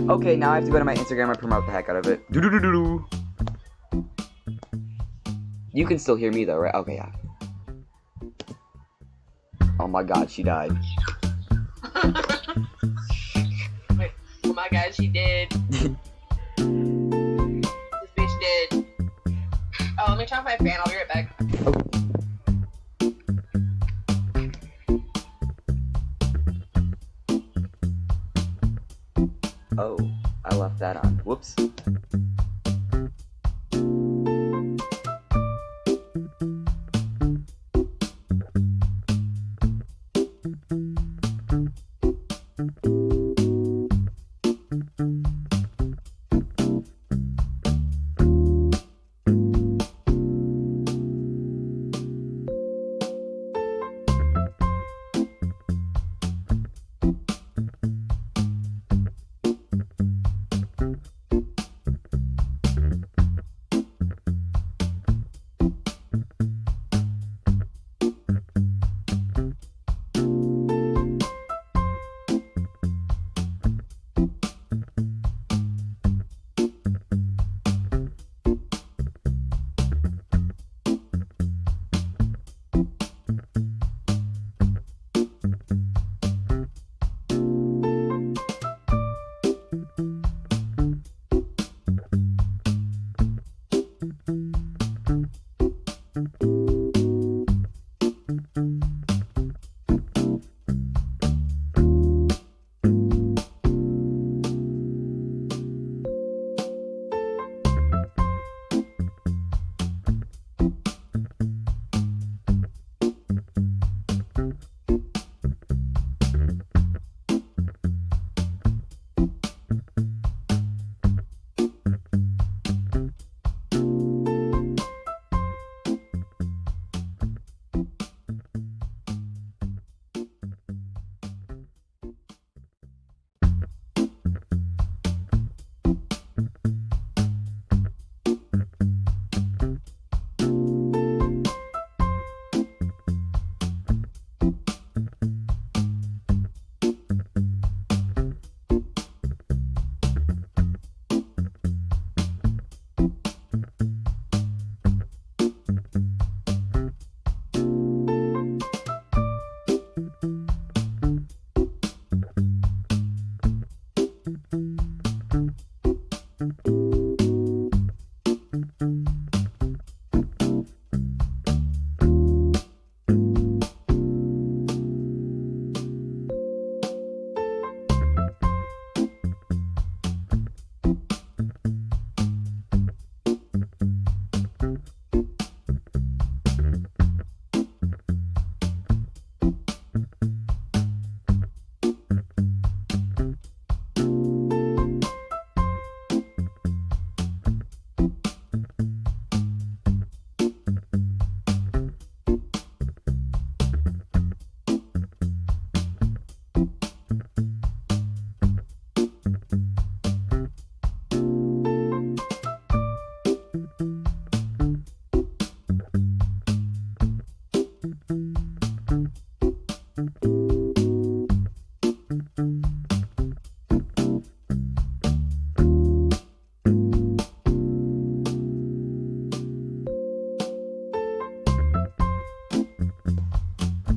Okay, now I have to go to my Instagram and promote the heck out of it. Do. You can still hear me though, right? Okay, yeah. Oh my god, she died. Wait, oh my god, she did. This bitch did. Oh, let me turn off my fan. I'll be right back. Oh, I left that on. Whoops.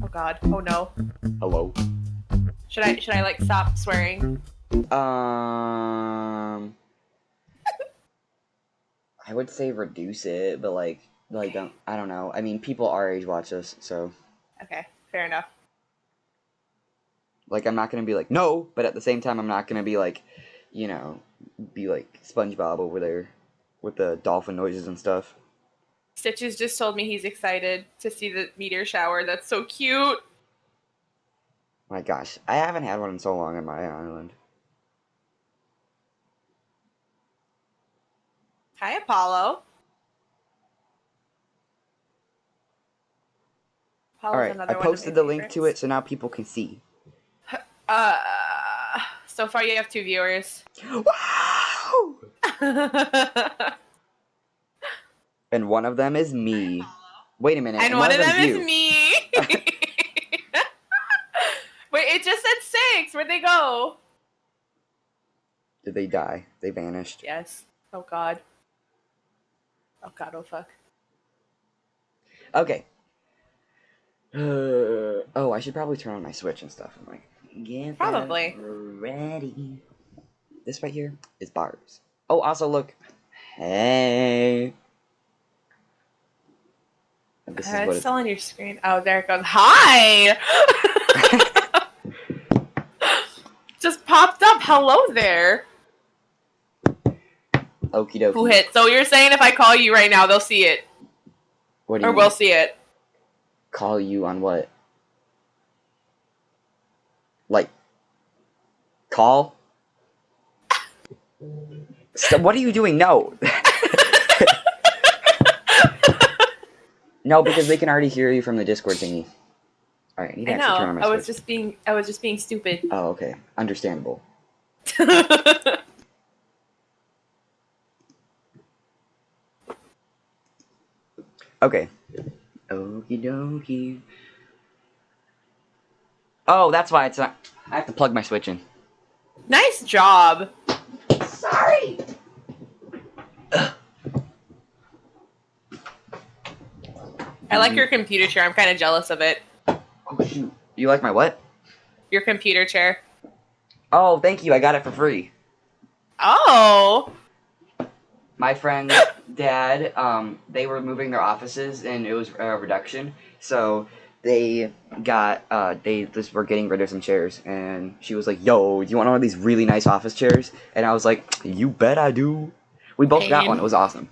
Oh god. Oh no. Hello. Should I like stop swearing? I would say reduce it, but like I don't know. I mean, people our age watch us, so Okay, fair enough. like I'm not gonna be like no, but at the same time I'm not gonna be like, be like SpongeBob over there with the dolphin noises and stuff. Stitches just told me he's excited to see the meteor shower. That's so cute. My gosh, I haven't had one in so long on my island. Hi, Apollo. All Apollo's right, I another one of posted my the link to favorites. it so now people can see. Uh, so far you have 2 viewers. Wow! And one of them is me. Wait a minute, And and one of them's them is you. me. Wait, it just said 6. Where'd they go? Did they die? They vanished. Yes. Oh god. Oh god, oh fuck. Okay. Oh, I should probably turn on my Switch and stuff. I'm like, get that Probably. ready. This right here is bars. Oh, also look. Hey. This is what It's still on your screen. Oh, there it goes. Hi! Just popped up. Hello there. Okie dokie. Who hit? So you're saying if I call you right now, they'll see it? What do you Or mean? we'll see it? Call you on what? Like, call? So what are you doing? No. No, because they can already hear you from the Discord thingy. All right, I need to I actually turn on know. my I Switch. was just being stupid. Oh, okay. Understandable. Okay. Okie dokie. Oh, that's why it's not. I have to plug my Switch in. Nice job. Sorry. I like your computer chair. I'm kind of jealous of it. Oh shoot. You like my what? Your computer chair. Oh, thank you. I got it for free. Oh. My friend's dad, they were moving their offices and it was a reduction, so they just were getting rid of some chairs, and she was like, "Yo, do you want one of these really nice office chairs?" And I was like, "You bet I do." We both got one. It was awesome.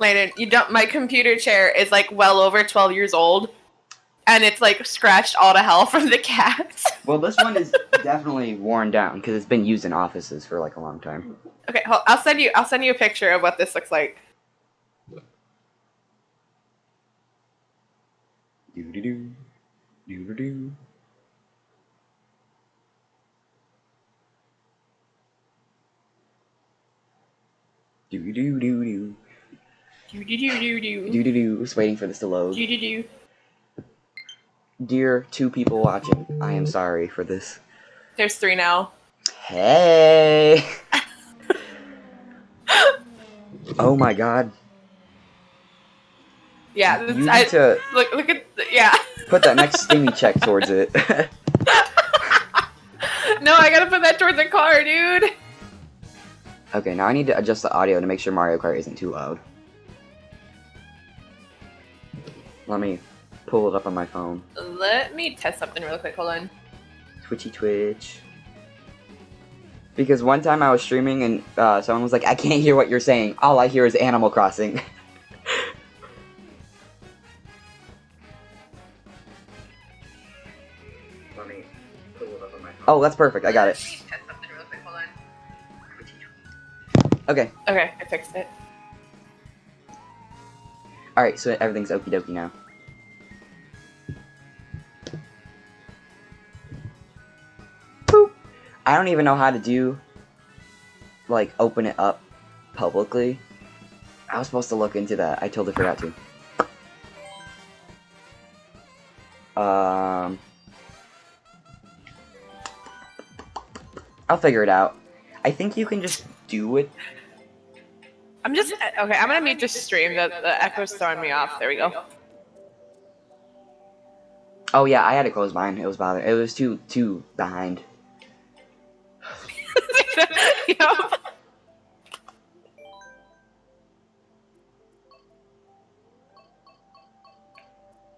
Landon, you don't. My computer chair is like well over 12 years old, and it's like scratched all to hell from the cats. Well, this one is definitely worn down because it's been used in offices for like a long time. Okay, I'll send you a picture of what this looks like. Do do do do do do. Do do do do. Do do do do do. Do do do. Just waiting for this to load. Do do do. Dear two people watching, I am sorry for this. There's 3 now. Hey! Oh my god. Yeah, You need to look at yeah. put that next stimmy check towards it. No, I gotta put that towards the car, dude. Okay, now I need to adjust the audio to make sure Mario Kart isn't too loud. Let me pull it up on my phone. Let me test something real quick. Hold on. Twitchy twitch. Because one time I was streaming and someone was like, "I can't hear what you're saying. All I hear is Animal Crossing." Let me pull it up on my phone. Oh, that's perfect. I got it. Test something real quick. Hold on. Okay. Okay, I fixed it. Alright, so everything's okie dokie now. Boop. I don't even know how to do, like, open it up publicly. I was supposed to look into that. I totally forgot to. I'll figure it out. I think you can just do it. I'm just okay. I'm gonna mute this stream. The echo's throwing me off. There we go. Oh yeah, I had to close mine. It was bothering. It was too behind. Yep.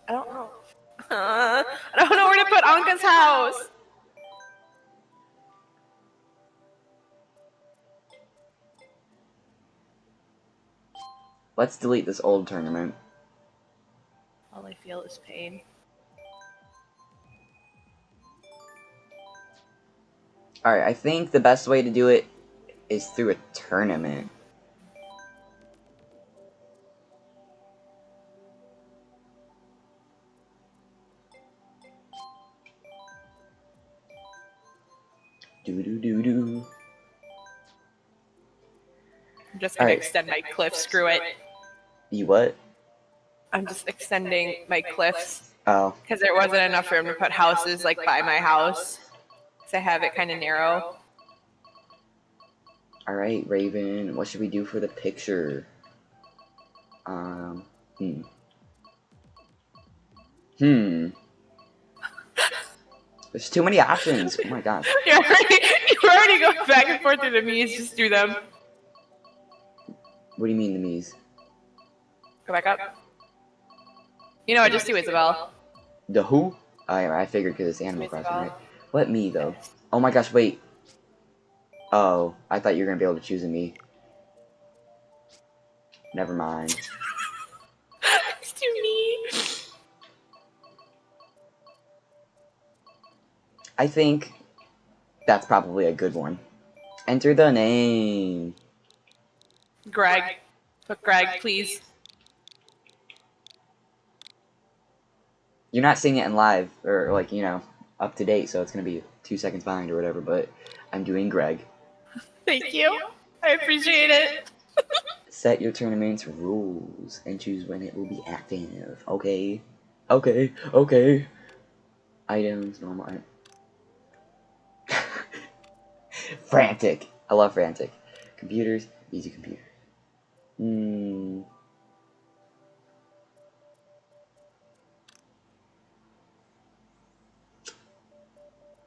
I don't know. I don't know where to put Anka's house. Let's delete this old tournament. All I feel is pain. Alright, I think the best way to do it is through a tournament. Do do do do. I'm just gonna Alright. extend my cliff. Screw it. You what? I'm just extending my cliffs Oh. because there wasn't enough room to put houses like by my house. So I have it kind of narrow. All right, Raven. What should we do for the picture? Hmm. There's too many options. Oh my gosh. You're already going back and forth through the me's. Just do them. What do you mean the me's? Go back up. You know what? Just do Isabel. The who? I figured because it's Animal Isabel. Crossing, right? What me though? Oh my gosh, wait. Oh, I thought you were gonna be able to choose a me. Never mind. It's too me. I think that's probably a good one. Enter the name. Greg. Put Greg, please. You're not seeing it in live, or like, you know, up to date, so it's gonna be 2 seconds behind or whatever, but I'm doing Greg. Thank you. I appreciate it. Set your tournament's rules and choose when it will be active. Okay. Okay. Okay. Items, normal item. Frantic. I love frantic. Computers, easy computer.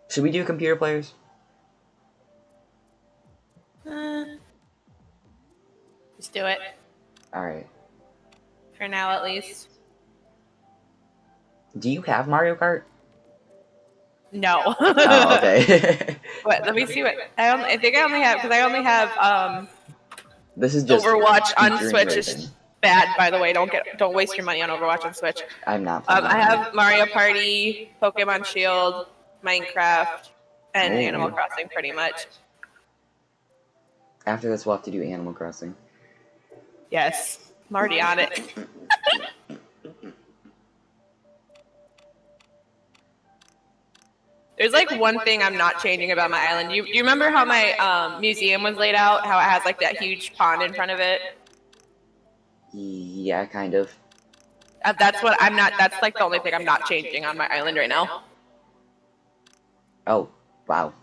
Should we do computer players? Just do it. Alright. For now, at least. Do you have Mario Kart? No. Oh, okay. What? Let me see what I think I only have because I only have This is just Overwatch on featuring Switch Raven. is bad, by the way. Don't waste your money on Overwatch on Switch. I'm not playing I that. have Mario Party, Pokemon Shield, Minecraft, and Oh. Animal Crossing pretty much. After this, we'll have to do Animal Crossing. Yes, I'm already on it. There's like one thing I'm not changing about my island. You remember how my museum was laid out? How it has like that huge pond in front of it? Yeah, kind of. That's what I'm not. That's like the only thing I'm not changing on my island right now. Oh, wow.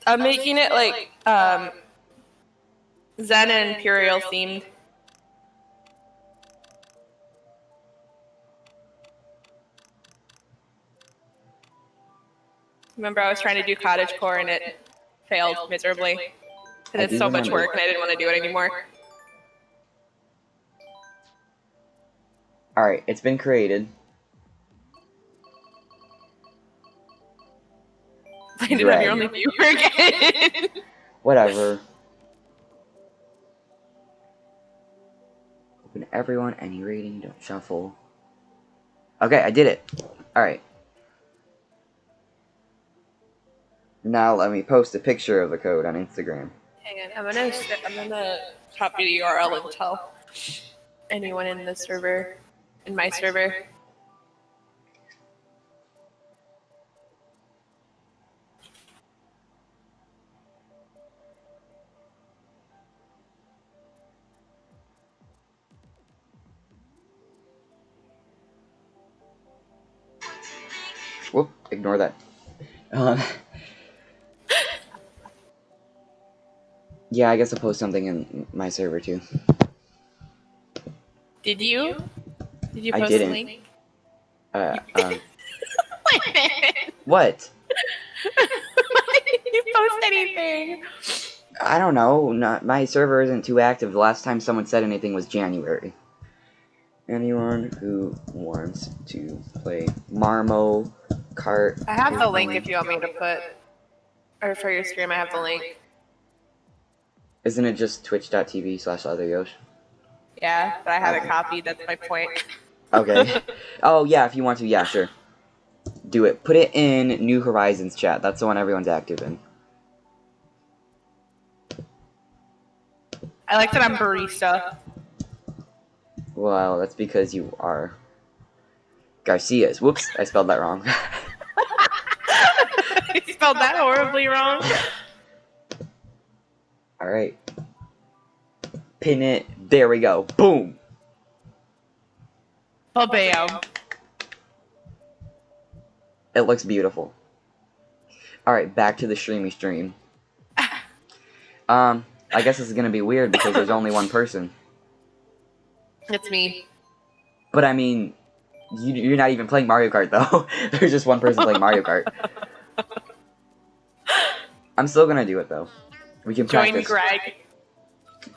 I'm making it like Zen and Imperial themed. Remember, I was trying to do cottagecore and it failed miserably because it's so much work and I didn't want to do it anymore. Alright, it's been created. Landed on your only viewer again. Whatever. Open everyone, any rating, don't shuffle. Okay, I did it. Alright. Now let me post a picture of the code on Instagram. Hang on, I'm gonna copy the URL and tell anyone in the server, in my server. Whoop, ignore that. Yeah, I guess I'll post something in my server too. Did you? Did you I post didn't. the link? What? Why didn't you post anything? I don't know. My server isn't too active. The last time someone said anything was January. Anyone who wants to play Mariokart. I have the link if you want me to put, or for your stream, I have the link. Isn't it just twitch.tv/otheryosh? Yeah, but I have it copied. That's my point. Okay. Oh, yeah, if you want to, yeah, sure. Do it. Put it in New Horizons chat. That's the one everyone's active in. I like that I'm barista. Well, that's because you are Garcia's. Whoops, I spelled that wrong. You spelled that horribly wrong. Alright. Pin it. There we go. Boom! Oh, bam. It looks beautiful. All right, back to the stream. I guess this is gonna be weird because there's only one person. It's me. But I mean, you're not even playing Mario Kart though. There's just one person playing Mario Kart. I'm still gonna do it though. We can Join practice. Greg.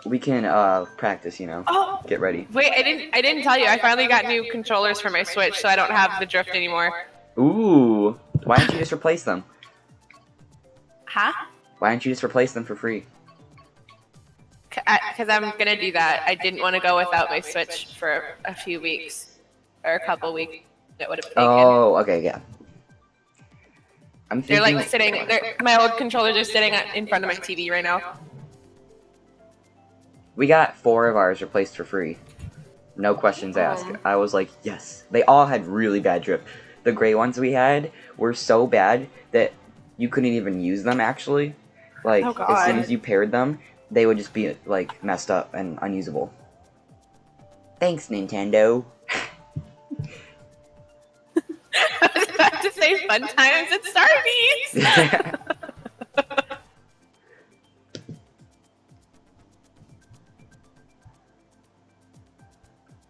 We can practice. Oh, get ready. wait, I didn't tell you. I finally got new controllers for my Switch, so I don't have the drift anymore. Ooh, why don't you just replace them? Huh? Why don't you just replace them for free? Because I'm gonna do that. I didn't want to go without my Switch for a few weeks or a couple weeks. That would have taken. Oh, okay, yeah. I'm thinking... They're like sitting. My old controllers are sitting in front of my TV right now. We got 4 of ours replaced for free. No questions asked. I was like, yes. They all had really bad drift. The gray ones we had were so bad that you couldn't even use them, actually. Like, as soon as you paired them, they would just be, like, messed up and unusable. Thanks, Nintendo. I was about to say fun times at Starbucks.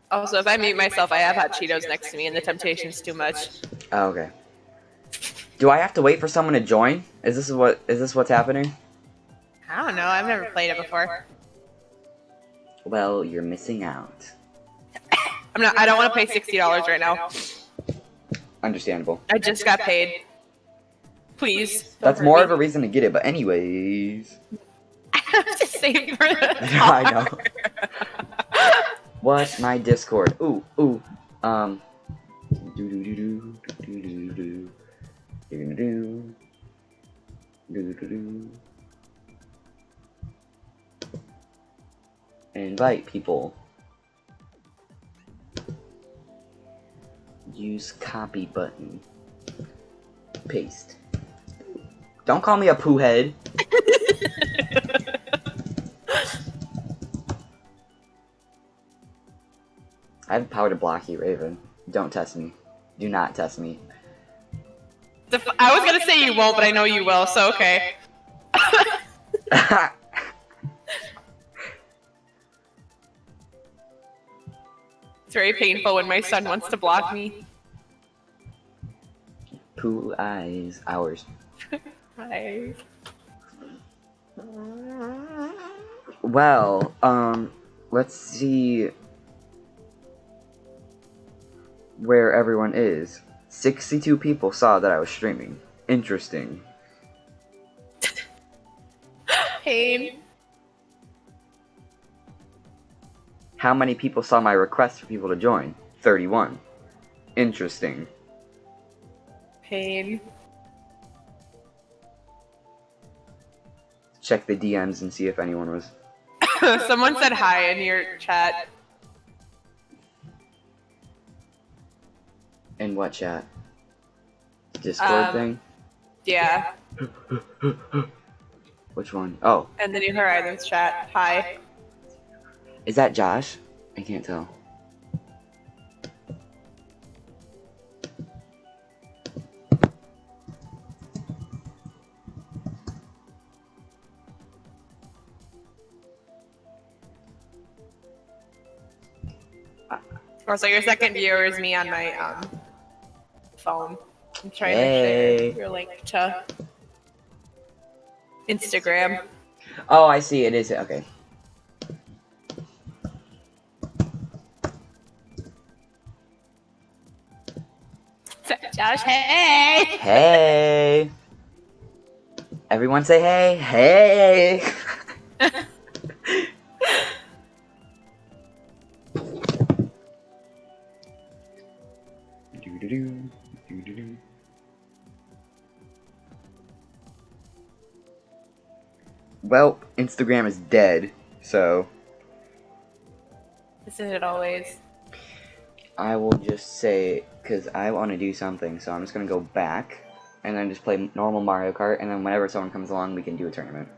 Also, if I mute myself, I have hot Cheetos next to me, and the temptation's too much. Oh, okay. Do I have to wait for someone to join? Is this what's happening? I don't know. I've never played it before. Well, you're missing out. I don't want to pay $60 right now. Understandable. I just got paid. Please. That's more of a reason to get it, but anyways. I have to save for the I know. What's my Discord? Ooh. Invite people. Use copy button. Paste. Don't call me a poo head. I have the power to block you, Raven. Don't test me. Do not test me. I was gonna say you won't, but I know you will, so okay. It's very painful when my son wants to block me. Poo eyes. Ours. Hi. Well, let's see where everyone is. 62 people saw that I was streaming. Interesting. Pain. How many people saw my request for people to join? 31. Interesting. Pain. Check the DMs and see if anyone was... Someone said hi in your chat. In what chat? Discord thing? Yeah. Which one? Oh. And the New Horizons chat. Hi. Is that Josh? I can't tell. Also, your second viewer is me on my phone. I'm trying to Hey. share your link to Instagram. Oh, I see. It is. Okay. Josh, hey! Hey! Everyone say hey! Hey! Well, Instagram is dead, so Isn't it always? I will just say, because I want to do something, so I'm just going to go back, and then just play normal Mario Kart, and then whenever someone comes along, we can do a tournament.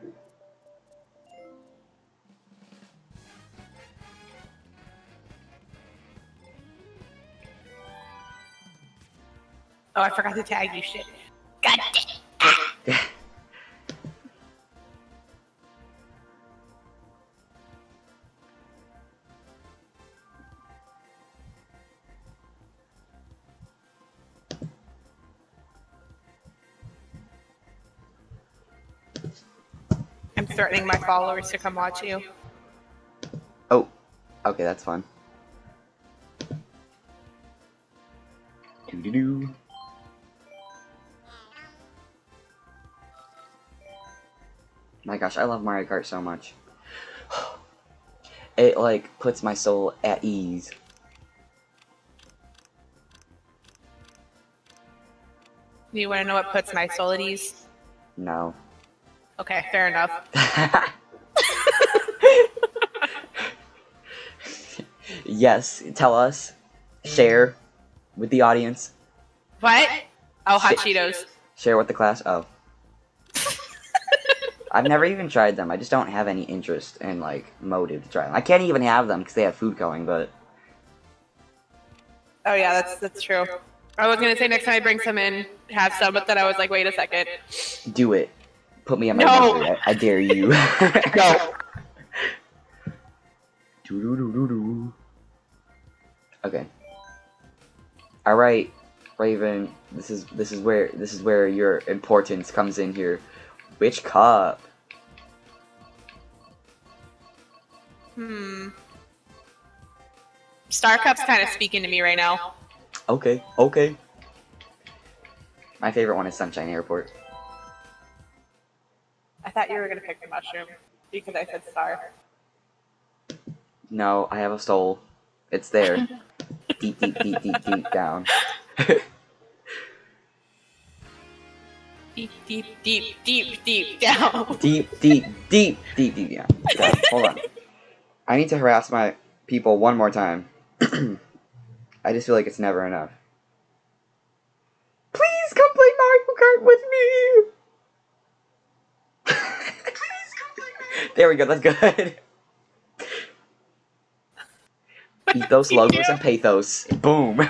Oh, I forgot to tag you shit. God damn. I'm threatening my followers to come watch you. Oh, okay, that's fun. Doo-doo-doo. My gosh, I love Mario Kart so much. It, like, puts my soul at ease. You want to know what puts my soul at ease? No. Okay, fair enough. Yes, tell us. Share with the audience. What? Oh, hot Cheetos. Share with the class. Oh. I've never even tried them. I just don't have any interest and, like, motive to try them. I can't even have them because they have food going, but... Oh yeah, that's true. I was gonna say next time I bring some in, have some, but then I was like, wait a second. Do it. Put me on my No. misery. I dare you. Go. Doo-doo-doo-doo-doo. Okay. All right, Raven. This is where your importance comes in here. Which cup? Star Cup's kind of speaking to me right now. Okay. Okay. My favorite one is Sunshine Airport. I thought you were gonna pick the mushroom because I said star. No, I have a soul. It's there. Deep, deep, deep, deep, deep down. Deep, deep, deep, deep, deep down. Deep, deep, deep, deep, deep down. Okay, hold on. I need to harass my people one more time. I just feel like it's never enough. Please come play Mario Kart with me! There we go, that's good. Ethos, logos, and pathos. Boom.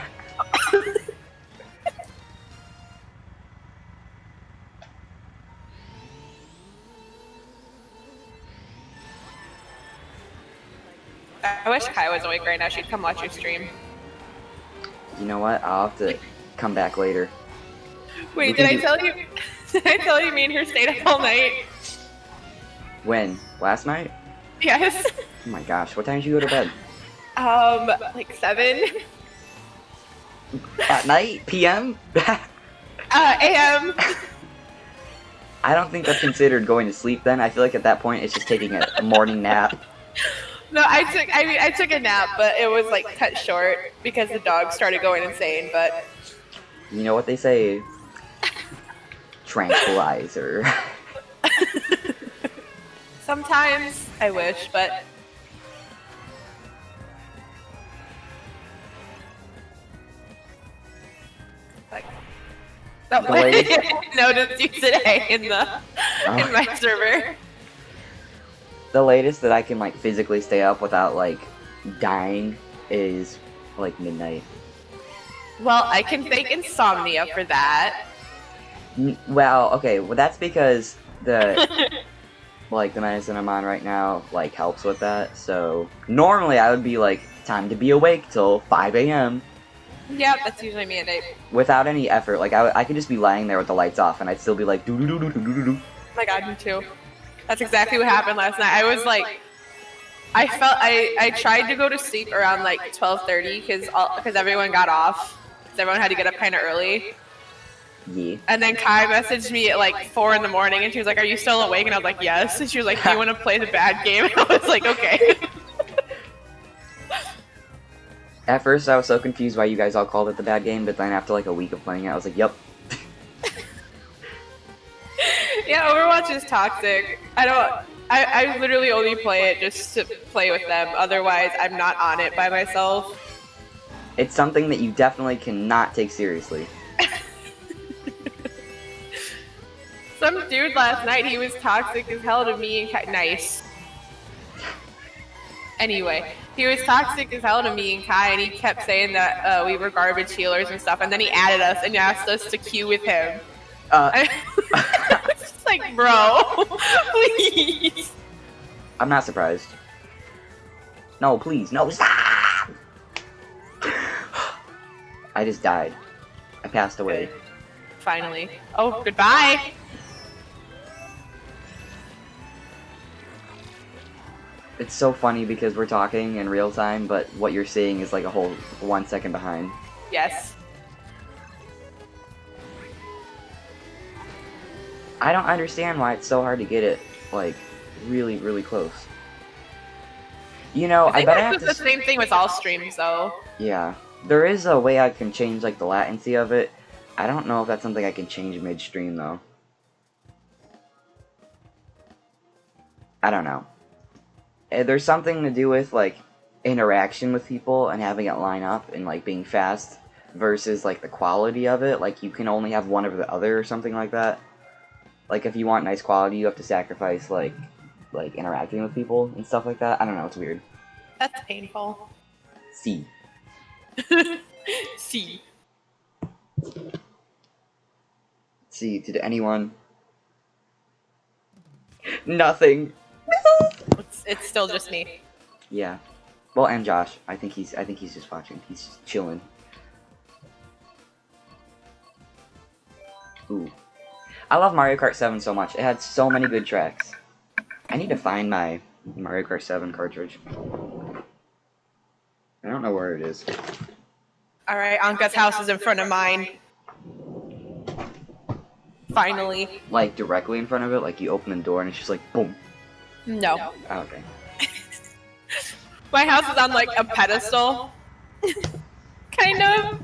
I wish Kai was awake right now. She'd come watch your stream. You know what? I'll have to come back later. Wait, did I tell you? Did I tell you me and her stayed up all night? When? Last night? Yes. Oh my gosh, what time did you go to bed? Like 7 At night? PM? a.m. I don't think that's considered going to sleep then. I feel like at that point it's just taking a morning nap. No, I took a nap, but it was like cut short because the dog started going insane. But You know what they say? Tranquilizer. sometimes I wish, but like no, The latest- noticed you today in my server. The latest that I can like physically stay up without like dying is like midnight. Well, I can thank insomnia for that. Well, okay, well that's because the like the medicine I'm on right now like helps with that. So normally I would be like time to be awake till 5 a.m. Yeah, that's usually me at night. without any effort. Like I could just be lying there with the lights off and I'd still be like doo doo doo doo doo doo doo. Oh my god, me too. That's exactly what happened last night. I was like, I tried to go to sleep around like 12:30 because everyone got off. Because everyone had to get up kind of early. Yeah. And then Kai messaged me at like 4 in the morning and she was like, "Are you still awake?" And I was like, "Yes." And she was like, "Do you want to play the bad game?" And I was like, "Okay." At first I was so confused why you guys all called it the bad game, but then after like a week of playing it, I was like, yep. Yeah, Overwatch is toxic. I literally only play it just to play with them. Otherwise, I'm not on it by myself. It's something that you definitely cannot take seriously. Some dude last night, he was toxic as hell to me and Kai. Nice. Anyway, he was toxic as hell to me and Kai, and he kept saying that we were garbage healers and stuff, and then he added us and asked us to queue with him. Like, bro, please. I'm not surprised. No, please, no, stop! I just died. I passed away. Finally. Oh, goodbye. It's so funny because we're talking in real time, but what you're seeing is like a whole 1 second behind. Yes. I don't understand why it's so hard to get it, like, really, really close. You know, I bet I have to... the same thing with all streams, though. Yeah. There is a way I can change, like, the latency of it. I don't know if that's something I can change midstream, though. I don't know. There's something to do with, like, interaction with people and having it line up and, like, being fast versus, like, the quality of it. Like, you can only have one over the other or something like that. Like, if you want nice quality, you have to sacrifice, like interacting with people and stuff like that. I don't know, it's weird. That's painful. C. C. C, did anyone? Nothing. It's still just me. Yeah. Well, and Josh. I think he's just watching. He's just chilling. Ooh. I love Mario Kart 7 so much. It had so many good tracks. I need to find my Mario Kart 7 cartridge. I don't know where it is. Alright, Anka's house is in front of mine. Finally. Like, directly in front of it? Like, you open the door and it's just like, boom. No. Oh, okay. My house is on, like, a pedestal. Kind of.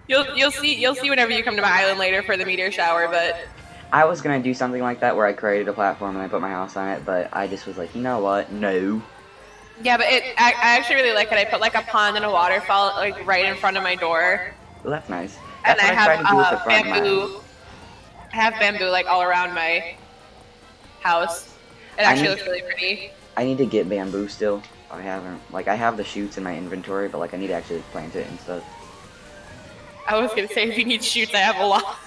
You'll see whenever you come to my island later for the meteor shower, but... I was gonna do something like that where I created a platform and I put my house on it, but I just was like, you know what? No. Yeah, but I actually really like it. I put like a pond and a waterfall like right in front of my door. Well, that's nice. And That's I what I tried to do with the have front of my bamboo. I have bamboo like all around my house. It actually looks really pretty. I need to get bamboo still. I haven't. Like, I have the shoots in my inventory, but like, I need to actually plant it and stuff. I was gonna say if you need shoots, I have a lot.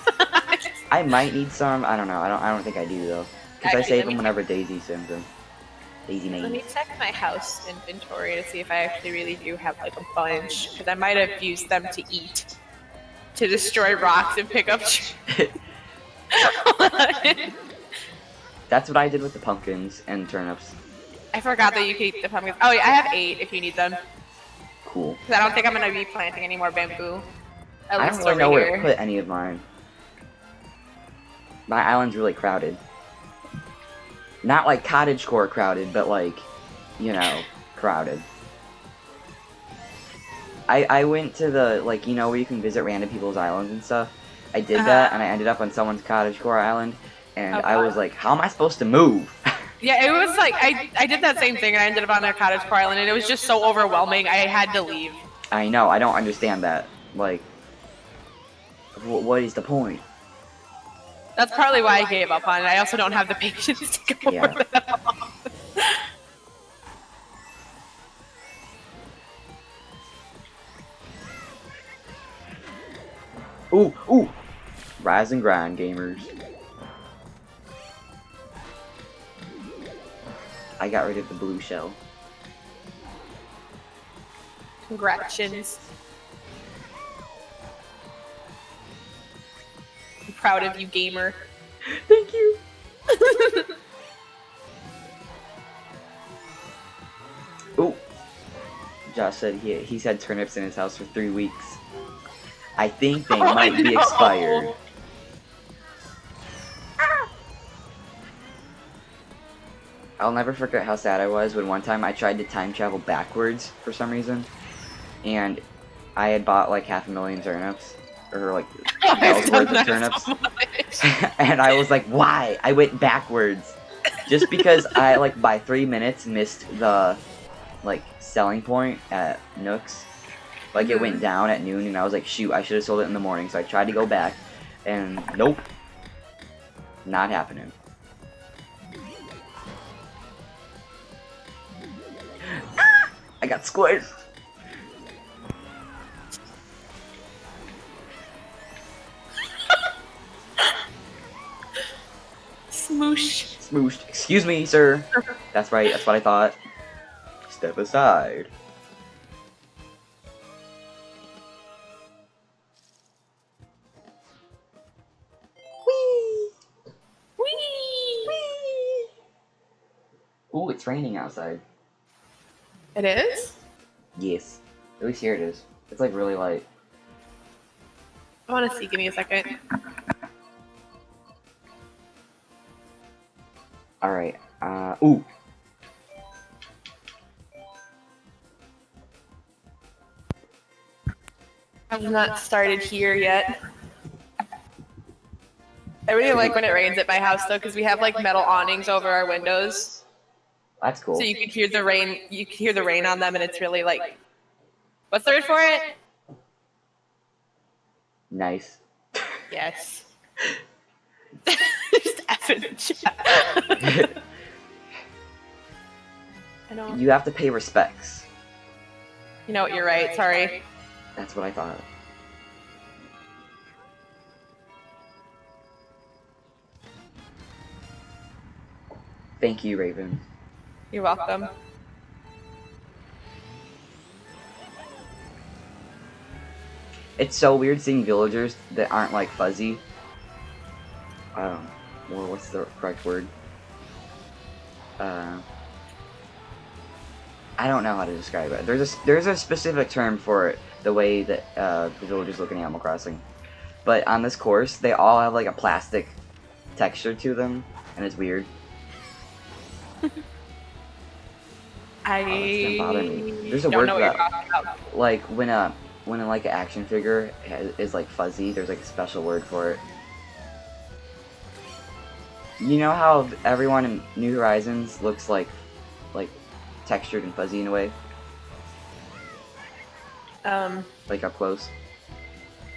I might need some. I don't know. I don't think I do though, because I save them whenever Daisy sends them. Daisy Let me names. check my house inventory to see if I actually really do have like a bunch, because I might have used them to eat, to destroy rocks and pick up. That's what I did with the pumpkins and turnips. I forgot that you could eat the pumpkins. Oh yeah, I have 8 if you need them. Cool. Because I don't think I'm gonna be planting any more bamboo. At I least don't really know over where to here. put any of mine. My island's really crowded. Not like cottagecore crowded, but like, you know, crowded. I went to the, like, you know, where you can visit random people's islands and stuff. I did that, and I ended up on someone's cottagecore island, and I was like, how am I supposed to move? Yeah, it was like, I did that same thing, and I ended up on a cottagecore island, and it was just so overwhelming, I had to leave. I know, I don't understand that. Like, what is the point? That's partly why I gave up on it. I also don't have the patience to go over that long. Ooh, ooh! Rise and grind, gamers. I got rid of the blue shell. Congratulations. I'm proud of you, gamer. Thank you! Ooh! Josh said he's had turnips in his house for 3 weeks. I think they might be expired. I'll never forget how sad I was when one time I tried to time travel backwards for some reason, and I had bought like 500,000 turnips, or like bells worth of turnips, and I was like, why? I went backwards, just because I like by 3 minutes missed the like selling point at Nooks. Like it went down at noon, and I was like, shoot, I should have sold it in the morning. So I tried to go back, and nope, not happening. I got squished. Smoosh. Smooshed. Excuse me, sir. That's right. That's what I thought. Step aside. Whee! Whee! Whee! Ooh, it's raining outside. It is? Yes. At least here it is. It's like really light. I want to see. Give me a second. Alright. Ooh. I've not started here yet. I really like when it rains at my house though, because we have like metal awnings over our windows, That's cool. so you can hear the rain. You can hear the rain on them, and it's really like. What's the word for it? Nice. Yes. Just F in the chat. I know. You have to pay respects. You know what? You're right. Sorry. That's what I thought. Thank you, Raven. You're welcome. It's so weird seeing villagers that aren't like fuzzy. Well, what's the correct word? I don't know how to describe it. There's a specific term for it, the way that the villagers look in Animal Crossing. But on this course, they all have like a plastic texture to them, and it's weird. It's gonna bother me. There's a word for that. Like when like an action figure is like fuzzy, there's like a special word for it. You know how everyone in New Horizons looks like textured and fuzzy in a way? Like up close?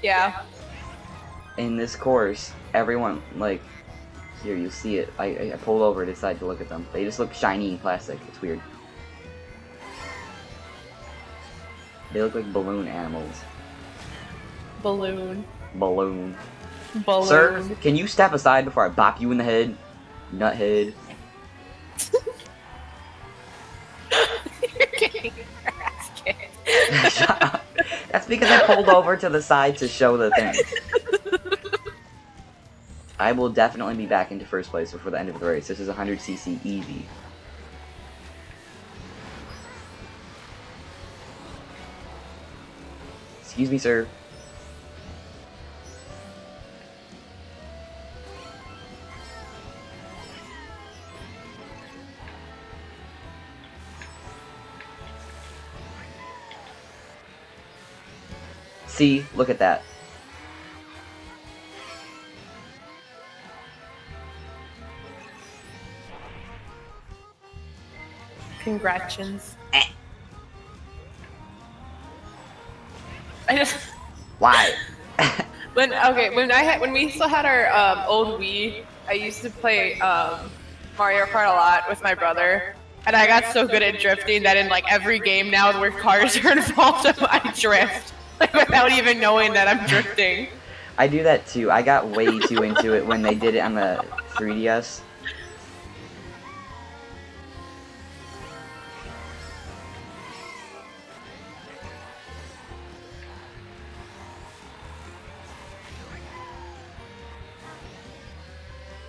Yeah. In this course, everyone, like, here, you see it. I pulled over to decide to look at them. They just look shiny and plastic. It's weird. They look like balloon animals. Balloon. Balloon. Balloon. Sir, can you step aside before I bop you in the head? Nuthead. You're getting your ass kicked. Shut up. That's because I pulled over to the side to show the thing. I will definitely be back into first place before the end of the race. This is 100cc easy. Excuse me, sir. See, look at that. Congratulations. I just Why? when we still had our old Wii, I used to play Mario Kart a lot with my brother, and I got so good at drifting that in like every game now where cars are involved, I drift like without even knowing that I'm drifting. I do that too. I got way too into it when they did it on the 3DS.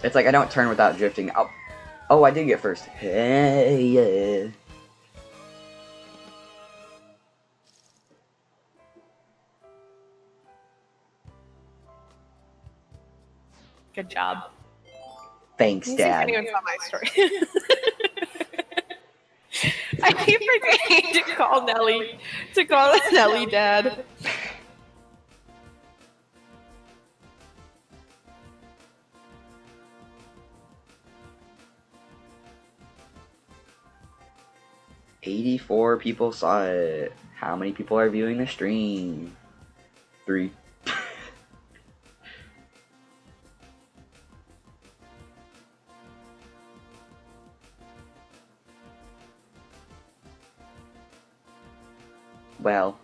It's like I don't turn without drifting. Oh, I did get first. Hey, yeah. Good job. Thanks, Let me see if Dad. anyone saw my story. I keep forgetting to call Nelly Dad. $84 people saw it. How many people are viewing the stream? 3. Well,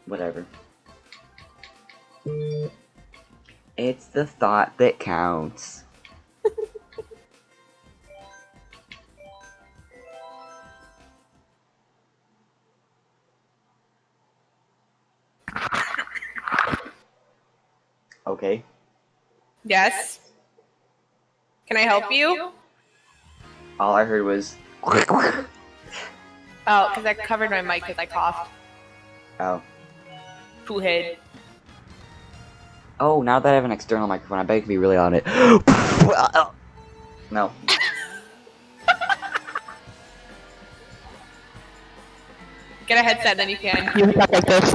whatever. It's the thought that counts. okay? Yes. Can I help you? All I heard was... Oh, because I covered my mic because I coughed. Oh. Poo head. Oh, now that I have an external microphone, I bet it can be really loud. No. Get a headset, then you can. You talk like this.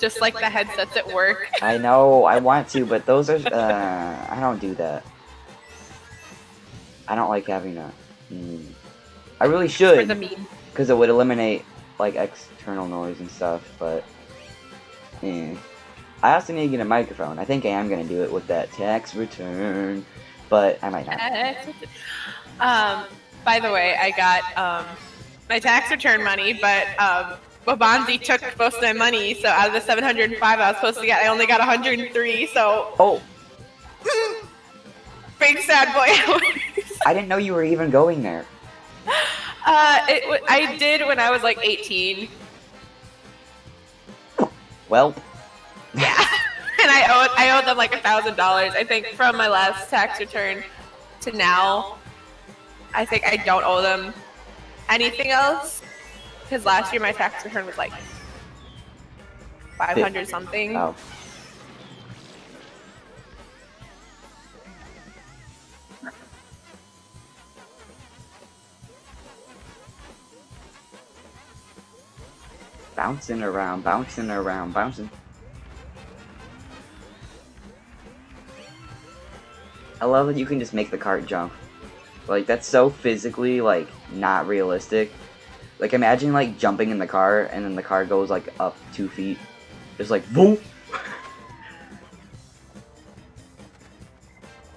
Just like the headsets at work. I know, I want to, but those are, I don't do that. I don't like having that. I really For should, the meme. because it would eliminate, like, external noise and stuff, but, I also need to get a microphone. I think I am going to do it with that tax return, but I might not. By the way, I got my tax return money, but Wabanzi took most of my money, so out of the 705 I was supposed to get, I only got 103, so... Oh! Big sad boy. I didn't know you were even going there. I did when I was like 18. Well... Yeah. And I owed them like $1,000, I think, from my last tax return to now. I think I don't owe them anything else. Because last year my tax return was like 500 something. Oh. Bouncing around, bouncing around, bouncing. I love that you can just make the cart jump. Like, that's so physically, like, not realistic. Like, imagine, like, jumping in the car, and then the car goes, like, up 2 feet. Just like, boom!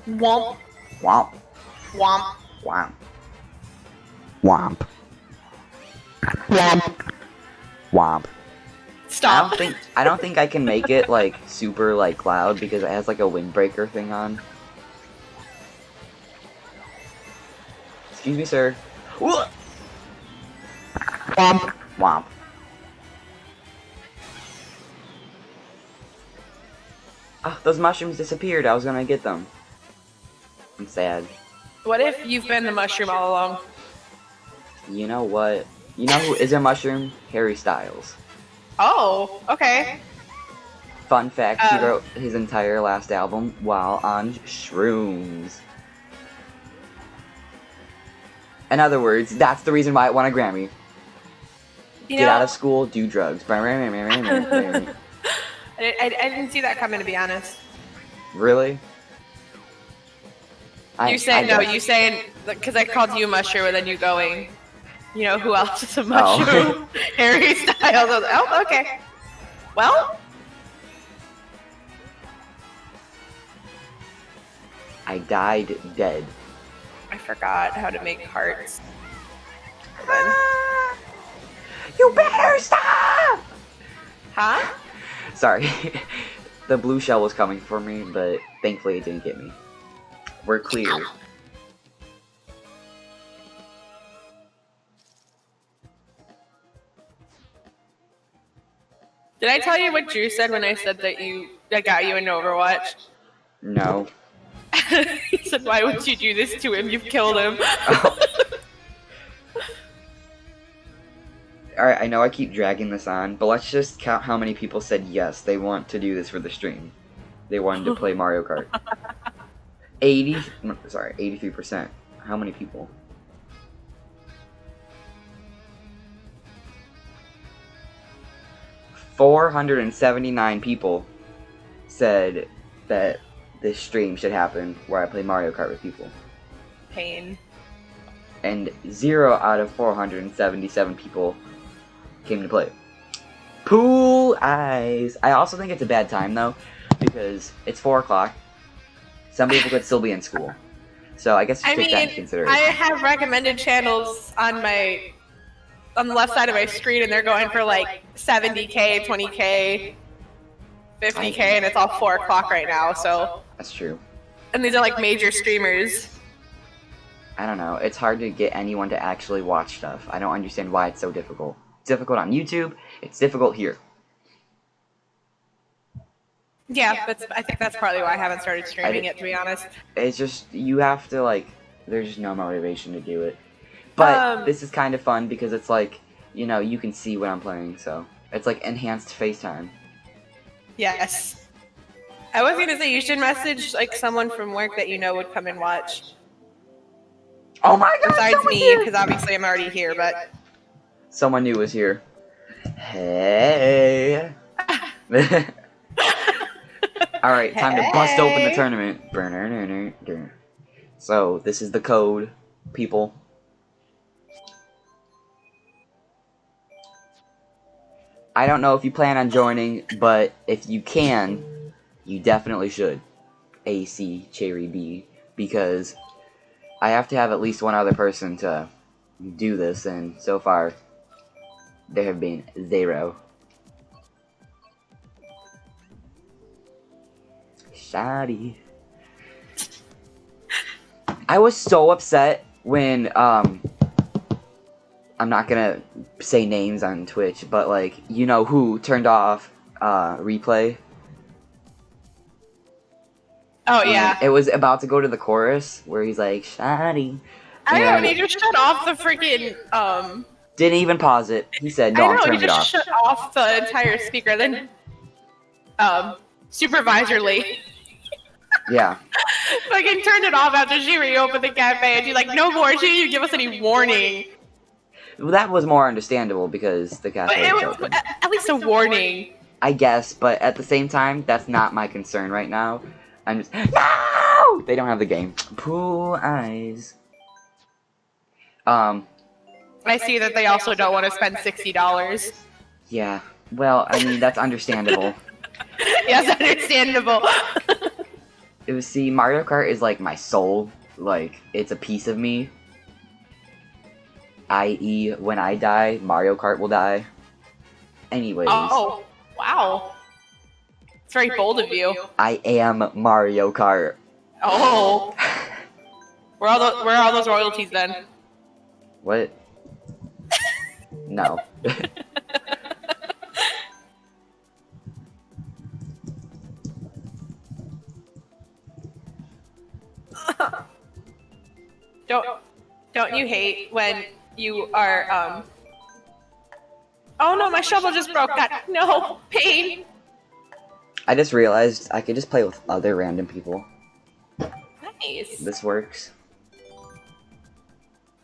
Womp. Womp. Womp. Womp. Womp. Womp. Womp. Stop. I don't think I can make it, like, super, like, loud, because it has, like, a windbreaker thing on. Excuse me, sir. Womp. Womp. Oh, those mushrooms disappeared. I was gonna get them. I'm sad. What if you've been the mushroom all along? You know what? You know who is a mushroom? Harry Styles. Oh, okay. Fun fact, he wrote his entire last album while on shrooms. In other words, that's the reason why it won a Grammy. You Get know, out of school, do drugs. I didn't see that coming, to be honest. Really? You saying because I called you a mushroom and then you going, you know who else is a mushroom? Harry Styles. I was like, oh, okay. Well, I died dead. I forgot how to make hearts. You better stop! Huh? Sorry. The blue shell was coming for me, but thankfully it didn't get me. We're clear. Did I tell you what Drew said when I said that I got you into Overwatch? No. He said, "Why would you do this to him? You've killed him." Alright, I know I keep dragging this on, but let's just count how many people said yes, they want to do this for the stream. They wanted to play Mario Kart. 83%. How many people? $479 people said that this stream should happen where I play Mario Kart with people. Pain. And 0 out of 477 people came to play. Pool eyes. I also think it's a bad time though, because it's 4 o'clock. Some people could still be in school. So I guess you take that into consideration. I have recommended channels on the left side of my screen, and they're going for like 70K, 20K, 50K, and it's all 4 o'clock right now. So that's true. And these are like major streamers. I don't know. It's hard to get anyone to actually watch stuff. I don't understand why it's so difficult. It's difficult on YouTube. It's difficult here. Yeah, I think that's partly why I haven't started streaming it, to be honest. It's just, you have to, like, there's just no motivation to do it. But this is kind of fun because it's like, you know, you can see what I'm playing, so it's like enhanced FaceTime. Yes. I was gonna say you should message like someone from work that you know would come and watch. Oh my god! Besides me, because obviously I'm already here, but someone new was here. Hey. Alright, time to bust open the tournament. So, this is the code, people. I don't know if you plan on joining, but if you can, you definitely should. AC Cherry B, because I have to have at least one other person to do this, and so far, there have been 0. Shoddy. I was so upset when, I'm not gonna say names on Twitch, but like, you know who turned off, replay? Oh yeah. It was about to go to the chorus, where he's like, Shoddy. I know, and he just shut off the freaking, Didn't even pause it. He said, no, I'm turning it off. He just shut off the entire speaker, then, supervisorly. Yeah. Fucking turned it off after she reopened the cafe, and she's like, no more, she didn't even give us any warning. Well, that was more understandable because the cafe was open. At least a warning. I guess, but at the same time, that's not my concern right now. I'm just, no! They don't have the game. Pool eyes. I see that they also don't want to spend $60. Yeah. Well, I mean, that's understandable. Yes, understandable. It was, see, Mario Kart is like my soul. Like, it's a piece of me. I.e., when I die, Mario Kart will die. Anyways. Oh, wow. It's very bold of you. I am Mario Kart. Oh. Where are all those royalties then? What? No. Don't you hate when you are oh no, my shovel just broke. God, no, pain. I just realized I could just play with other random people. Nice. This works.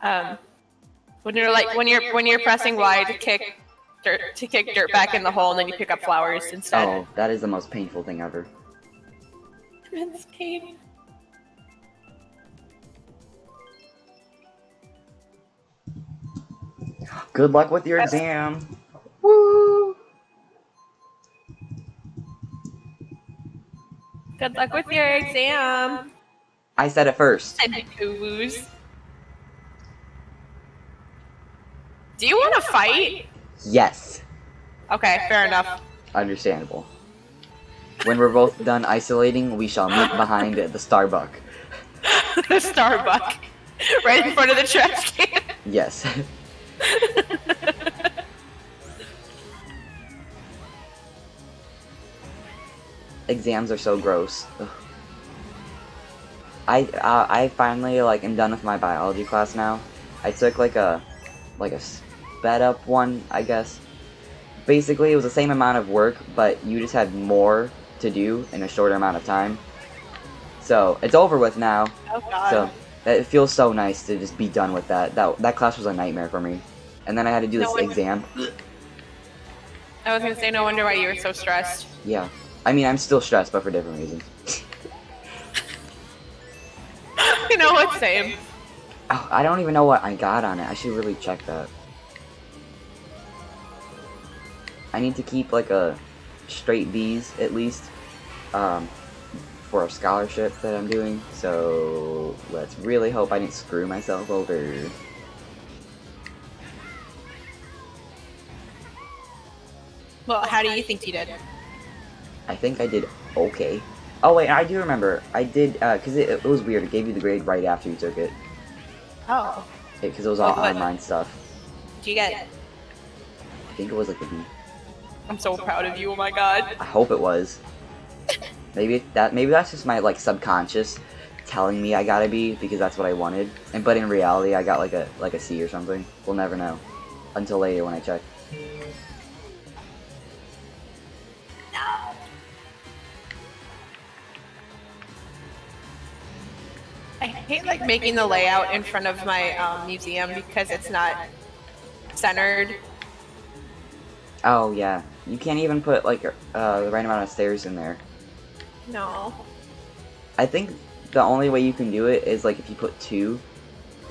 When you're pressing Y to kick dirt back in the hole, and then you pick up flowers instead. Oh, that is the most painful thing ever. It's pain. Good luck with your exam. Woo! Good luck with your exam. I said it first. Do you want to fight? Yes. Okay, fair enough. Understandable. When we're both done isolating, we shall meet behind the Starbuck. The Starbuck. Right in front of the trash can. Yes. Exams are so gross. Ugh. I finally like am done with my biology class now. I took like a sped up one, I guess. Basically, it was the same amount of work, but you just had more to do in a shorter amount of time. So it's over with now. Oh God. So it feels so nice to just be done with that. That class was a nightmare for me. And then I had to do this exam. I was gonna say, no wonder why you were so stressed. Yeah. I mean, I'm still stressed, but for different reasons. You know what? Same. Oh, I don't even know what I got on it. I should really check that. I need to keep like a straight B's at least for a scholarship that I'm doing. So let's really hope I didn't screw myself over. Well, how do you think you did? I think I did okay. Oh wait, I do remember. I did, because it was weird. It gave you the grade right after you took it. Oh. Because it was all online stuff. Did you get? I think it was like a B. I'm so proud of you, oh my God. I hope it was. Maybe that's just my like subconscious telling me I gotta be because that's what I wanted. But in reality, I got like a C or something. We'll never know until later when I check. I hate like making the layout in front of my museum because it's not centered. Oh yeah, you can't even put like the right amount of stairs in there. No. I think the only way you can do it is like if you put 2,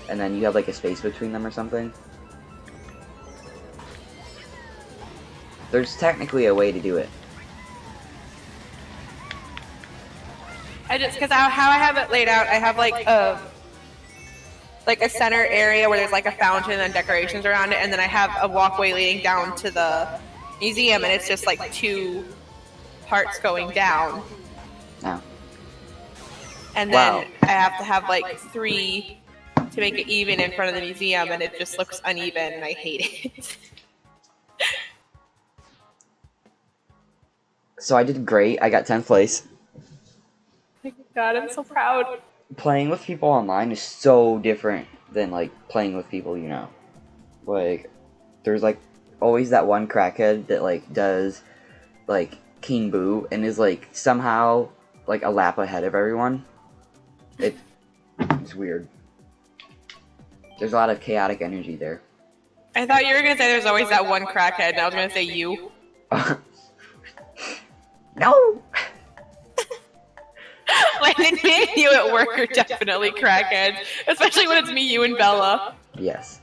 and then you have like a space between them or something. There's technically a way to do it. Because how I have it laid out, I have like a center area where there's like a fountain and decorations around it, and then I have a walkway leading down to the museum, and it's just like 2 parts going down. Oh. And then I have to have like 3 to make it even in front of the museum, and it just looks uneven, and I hate it. So I did great. I got 10th place. God, I'm so proud. Playing with people online is so different than like playing with people you know. Like, there's like always that one crackhead that like does like King Boo and is like somehow like a lap ahead of everyone. It's weird. There's a lot of chaotic energy there. I thought you were gonna say there's always that one crackhead, and I was gonna say you. No! Like, me and you at work are definitely crackheads, especially when it's me, you, and Bella. Yes.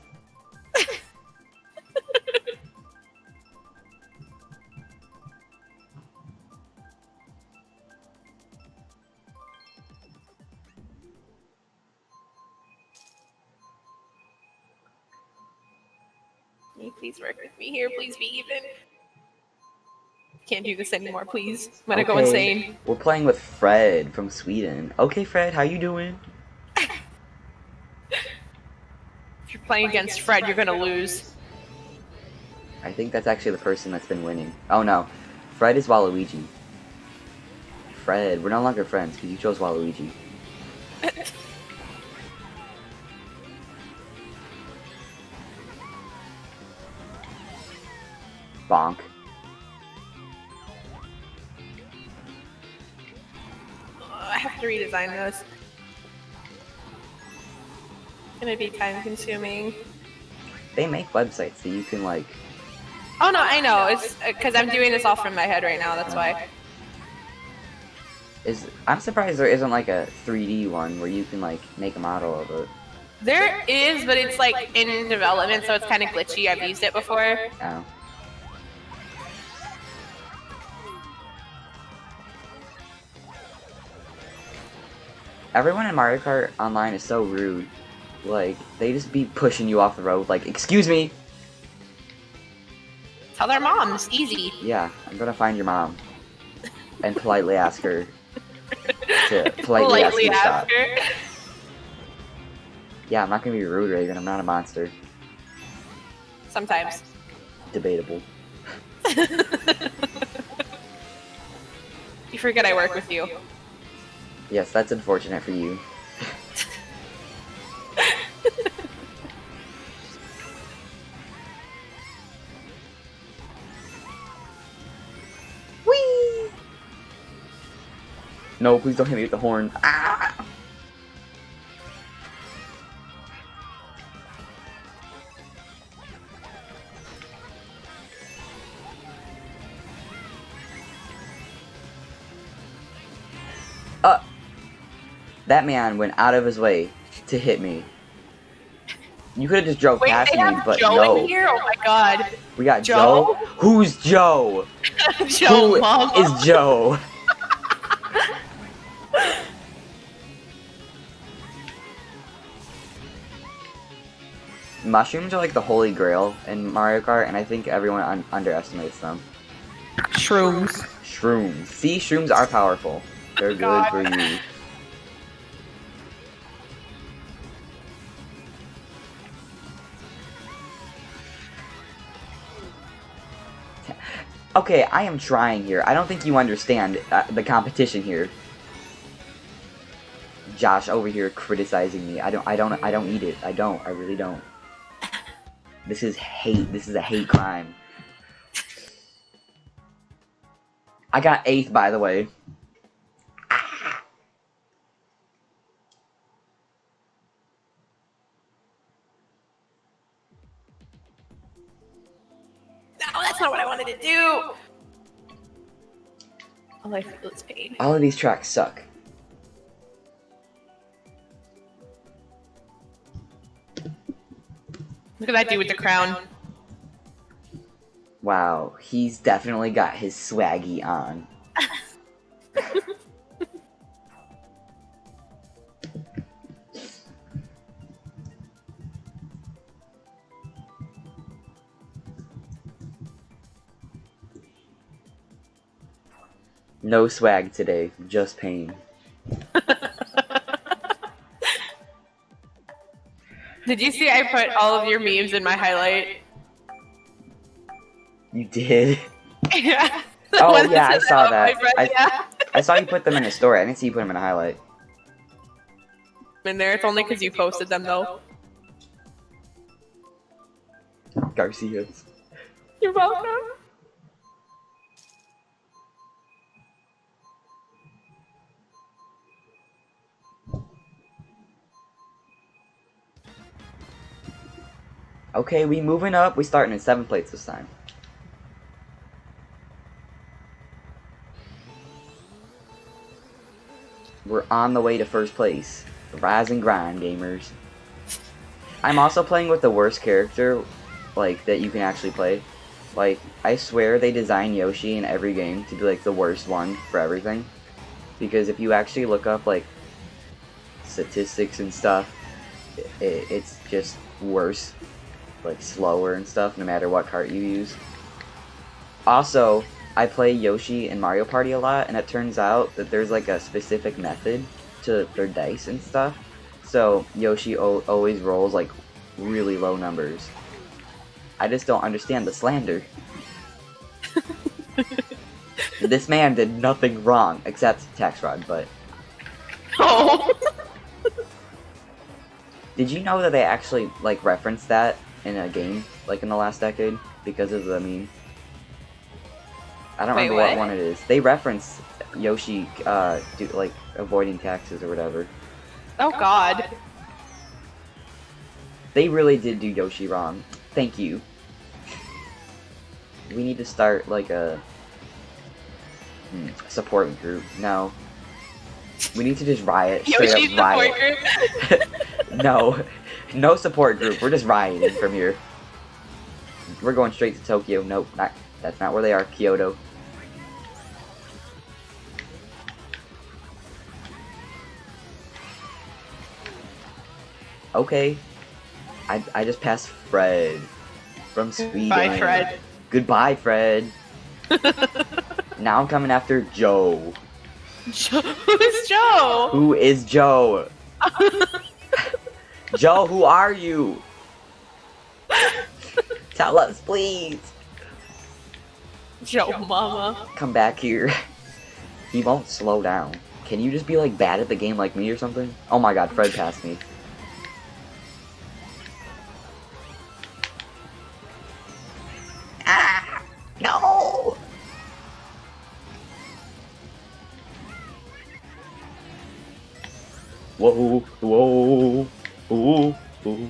Can you please work with me here? Please be even. Can't do this anymore, please. I'm gonna go insane. We're playing with Fred from Sweden. Okay, Fred, how you doing? If you're playing against Fred, you're gonna lose. I think that's actually the person that's been winning. Oh no, Fred is Waluigi. Fred, we're no longer friends because you chose Waluigi. Bonk. I have to redesign this. It's gonna be time consuming. They make websites so you can like... Oh no, I know. It's because I'm doing this all from my head right now, that's why. I'm surprised there isn't like a 3D one where you can like make a model of it. There is, but it's like in development, so it's kind of glitchy. I've used it before. Oh. Everyone in Mario Kart Online is so rude. Like, they just be pushing you off the road, like, excuse me! Tell their moms, easy. Yeah, I'm gonna find your mom. And politely ask her to politely ask you to stop. her. Yeah, I'm not gonna be rude, Raven, I'm not a monster. Sometimes. Debatable. You forget I work with you. Yes, that's unfortunate for you. Whee! No, please don't hit me with the horn. Ah! That man went out of his way to hit me. You could have just drove past me, but Joe no. in here? Oh my god. We got Joe? Who's Joe? Joe, Who Mama. is Joe? Mushrooms are like the holy grail in Mario Kart, and I think everyone underestimates them. Shrooms. Shrooms. See, shrooms are powerful. They're good for you. Okay, I am trying here. I don't think you understand the competition here. Josh over here criticizing me. I don't need it. I don't. I really don't. This is hate. This is a hate crime. I got 8th, by the way. No, that's not what I wanted to do. All I feel is pain. All of these tracks suck. Look at that dude with the crown. Wow, he's definitely got his swaggy on. No swag today, just pain. Did you see I put all of your memes in my highlight? You did? Yeah. Oh yeah, I saw that. Yeah. I saw you put them in a story. I didn't see you put them in a highlight. In there, it's only because you posted them though. Garcia's. You're welcome. Okay, we moving up. We starting in 7th place this time. We're on the way to 1st place. Rise and grind, gamers. I'm also playing with the worst character, like, that you can actually play. Like, I swear they design Yoshi in every game to be, like, the worst one for everything. Because if you actually look up, like, statistics and stuff, it's just worse. Like, slower and stuff, no matter what cart you use. Also, I play Yoshi in Mario Party a lot, and it turns out that there's, like, a specific method to their dice and stuff. So, Yoshi always rolls, like, really low numbers. I just don't understand the slander. This man did nothing wrong, except tax fraud, but... Oh. Did you know that they actually, like, referenced that in a game, like, in the last decade? Because of the meme? I don't remember what one it is. They reference Yoshi, like, avoiding taxes or whatever. Oh god. They really did do Yoshi wrong. Thank you. We need to start, like, a support group. No. We need to just riot. Straight Yoshi up riot. support group? No. No support group. We're just rioting from here. We're going straight to Tokyo. Nope. That's not where they are. Kyoto. Okay. I just passed Fred from Sweden. Bye, Fred. Goodbye, Fred. Now I'm coming after Joe. Who's Joe? Who is Joe? Joe, who are you? Tell us, please. Joe Mama. Come back here. He won't slow down. Can you just be, like, bad at the game like me or something? Oh my god, Fred passed me. Ah! No! Whoa, whoa, whoa, whoa.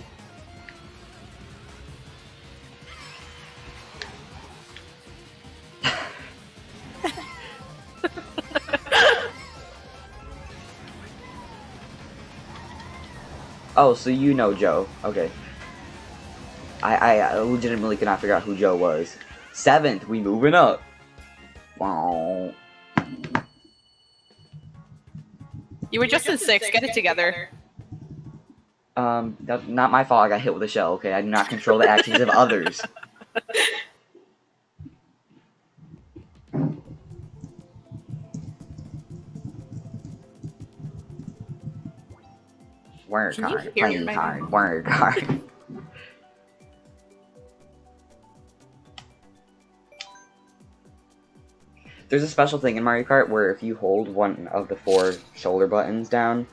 Oh, so you know Joe. Okay. I legitimately could not figure out who Joe was. 7th, we moving up. Wow. You were just in 6th. Get it together. That's not my fault I got hit with a shell, okay? I do not control the actions of others. Work hard, play hard, work hard. There's a special thing in Mario Kart where if you hold one of the 4 shoulder buttons down,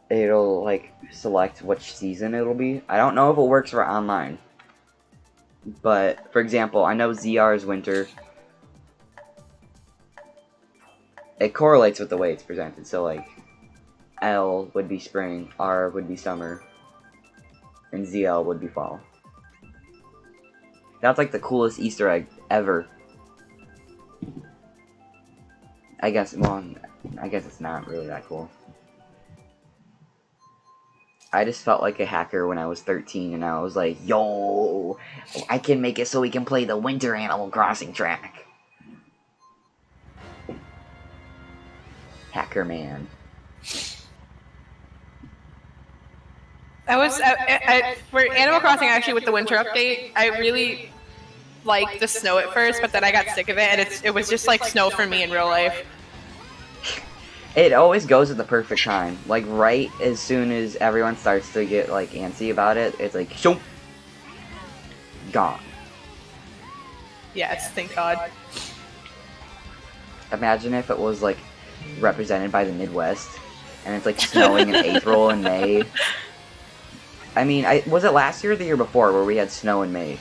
it'll, like, select which season it'll be. I don't know if it works for online. But, for example, I know ZR is winter. It correlates with the way it's presented. So, like, L would be spring, R would be summer, and ZL would be fall. That's, like, the coolest Easter egg ever. I guess it's not really that cool. I just felt like a hacker when I was 13, and I was like, yo, I can make it so we can play the winter Animal Crossing track. Hacker man. For Animal Crossing, actually, with the winter update, I really liked the snow at first, but then I got sick of it, and it was just like snow for me in real life. It always goes at the perfect time. Like, right as soon as everyone starts to get, like, antsy about it, it's like, shoom! Gone. Yes, thank God. Imagine if it was, like, represented by the Midwest, and it's, like, snowing in April and May. I mean, was it last year or the year before where we had snow in May?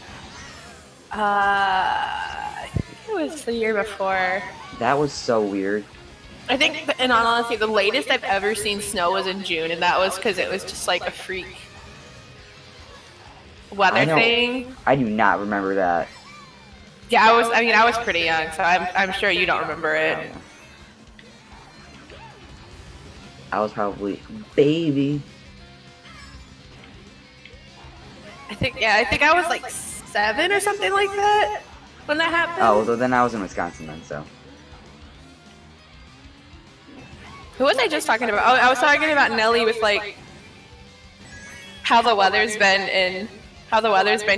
I think it was the year before. That was so weird. I think, in all honesty, the latest I've ever seen snow was in June, and that was because it was just like a freak weather thing. I do not remember that. Yeah, I was pretty young, so I'm sure you don't remember it. I was probably baby. I think I was like 7 or something like that when that happened. Oh, well, then I was in Wisconsin then, so. Who was I just talking about? Oh, I was talking about Nelly with like how the weather's been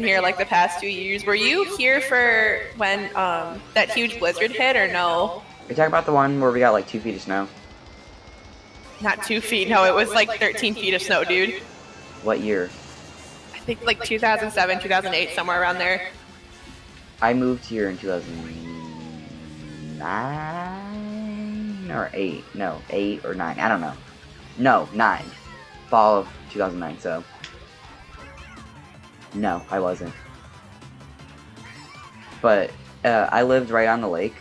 here like the past 2 years. Were you here for when that huge blizzard hit or no? You're talking about the one where we got like 2 feet of snow? Not 2 feet. No, it was like 13 feet of snow, dude. What year? I think like 2007, 2008, somewhere around there. I moved here in 2009 or 8. No, 8 or 9. I don't know. No, 9. Fall of 2009, so. No, I wasn't. But I lived right on the lake,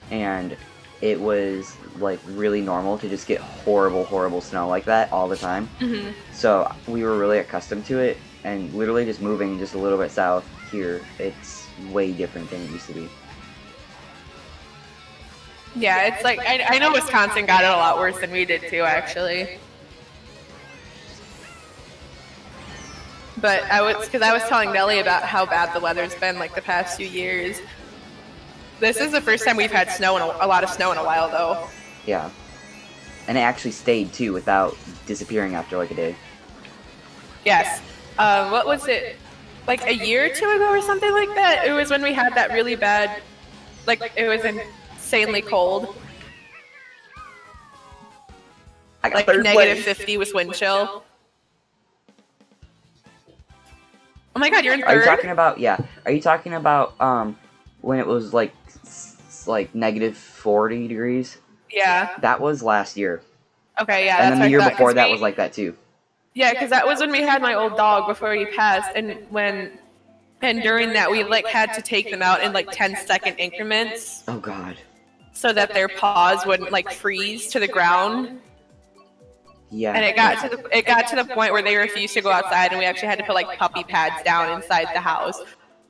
and it was like really normal to just get horrible snow like that all the time. Mm-hmm. So we were really accustomed to it, and literally just moving just a little bit south here, it's way different than it used to be. Yeah, it's like I know Wisconsin got it a lot worse than we did too, actually. But I was telling Nelly about how bad the weather's been like the past few years. This is the first time we've had snow a lot of snow in a while, though. Yeah, and it actually stayed too without disappearing after like a day. Yes. What was it? Like a year or 2 ago or something like that? It was when we had that really bad, like it was insanely cold. Like -50 with wind chill. Oh my God, you're in third? Are you talking about, are you talking about when it was like -40 degrees? Yeah. That was last year. Okay, yeah. And then the year before that was like that too. Yeah, because that was when we had my old dog before he passed, and during that we like had to take them out in like 10-second increments. Oh God. So that their paws wouldn't like freeze to the ground. Yeah. And it got to the point where they refused to go outside, and we actually had to put like puppy pads down inside the house.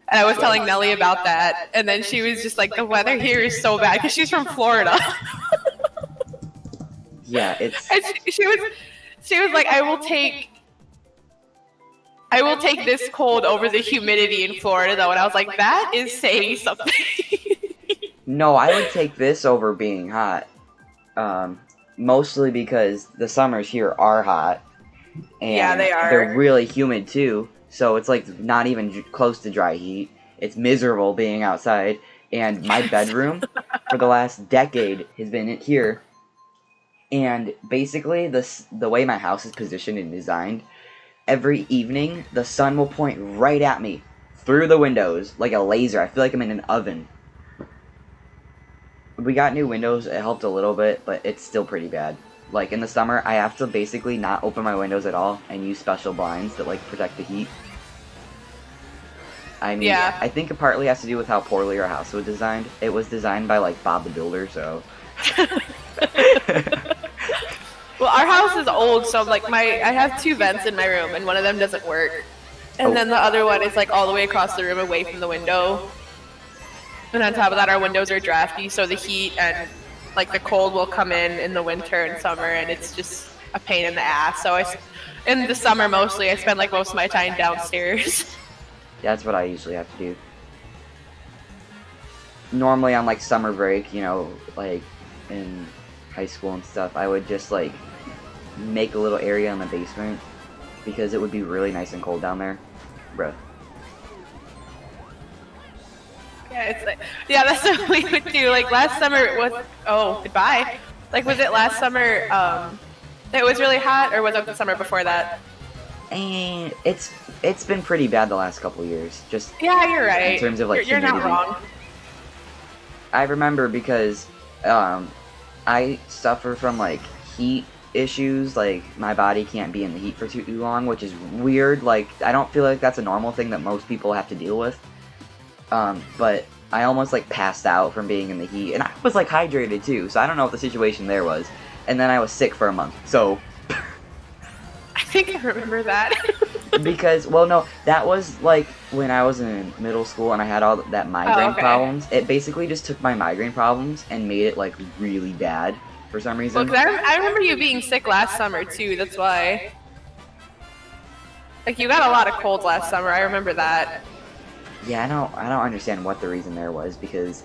And I was telling Nelly about that, and then she was just like, "The weather here is so bad," because she's from Florida. Yeah, it's. And she was like, I will take this cold over the humidity in Florida, though. And I was like, that is saying something. No, I would take this over being hot. Mostly because the summers here are hot. And yeah, they are. They're really humid too. So it's like not even close to dry heat. It's miserable being outside. And my bedroom for the last decade has been here. And basically, the way my house is positioned and designed, every evening, the sun will point right at me through the windows like a laser. I feel like I'm in an oven. We got new windows. It helped a little bit, but it's still pretty bad. Like in the summer, I have to basically not open my windows at all and use special blinds that like protect the heat. I mean, Yeah. I think it partly has to do with how poorly our house was designed. It was designed by like Bob the Builder, so. Well, our house is old, so like I have 2 vents in my room, and one of them doesn't work, and then the other one is like all the way across the room, away from the window. And on top of that, our windows are drafty, so the heat and like the cold will come in the winter and summer, and it's just a pain in the ass. So in the summer mostly, I spend like most of my time downstairs. That's what I usually have to do. Normally on like summer break, you know, like in high school and stuff, I would just like make a little area in the basement because it would be really nice and cold down there. Bruh. Yeah, it's like, yeah, that's what we would do. Like last summer it was, oh, goodbye. Like was it last summer it was really hot, or was it the summer before that? And it's been pretty bad the last couple years. Just yeah, you're right. In terms of like you're not humidity. wrong. I remember because I suffer from like heat issues. Like my body can't be in the heat for too long, which is weird. Like I don't feel like that's a normal thing that most people have to deal with. But I almost like passed out from being in the heat, and I was like hydrated too. So I don't know what the situation there was. And then I was sick for a month. So. I think I remember that. Because, well, no, that was like when I was in middle school and I had all that migraine problems. It basically just took my migraine problems and made it like really bad for some reason. Well, I remember you being sick last summer too. That's why. Like you got a lot of colds last summer. I remember that. Yeah, I don't understand what the reason there was because.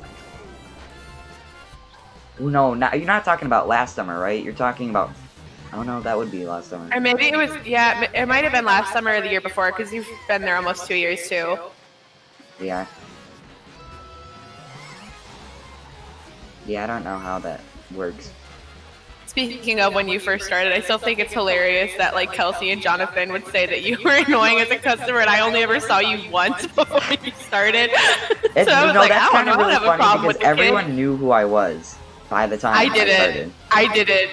No, you're not talking about last summer, right? You're talking about. Oh no, that would be last summer. Or maybe it was, yeah, it might have been last summer or the year before, because you've been there almost 2 years too. Yeah. Yeah, I don't know how that works. Speaking of when you first started, I still think it's hilarious that like Kelsey and Jonathan would say that you were annoying as a customer, and I only ever saw you once before you started. It's, so I was no, like, that's I kind don't of know, I really have a funny problem because with the everyone kid. knew who I was by the time I started. I didn't.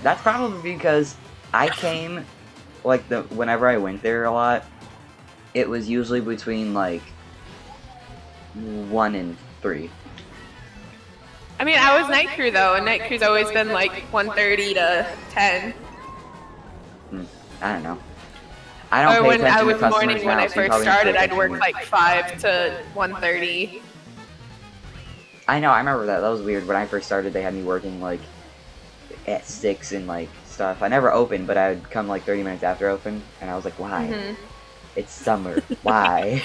That's probably because I came, like, whenever I went there a lot, it was usually between, like, 1 and 3. I mean, I was night crew, though, and night crew's always been, like, 1:30 to 10. I don't know. I don't or pay when attention I to was customers morning now, when I so you first probably don't started, pay I'd work, attention. like, 5 to 1:30. I know, I remember that. That was weird. When I first started, they had me working, like, at 6 and, like, stuff. I never opened, but I would come, like, 30 minutes after open, and I was like, why? Mm-hmm. It's summer. Why?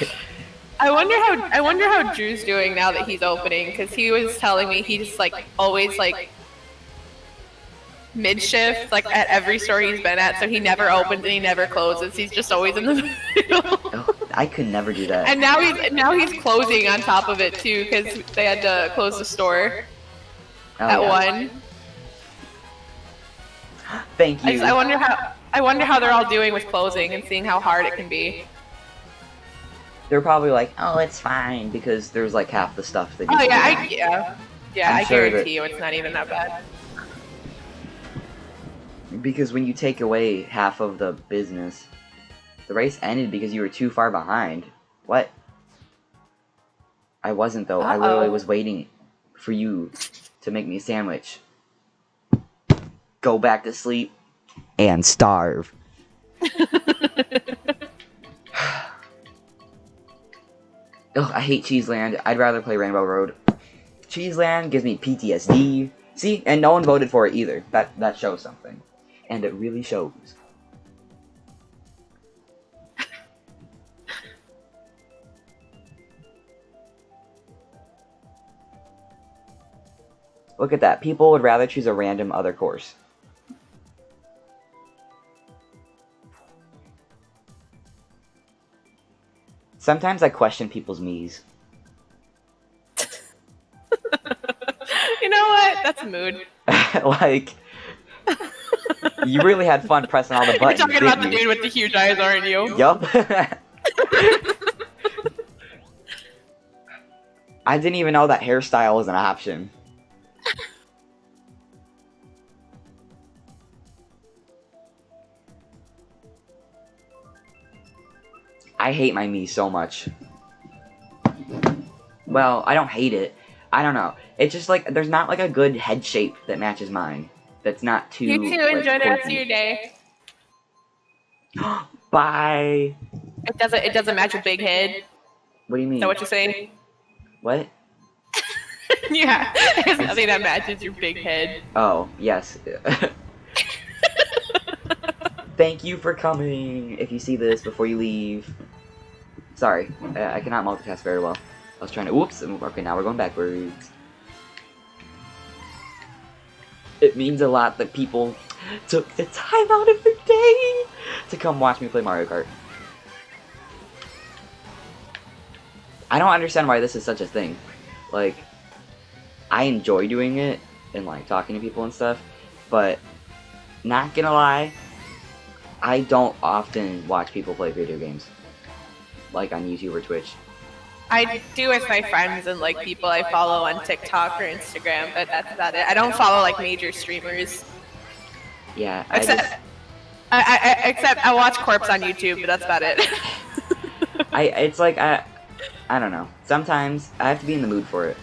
I wonder how Drew's doing now that he's opening, because he was telling me he just like always like mid-shift, like at every store he's been at, so he never opens and he never closes. He's just always in the middle. Oh, I could never do that. And now he's closing on top of it too, because they had to close the store at 1. Thank you. I wonder how they're all doing with closing and seeing how hard it can be. They're probably like, oh, it's fine, because there's like half the stuff that. Oh you yeah, I sure guarantee you it's not even that bad. Because when you take away half of the business, the race ended because you were too far behind. What? I wasn't though. I literally was waiting for you to make me a sandwich. Go back to sleep and starve. Ugh, I hate Cheeseland. I'd rather play Rainbow Road. Cheeseland gives me PTSD. See? And no one voted for it either. That shows something. And it really shows. Look at that. People would rather choose a random other course. Sometimes I question people's me's. You know what? That's a mood. Like, you really had fun pressing all the buttons. You're talking about the didn't dude with the huge eyes, aren't you? Yup. I didn't even know that hairstyle was an option. I hate my Mii so much. Well, I don't hate it. I don't know. It's just like there's not like a good head shape that matches mine. That's not too. You too. Like, Enjoy the rest of quirky. your day. Bye. It doesn't match a big head. What do you mean? Is that what you're saying? What? Yeah. There's nothing that matches your big head. Oh, yes. Thank you for coming. If you see this before you leave. Sorry, I cannot multitask very well. I was trying to. Whoops. Okay, now we're going backwards. It means a lot that people took the time out of their day to come watch me play Mario Kart. I don't understand why this is such a thing. Like, I enjoy doing it and like talking to people and stuff, but not gonna lie, I don't often watch people play video games, like on YouTube or Twitch. I do with my friends and like people I follow on TikTok or Instagram, but that's about it. I don't follow like major streamers. Yeah, Except I watch Corpse on YouTube, but that's about it. it's like I don't know. Sometimes I have to be in the mood for it.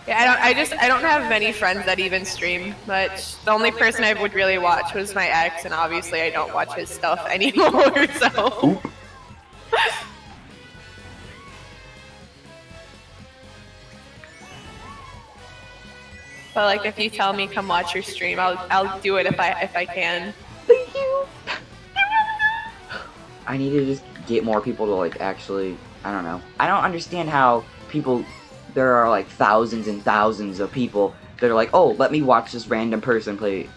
Yeah, I don't have many friends that even stream much. The only person I would really watch was my ex, and obviously I don't watch his stuff anymore, so. Oop. But like, if you tell me come watch your stream, I'll do it if I can. Thank you. I need to just get more people to like actually. I don't know. I don't understand how people. There are like thousands and thousands of people that are like, oh, let me watch this random person play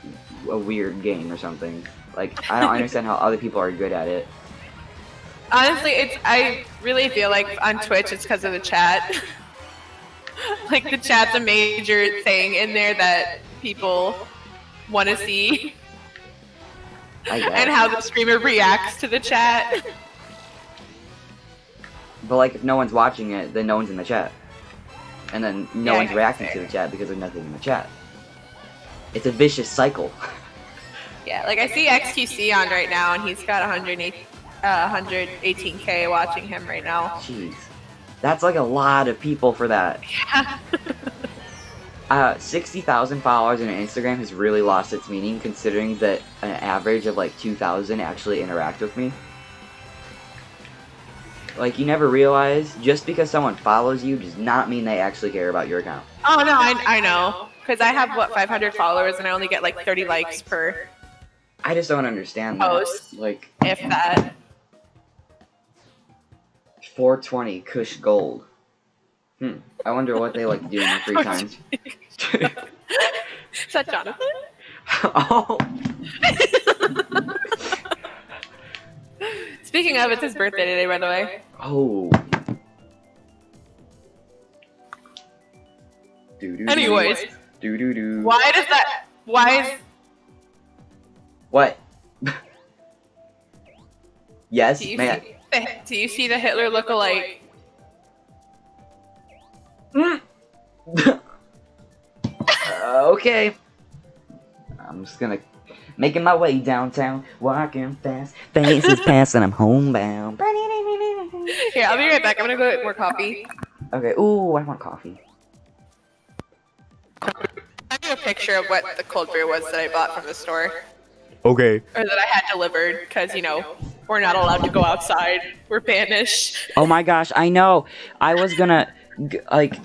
a weird game or something. Like, I don't understand how other people are good at it. Honestly, I really feel like on Twitch it's because of the chat. Like, the chat's a major thing in there that people want to see. I guess. And how the streamer reacts to the chat. But like, if no one's watching it, then no one's in the chat. And then no one's reacting to the chat because there's nothing in the chat. It's a vicious cycle. Yeah, like I see XQC on right now, and he's got 118K watching him right now. Jeez. That's like a lot of people for that. Yeah. 60,000 followers on Instagram has really lost its meaning, considering that an average of like 2,000 actually interact with me. Like, you never realize, just because someone follows you does not mean they actually care about your account. Oh no, I know. Because I have, what, 500 followers, and I only get like 30 likes per I just don't understand that. post, Like, if that. 420 Kush Gold. I wonder what they like to do in their free time. Is that Jonathan? Oh. Speaking of, it's his birthday today, by the way. Oh. Anyways. Do. Why is... What? Yes, Do you, man. do you see the Hitler look-alike? Okay. I'm just gonna making my way downtown, walking fast, faces past, and I'm homebound. Here, I'll be right back. I'm gonna go get more coffee. Okay. Ooh, I want coffee. I have a picture of what the cold brew was that I bought from the store. Okay. Or that I had delivered, because, you know, we're not allowed to go outside. We're banished. Oh my gosh, I know. I was gonna, like,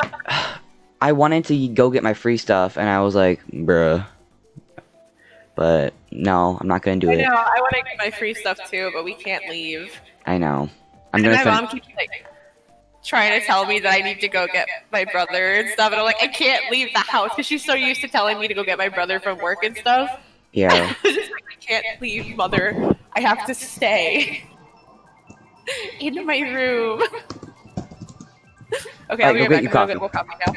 I wanted to go get my free stuff, and I was like, bruh. But no, I'm not gonna do it. I know, I want to get my free stuff too, but we can't leave. I know. And my mom keeps, like, trying to tell me that I need to go get my brother and stuff, and I'm like, I can't leave the house, because she's so used to telling me to go get my brother from work and stuff. Yeah. Just like, I can't leave, mother. I have to stay in my room. Okay, I'll be right back. I'm gonna get more coffee now.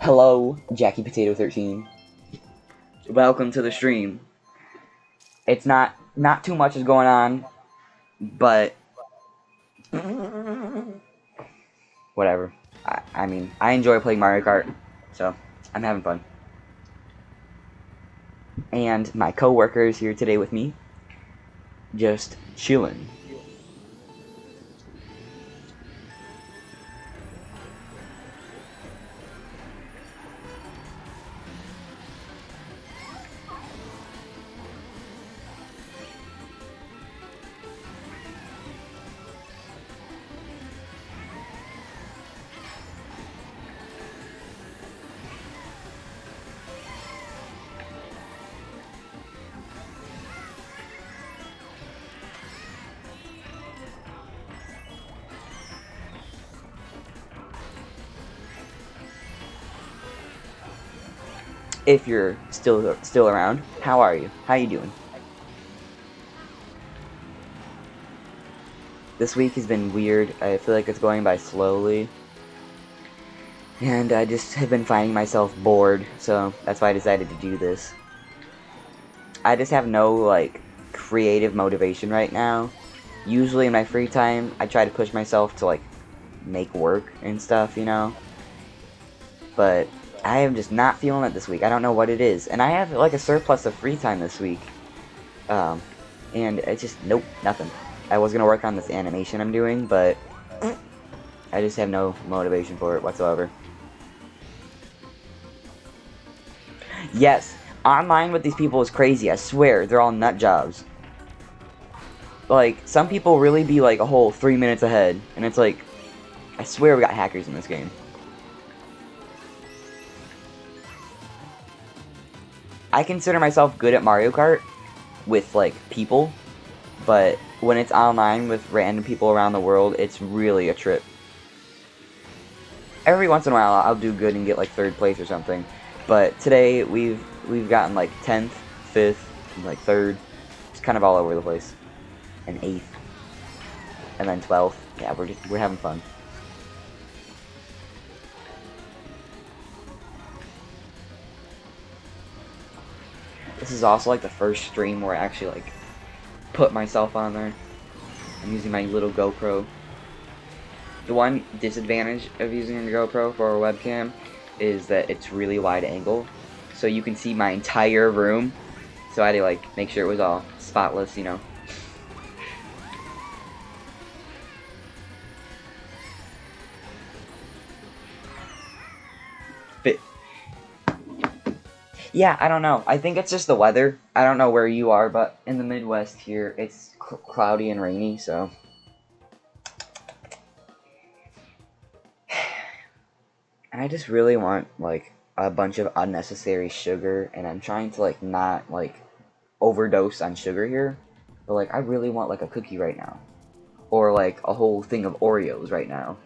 Hello, Jackie Potato 13. Welcome to the stream. It's not too much is going on, but whatever. I mean, I enjoy playing Mario Kart, so I'm having fun. And my co-worker is here today with me. just chilling. If you're still around, how are you? How you doing? This week has been weird. I feel like it's going by slowly. And I just have been finding myself bored, so that's why I decided to do this. I just have no, like, creative motivation right now. Usually in my free time, I try to push myself to, like, make work and stuff, you know? But I am just not feeling it this week. I don't know what it is. And I have, like, a surplus of free time this week. And it's just, nope, nothing. I was gonna work on this animation I'm doing, but I just have no motivation for it whatsoever. Yes, online with these people is crazy. I swear, they're all nut jobs. Like, some people really be like a whole 3 minutes ahead, and it's like, I swear we got hackers in this game. I consider myself good at Mario Kart with, like, people, but when it's online with random people around the world, it's really a trip. Every once in a while, I'll do good and get, like, 3rd place or something, but today, we've gotten, like, 10th, 5th, like, 3rd, it's kind of all over the place, and 8th, and then 12th, yeah, we're having fun. This is also like the first stream where I actually like put myself on there. I'm using my little GoPro. The one disadvantage of using a GoPro for a webcam is that it's really wide angle, so you can see my entire room. So I had to like make sure it was all spotless, you know. But yeah, I don't know. I think it's just the weather. I don't know where you are, but in the Midwest here, it's cloudy and rainy, so. And I just really want, like, a bunch of unnecessary sugar, and I'm trying to, like, not, like, overdose on sugar here. But, like, I really want, like, a cookie right now. Or, like, a whole thing of Oreos right now.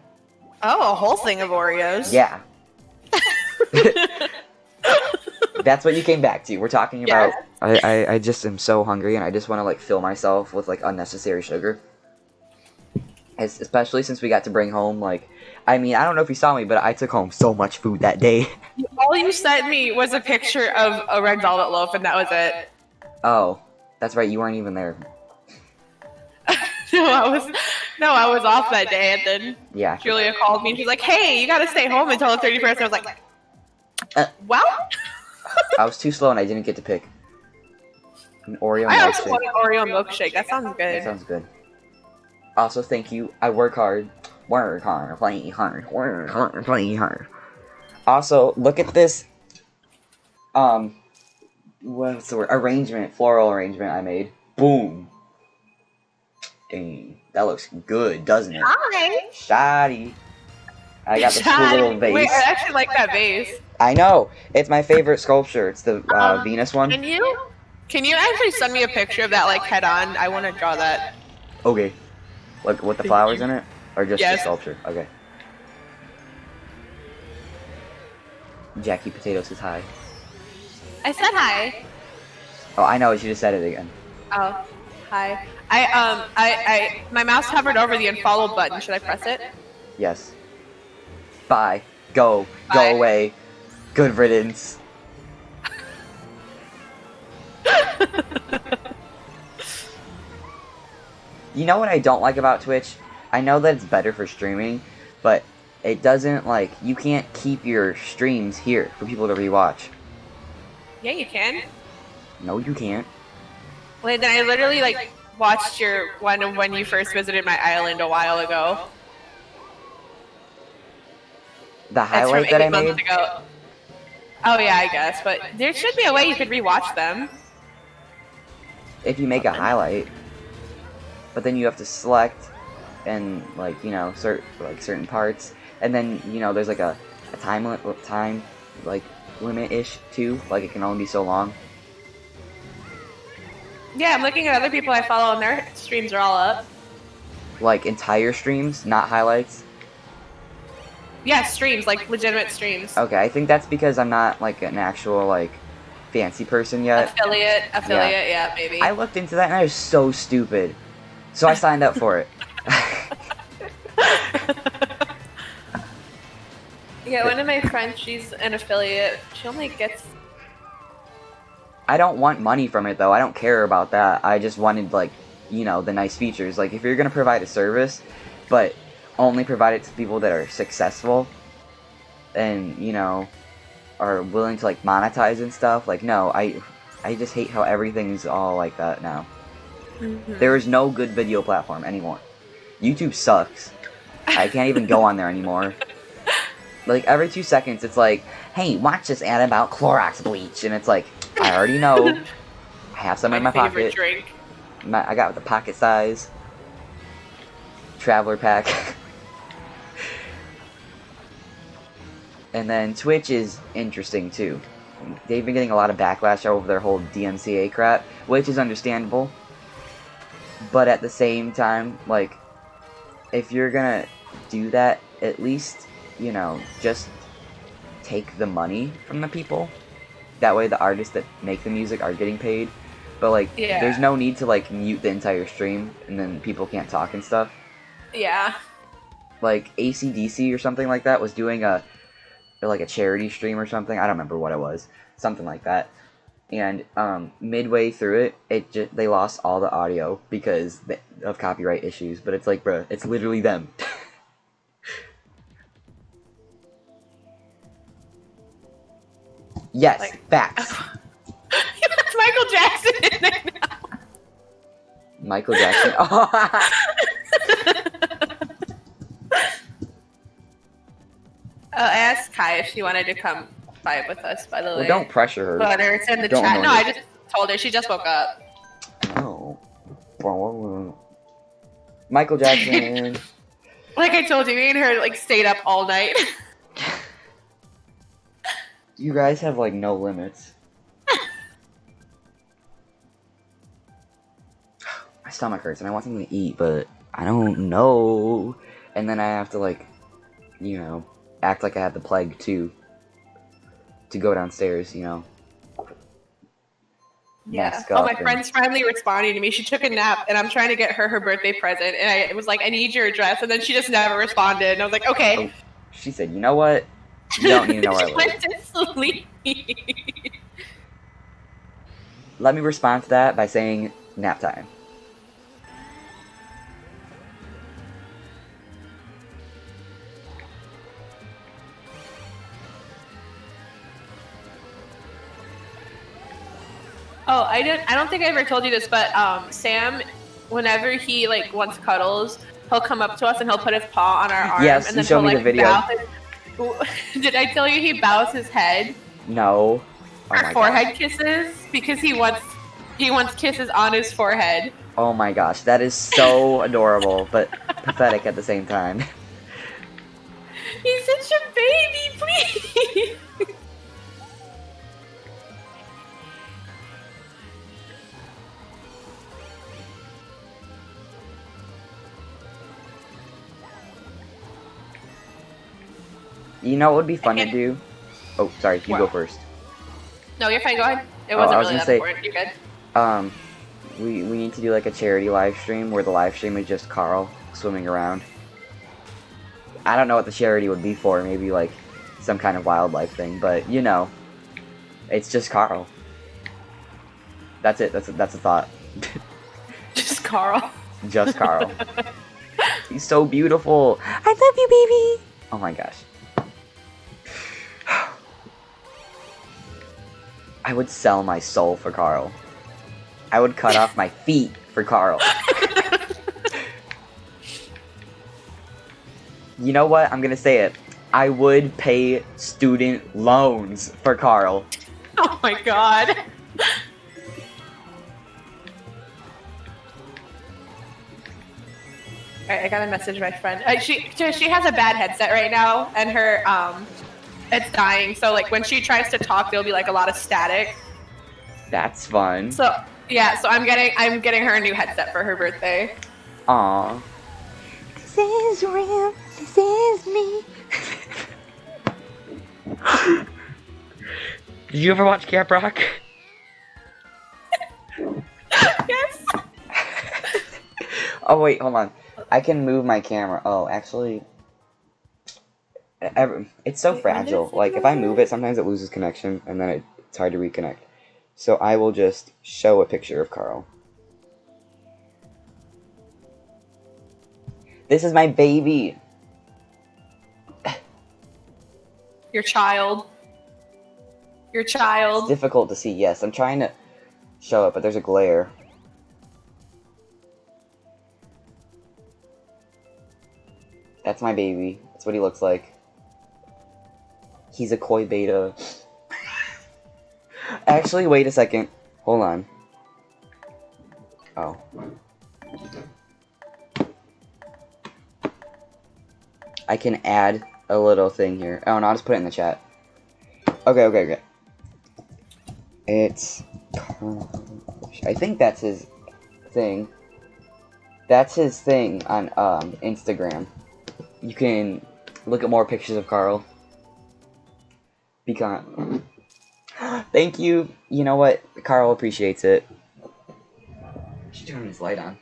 Oh, a whole thing of Oreos? Yeah. That's what you came back to. We're talking about. Yes. I just am so hungry, and I just want to like fill myself with like unnecessary sugar. Especially since we got to bring home like, I mean, I don't know if you saw me, but I took home so much food that day. All you sent me was a picture of a red velvet loaf, and that was it. Oh, that's right. You weren't even there. No, I was off that day, and then yeah. Julia called me. And she's like, "Hey, you got to stay home until the 31st." I was like, "Well." I was too slow and I didn't get to pick an Oreo milkshake. I also want an Oreo milkshake. That sounds good. That sounds good. Also, thank you. I work hard. Work hard. Play hard. Work hard. Play hard. Also, look at this. What's the word? Arrangement. Floral arrangement I made. Boom. Dang. That looks good, doesn't it? Hi. Shoddy. I got this cool little vase. Wait, I actually like that vase. I know. It's my favorite sculpture. It's the Venus one. Can you actually send me a picture of that, like, head on? I want to draw that. Okay. Like, with the flowers in it? Or just the sculpture? Okay. Jackie Potato says hi. I said hi. Oh, I know. She just said it again. Oh, hi. My mouse hovered over the unfollow button. Should I press it? Yes. Bye. Go. Bye. Go away. Good riddance. You know what I don't like about Twitch? I know that it's better for streaming, but it doesn't, like, you can't keep your streams here for people to rewatch. Yeah, you can. No, you can't. Wait, then I literally, like, watched your one of when you first visited my island a while ago. The It's from highlight that 8 I months made? ago. Oh yeah, I guess, but there should be a way you could rewatch them. If you make a highlight. But then you have to select and like, you know, certain parts. And then, you know, there's like a time like limit-ish too. Like it can only be so long. Yeah, I'm looking at other people I follow and their streams are all up. Like entire streams, not highlights. Yeah, streams, like legitimate streams. Okay, I think that's because I'm not like an actual like fancy person yet. Affiliate, yeah, maybe. I looked into that and I was so stupid. So I signed up for it. Yeah, one of my friends, she's an affiliate. She only gets... I don't want money from it though. I don't care about that. I just wanted like, you know, the nice features. Like if you're gonna provide a service, but only provide it to people that are successful and, you know, are willing to like monetize and stuff. Like no, I just hate how everything's all like that now. Mm-hmm. There is no good video platform anymore. YouTube sucks. I can't even go on there anymore. Like every 2 seconds it's like, hey, watch this ad about Clorox bleach, and it's like, I already know. I have some in my favorite pocket. drink. I got the pocket size traveler pack. And then Twitch is interesting too. They've been getting a lot of backlash over their whole DMCA crap, which is understandable. But at the same time, like, if you're gonna do that, at least, you know, just take the money from the people. That way the artists that make the music are getting paid. But, like, Yeah. There's no need to, like, mute the entire stream and then people can't talk and stuff. Yeah. Like, AC/DC or something like that was doing a charity stream or something. I don't remember what it was. Something like that. And midway through it, they lost all the audio because of copyright issues. But it's like, bruh, it's literally them. Yes, Like, facts. That's Michael Jackson in there now. Michael Jackson. I asked Kai if she wanted to come vibe with us, by the way. Well, don't pressure her. But it's in the Don't chat. annoy No, her. I just told her. She just woke up. No. Michael Jackson. Like I told you, me and her like stayed up all night. You guys have like no limits. My stomach hurts and I want something to eat, but I don't know. And then I have to like, you know, act like I have the plague too. To go downstairs, you know. Yeah. Mask Oh, up my and- friend's finally responding to me. She took a nap, and I'm trying to get her birthday present. And I was like, I need your address, and then she just never responded. And I was like, okay. Oh, she said, you know what? You don't need to know where I She live. went to sleep. Let me respond to that by saying nap time. Oh, I don't think I ever told you this, but Sam, whenever he like wants cuddles, he'll come up to us and he'll put his paw on our arm. Yes, and you then showed he'll, me the video. Did I tell you he bows his head No. Oh for my forehead gosh. kisses because he wants kisses on his forehead. Oh my gosh, that is so adorable, but pathetic at the same time. He's such a baby, please. You know what would be fun to do? Oh, sorry, you go What? first. No, you're fine. Go ahead. It Oh, wasn't I was really gonna that say- important. You're good. We need to do like a charity live stream where the live stream is just Carl swimming around. I don't know what the charity would be for, maybe like some kind of wildlife thing, but you know, it's just Carl. That's it. That's a thought. Just Carl. Just Carl. He's so beautiful. I love you, baby. Oh my gosh. I would sell my soul for Carl. I would cut off my feet for Carl. You know what? I'm gonna say it. I would pay student loans for Carl. Oh my god. Alright, I gotta message my friend. She has a bad headset right now, and her it's dying. So like when she tries to talk, there'll be like a lot of static. That's fun. So yeah, so I'm getting her a new headset for her birthday. Aww. This is real. This is me. Did you ever watch Camp Rock? Yes. Oh wait, hold on. I can move my camera. Oh, actually, it's so fragile. Like if I move it, sometimes it loses connection, and then it's hard to reconnect. So I will just show a picture of Carl. This is my baby. Your child. Your It's child. difficult to see. Yes, I'm trying to show it, but there's a glare. That's my baby. That's what he looks like. He's a koi beta. Actually, wait a second. Hold on. Oh. I can add a little thing here. Oh, no, I'll just put it in the chat. Okay. It's... I think that's his thing. That's his thing on Instagram. You can look at more pictures of Carl. Because... Thank you. You know what? Carl appreciates it. I should turn this light on.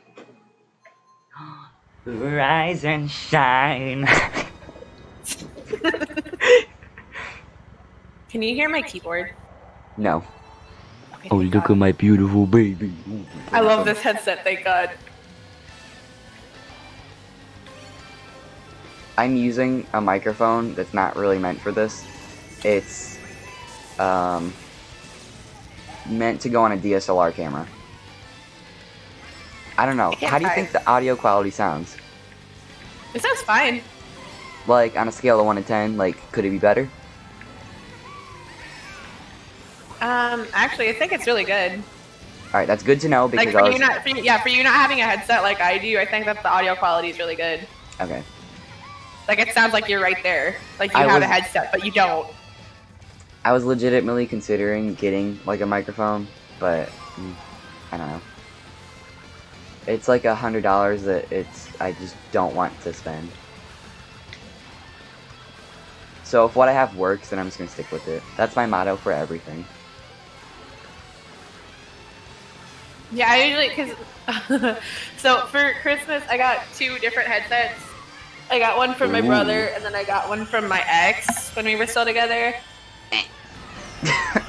Rise and shine. Can you hear my keyboard? No. Okay, Oh, thank look God. at my beautiful baby. I love this headset, thank God. I'm using a microphone that's not really meant for this. It's meant to go on a DSLR camera. I don't know. How do you think the audio quality sounds? It sounds fine. Like, on a scale of 1 to 10, like, could it be better? Actually, I think it's really good. Alright, that's good to know because Like for you not having a headset like I do, I think that the audio quality is really good. Okay. Like it sounds like you're right there. Like you I have was- a headset, but you don't. I was legitimately considering getting, like, a microphone, but, I don't know. It's like $100 that I just don't want to spend. So if what I have works, then I'm just gonna stick with it. That's my motto for everything. Yeah, I usually because so for Christmas I got 2 different headsets. I got one from my brother, and then I got one from my ex when we were still together.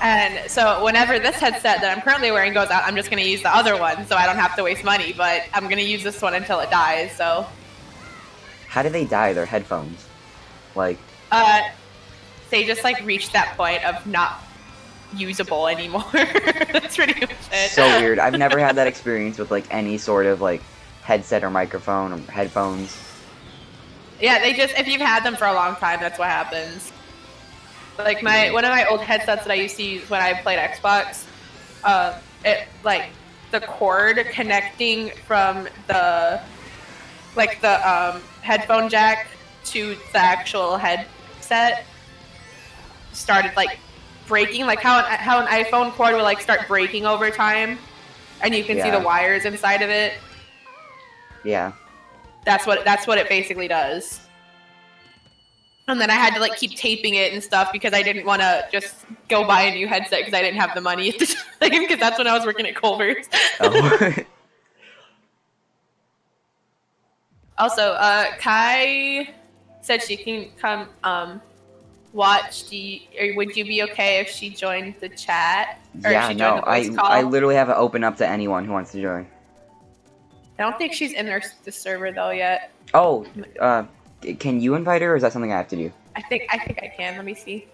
And so whenever this headset that I'm currently wearing goes out, I'm just gonna use the other one, so I don't have to waste money. But I'm gonna use this one until it dies. So. How do they die? They're headphones. Like, They just like reached that point of not usable anymore. That's pretty much it. so weird. I've never had that experience with, like, any sort of, like, headset or microphone or headphones. Yeah, they just, if you've had them for a long time, that's what happens. Like one of my old headsets that I used to use when I played Xbox, it like the cord connecting from the headphone jack to the actual headset started like breaking, like how an iPhone cord will like start breaking over time, and you can see Yeah. the wires inside of it. Yeah. That's what it basically does. And then I had to like keep taping it and stuff because I didn't want to just go buy a new headset because I didn't have the money at the time, because that's when I was working at Culver's. Oh. Also, Kai said she can come watch or would you be okay if she joined the chat? Or if Yeah, she joined no, the voice call? I literally have it open up to anyone who wants to join. I don't think she's in the server though yet. Oh, can you invite her, or is that something I have to do? I think I can. Let me see.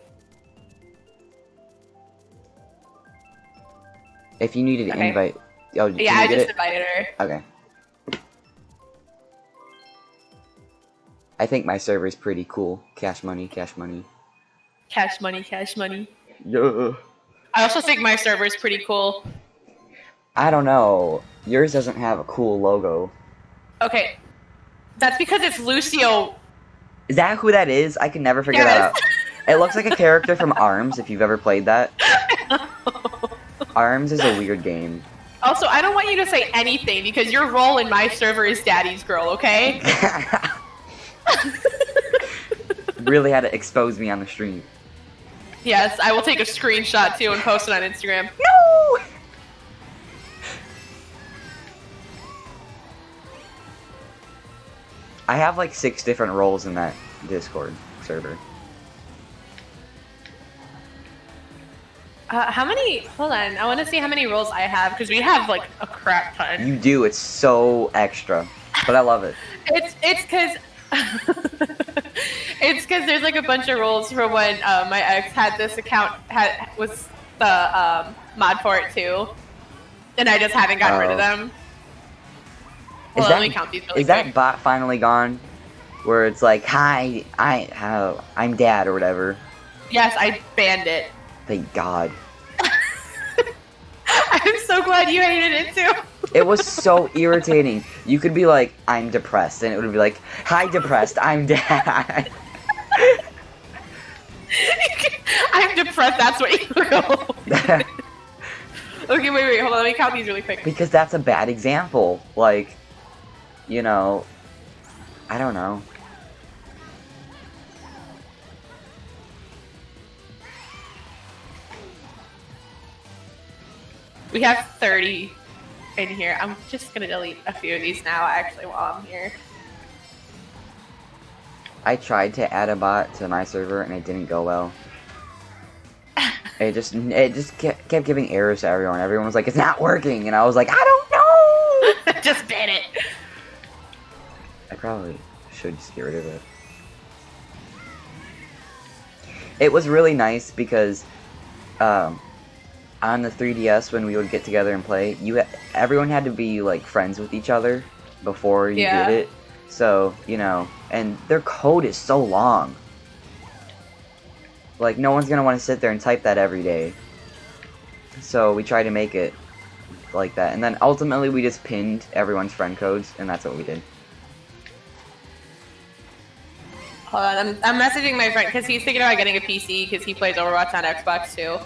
If you needed to Okay. invite Oh, can Yeah, you I get just it? invited her. Okay. I think my server is pretty cool. Cash money, cash money. Cash money, cash money. Yeah. I also think my server is pretty cool. I don't know. Yours doesn't have a cool logo. Okay. That's because it's Lucio. Is that who that is? I can never figure that Yes. out. It looks like a character from ARMS, if you've ever played that. ARMS is a weird game. Also, I don't want you to say anything because your role in my server is daddy's girl, okay? Really had to expose me on the stream. Yes, I will take a screenshot too and post it on Instagram. No! I have like 6 different roles in that Discord server. How many? Hold on, I want to see how many roles I have because we have like a crap ton. You do, it's so extra. But I love it. It's because it's because there's like a bunch of roles from when my ex had this account was the mod for it too, and I just haven't gotten rid of them. Well, let me count these really Is quick. that bot finally gone? Where it's like, hi, I'm dad or whatever. Yes, I banned it. Thank God. I'm so glad you hated it too. It was so irritating. You could be like, I'm depressed, and it would be like, hi, depressed, I'm dad. I'm depressed, that's what you go. Okay, wait, hold on, let me count these really quick. Because that's a bad example. Like, you know, I don't know. We have 30 in here. I'm just gonna delete a few of these now, actually, while I'm here. I tried to add a bot to my server, and it didn't go well. It just kept giving errors to everyone. Everyone was like, it's not working, and I was like, I don't know! Just ban it. I probably should just get rid of it. It was really nice because, on the 3DS when we would get together and play, everyone had to be like friends with each other before you did it. So, you know, and their code is so long. Like, no one's gonna want to sit there and type that every day. So we tried to make it like that. And then ultimately we just pinned everyone's friend codes, and that's what we did. Hold on, I'm messaging my friend because he's thinking about getting a PC because he plays Overwatch on Xbox too.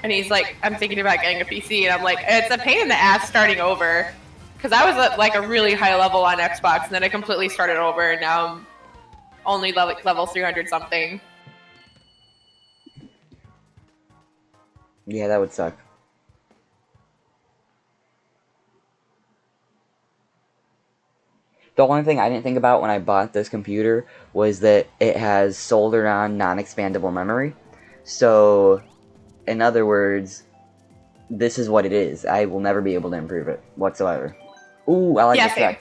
And he's like, I'm thinking about getting a PC, and I'm like, it's a pain in the ass starting over. Because I was at like a really high level on Xbox, and then I completely started over, and now I'm only level 300 something. Yeah, that would suck. The only thing I didn't think about when I bought this computer was that it has soldered on non-expandable memory. So, in other words, this is what it is. I will never be able to improve it whatsoever. Ooh, I like this guy.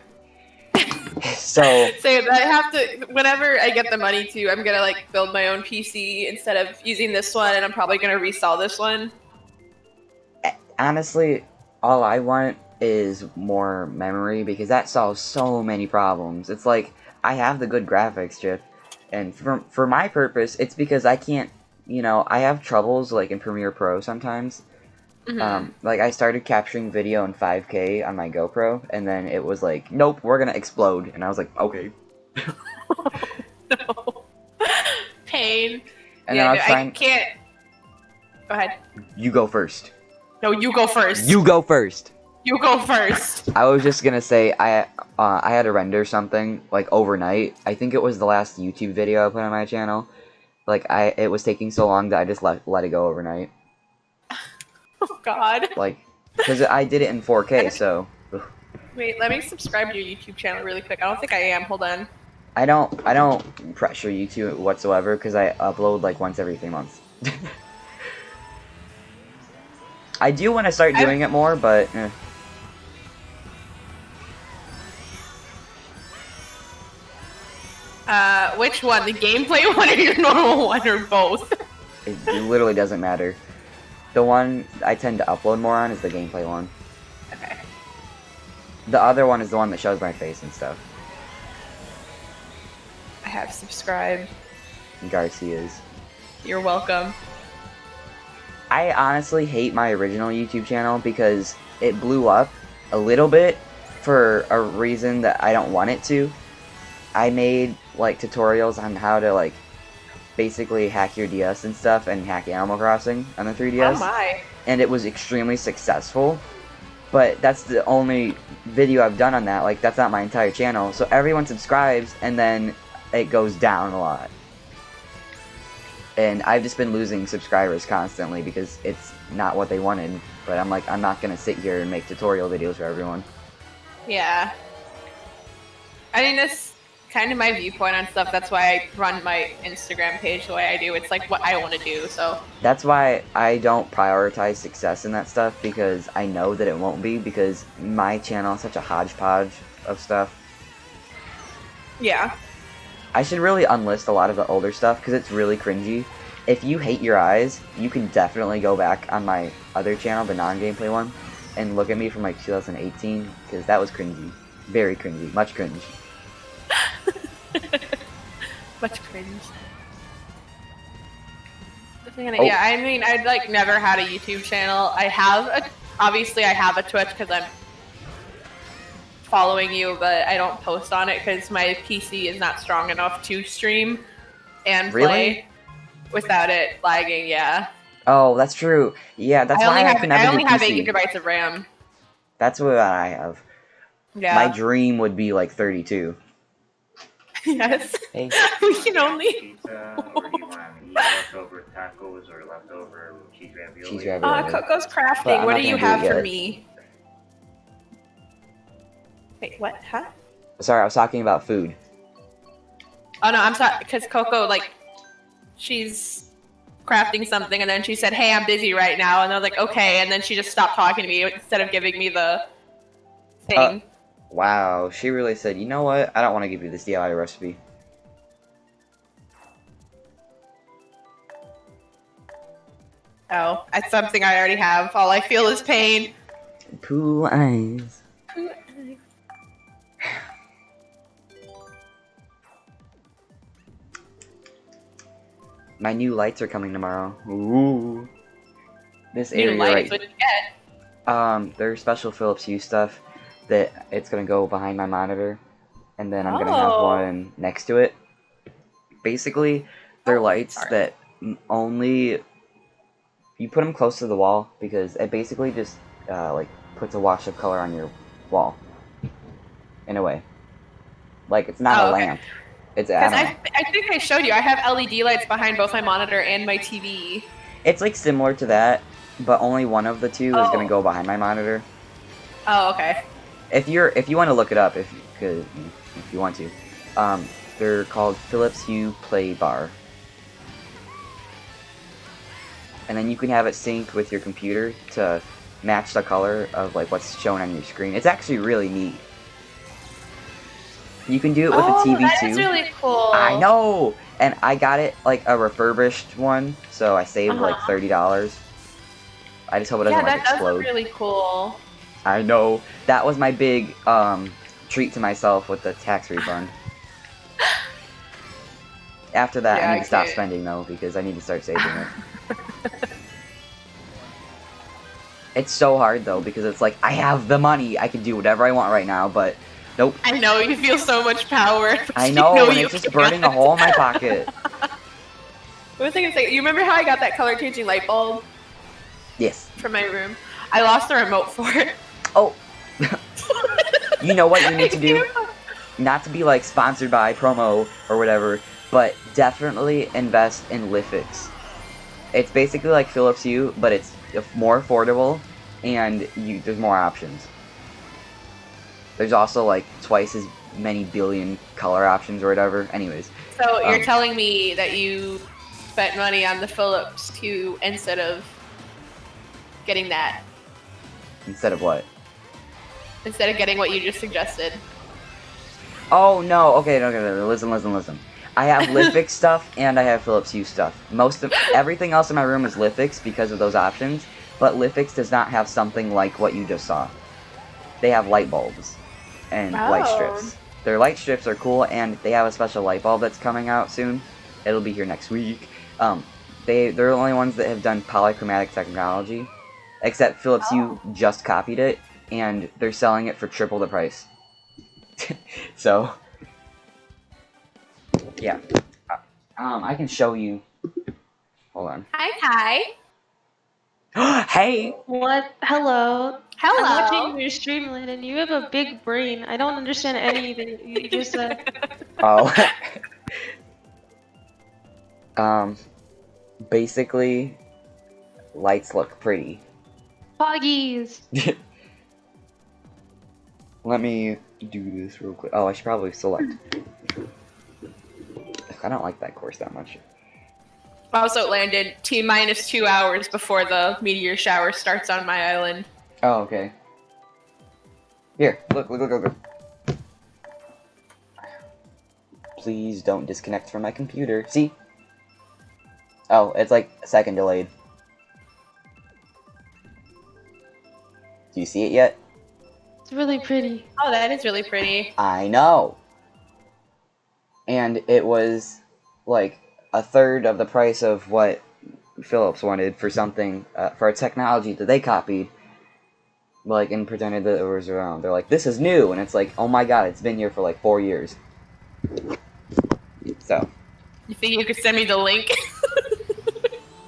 So I have to, whenever I get the money to, I'm gonna like build my own PC instead of using this one, and I'm probably gonna resell this one. Honestly, all I want is more memory, because that solves so many problems. It's like, I have the good graphics chip, and for my purpose, it's because I can't, you know, I have troubles like in Premiere Pro sometimes. Like, I started capturing video in 5K on my GoPro, and then it was like, nope, we're gonna explode. And I was like, okay. No. Pain. And then I was I can't. Go ahead. You go first. No, you go first. You go first. You go first. I was just gonna say, I had to render something, like, overnight. I think it was the last YouTube video I put on my channel. Like, it was taking so long that I just let it go overnight. Oh, God. Like, because I did it in 4K, so... Ugh. Wait, let me subscribe to your YouTube channel really quick. I don't think I am. Hold on. I don't pressure YouTube whatsoever, because I upload, like, once every 3 months. I do want to start doing it more, but... Which one? The gameplay one or your normal one, or both? It literally doesn't matter. The one I tend to upload more on is the gameplay one. The other one is the one that shows my face and stuff. I have subscribed. Garcia's. You're welcome. I honestly hate my original YouTube channel because it blew up a little bit for a reason that I don't want it to. I made like tutorials on how to like basically hack your DS and stuff and hack Animal Crossing on the 3DS. Oh my. And it was extremely successful. But that's the only video I've done on that. Like, that's not my entire channel. So everyone subscribes, and then it goes down a lot. And I've just been losing subscribers constantly because it's not what they wanted. But I'm like, I'm not going to sit here and make tutorial videos for everyone. Yeah. I mean, that's kind of my viewpoint on stuff. That's why I run my Instagram page the way I do. It's like what I want to do, so. That's why I don't prioritize success in that stuff, because I know that it won't be, because my channel is such a hodgepodge of stuff. Yeah. I should really unlist a lot of the older stuff, because it's really cringy. If you hate your eyes, you can definitely go back on my other channel, the non-gameplay one, and look at me from like 2018, because that was cringy. Very cringy. Much cringe. Much cringe. Oh. Yeah, I mean, I'd like never had a YouTube channel. Obviously I have a Twitch because I'm following you, but I don't post on it because my PC is not strong enough to stream and play without it lagging. Yeah. Oh, that's true. Yeah, that's why I can never do PC. I only have 8 GB of RAM. That's what I have. Yeah. My dream would be like 32. Yes. Hey. We can only. Pizza, or do you want to eat leftover tacos or leftover cheese ravioli? Cheese ravioli. Coco's But crafting. I'm What not do you gonna do have it for yet. me? Wait, what? Huh? Sorry, I was talking about food. Oh no, I'm sorry, because Coco, like, she's crafting something, and then she said, "Hey, I'm busy right now," and I was like, "Okay," and then she just stopped talking to me instead of giving me the thing. Wow, she really said, you know what? I don't want to give you this DIY recipe. Oh, that's something I already have. All I feel is pain. Poo eyes. My new lights are coming tomorrow. Ooh. This New area lights, right. what you get? They're special Philips Hue stuff that it's gonna go behind my monitor, and then I'm gonna have Oh. one next to it. Basically, they're Oh, lights sorry. that only you put them close to the wall, because it basically just like puts a wash of color on your wall. In a way, like it's not Oh, a okay. lamp. It's I Because don't know. I think I showed you. I have LED lights behind both my monitor and my TV. It's like similar to that, but only one of the two is gonna Oh. go behind my monitor. Oh, okay. If you want to look it up, if you want to, they're called Philips Hue Play Bar, and then you can have it synced with your computer to match the color of like what's shown on your screen. It's actually really neat. You can do it with a TV that too. is really cool. I know, and I got it like a refurbished one, so I saved like Uh-huh. $30. I just hope it doesn't Yeah, like that does explode. look really cool. I know. That was my big treat to myself with the tax refund. After that, Yeah, I need to stop okay. spending though, because I need to start saving it. It's so hard though, because it's like I have the money, I can do whatever I want right now, but nope. I know you feel so much power. But I you know, and you it's just can't. burning a hole in my pocket. What was I gonna say? You remember how I got that color changing light bulb Yes. from my room? I lost the remote for it. Oh. You know what you need to do? Not to be like sponsored by promo or whatever, but definitely invest in Lifix. It's basically like Philips Hue, but it's more affordable, and there's more options. There's also like twice as many billion color options or whatever. Anyways. So you're telling me that you spent money on the Philips Hue instead of getting that? Instead of what? Instead of getting what you just suggested? Oh no, okay, listen. I have Lifix stuff and I have Philips Hue stuff. Everything else in my room is Lifix because of those options, but Lifix does not have something like what you just saw. they have light bulbs and light strips. Their light strips are cool, and they have a special light bulb that's coming out soon. It'll be here next week. They're the only ones that have done polychromatic technology, except Philips Hue just copied it, and they're selling it for triple the price. So, yeah. I can show you. Hold on. Hi. Hey! What? Hello. Hello. I'm watching your stream, Lynn, and you have a big brain. I don't understand anything you just said. Oh. Basically, lights look pretty. Foggies. Let me do this real quick. Oh, I should probably select. I don't like that course that much. Also landed T-minus 2 hours before the meteor shower starts on my island. Oh, okay. Here, look. Please don't disconnect from my computer. See? Oh, it's like a second delayed. Do you see it yet? It's really pretty. Oh, that is really pretty. I know. And it was like a third of the price of what Philips wanted for something, for a technology that they copied. Like, and pretended that it was around. They're like, this is new! And it's like, oh my god, it's been here for like 4 years. So. You think you could send me the link?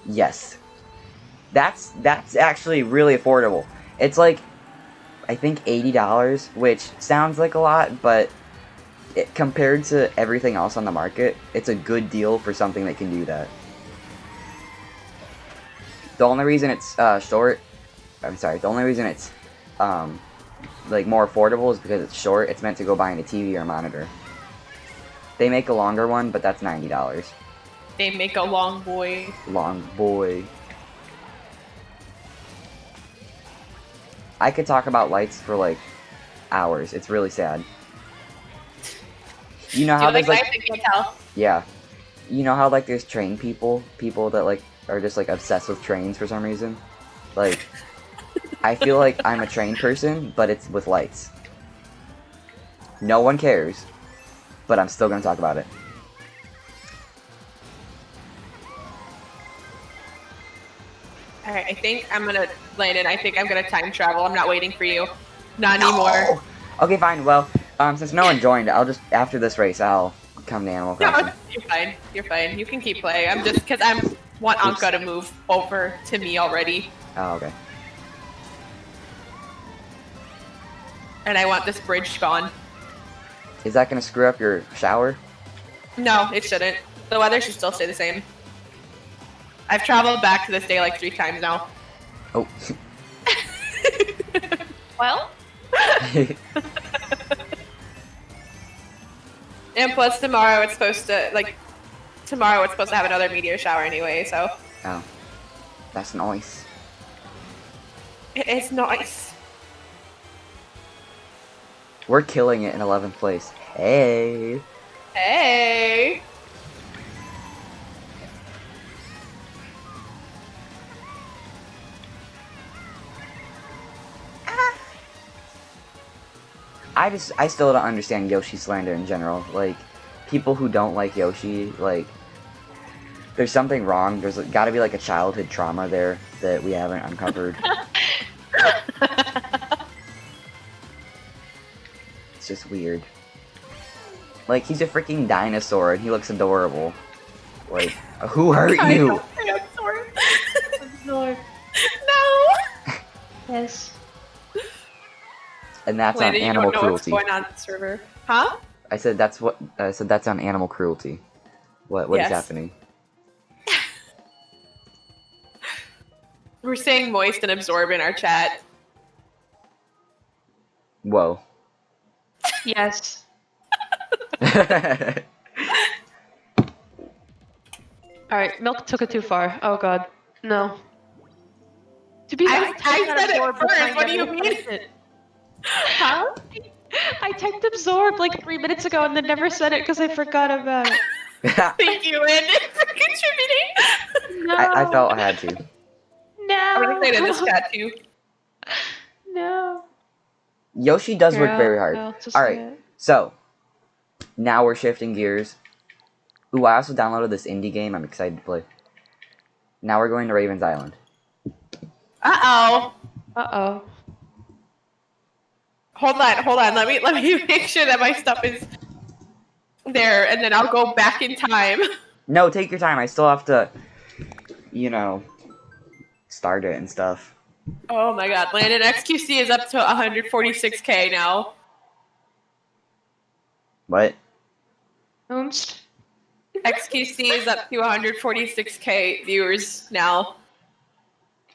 Yes. That's actually really affordable. It's like, I think $80, which sounds like a lot, but compared to everything else on the market, it's a good deal for something that can do that. The only reason it's the only reason it's like more affordable is because it's short. It's meant to go behind a TV or a monitor. They make a longer one, but that's $90. They make a long boy. Long boy. I could talk about lights for like hours. It's really sad. You know how there's like yeah. You know how like there's train people that like are just like obsessed with trains for some reason? Like I feel like I'm a train person, but it's with lights. No one cares, but I'm still gonna talk about it. Alright, I think I'm gonna, Landon, I think I'm gonna time travel. I'm not waiting for you. Not anymore. No! Okay, fine. Well, since no one joined, I'll just, after this race, I'll come to Animal Crossing. No, you're fine. You're fine. You can keep playing. I'm just, because I want Anka to move over to me already. Oh, okay. And I want this bridge gone. Is that gonna screw up your shower? No, it shouldn't. The weather should still stay the same. I've traveled back to this day like 3 times now. Oh. Well? And plus tomorrow it's supposed to have another meteor shower anyway, so. Oh. That's nice. It is nice. We're killing it in 11th place. Hey! Hey! I still don't understand Yoshi slander in general. Like, people who don't like Yoshi, like, there's something wrong. There's gotta be like a childhood trauma there that we haven't uncovered. It's just weird. Like, he's a freaking dinosaur and he looks adorable. Like, who hurt you? I'm sorry. Lord. No! Yes. And that's Landon, on animal you don't know cruelty. what's going on the server. Huh? I said that's on animal cruelty. What Yes. is happening? We're saying moist and absorb in our chat. Whoa. Yes. Alright, milk took it too far. Oh god. No. To be I said it first, what do you mean? Huh? I typed absorb like 3 minutes ago and then never said it because I forgot about it. Thank you, Landon, for contributing. No. I felt I had to. No. I'm gonna say it in this chat too. No. Yoshi does Here, work very I'll hard. just Alright, get- so now we're shifting gears. Ooh, I also downloaded this indie game I'm excited to play. Now we're going to Raven's Island. Uh-oh. Uh-oh. Hold on. Let me make sure that my stuff is there, and then I'll go back in time. No, take your time. I still have to, you know, start it and stuff. Oh my god, Landon XQC is up to 146k now. What? Oompst. XQC is up to 146k viewers now.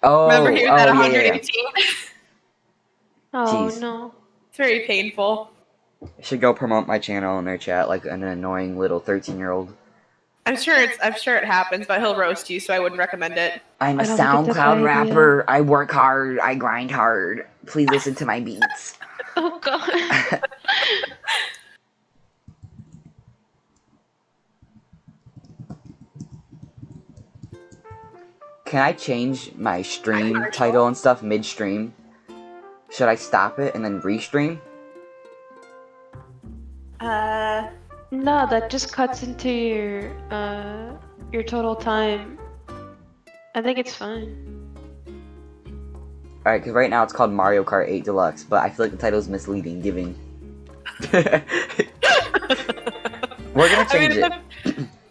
Oh, Remember he was at yeah. 118? Oh Jeez. no. It's very painful. I should go promote my channel in their chat like an annoying little 13-year-old. I'm sure it happens, but he'll roast you, so I wouldn't recommend it. I'm a I don't think it's a good SoundCloud idea. rapper. I work hard. I grind hard. Please listen to my beats. Oh god. Can I change my stream title and stuff mid-stream? Should I stop it and then restream? No, that just cuts into your total time. I think it's fine. Alright, because right now it's called Mariokart 8 Deluxe, but I feel like the title is misleading, giving. We're gonna change it.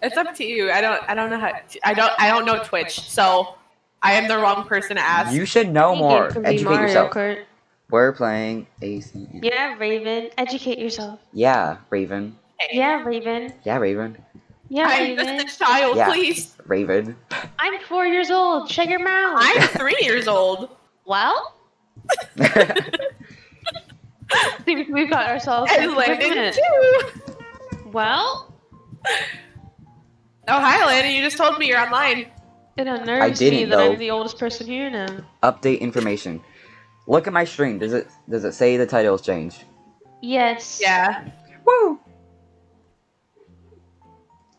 It's up to you. I don't know how. I don't know Twitch, so I am the wrong person to ask. You should know Any more. game can be Educate Mario yourself. Kart. We're playing ACN. Yeah, Raven. Educate yourself. Yeah, Raven. Yeah, Raven. Yeah, Raven. Yeah, I'm Raven. just a child, Yeah. please. Raven. I'm 4 years old. Shut your mouth. I'm 3 years old. Well, seems we've got ourselves And a Landon predicament. too. Well, Oh, hi, Landon. You just told me you're online. it unnerves didn't, me that though. I'm the oldest person here now. Update information. Look at my stream. Does it say the title's changed? Yes. Yeah. Woo!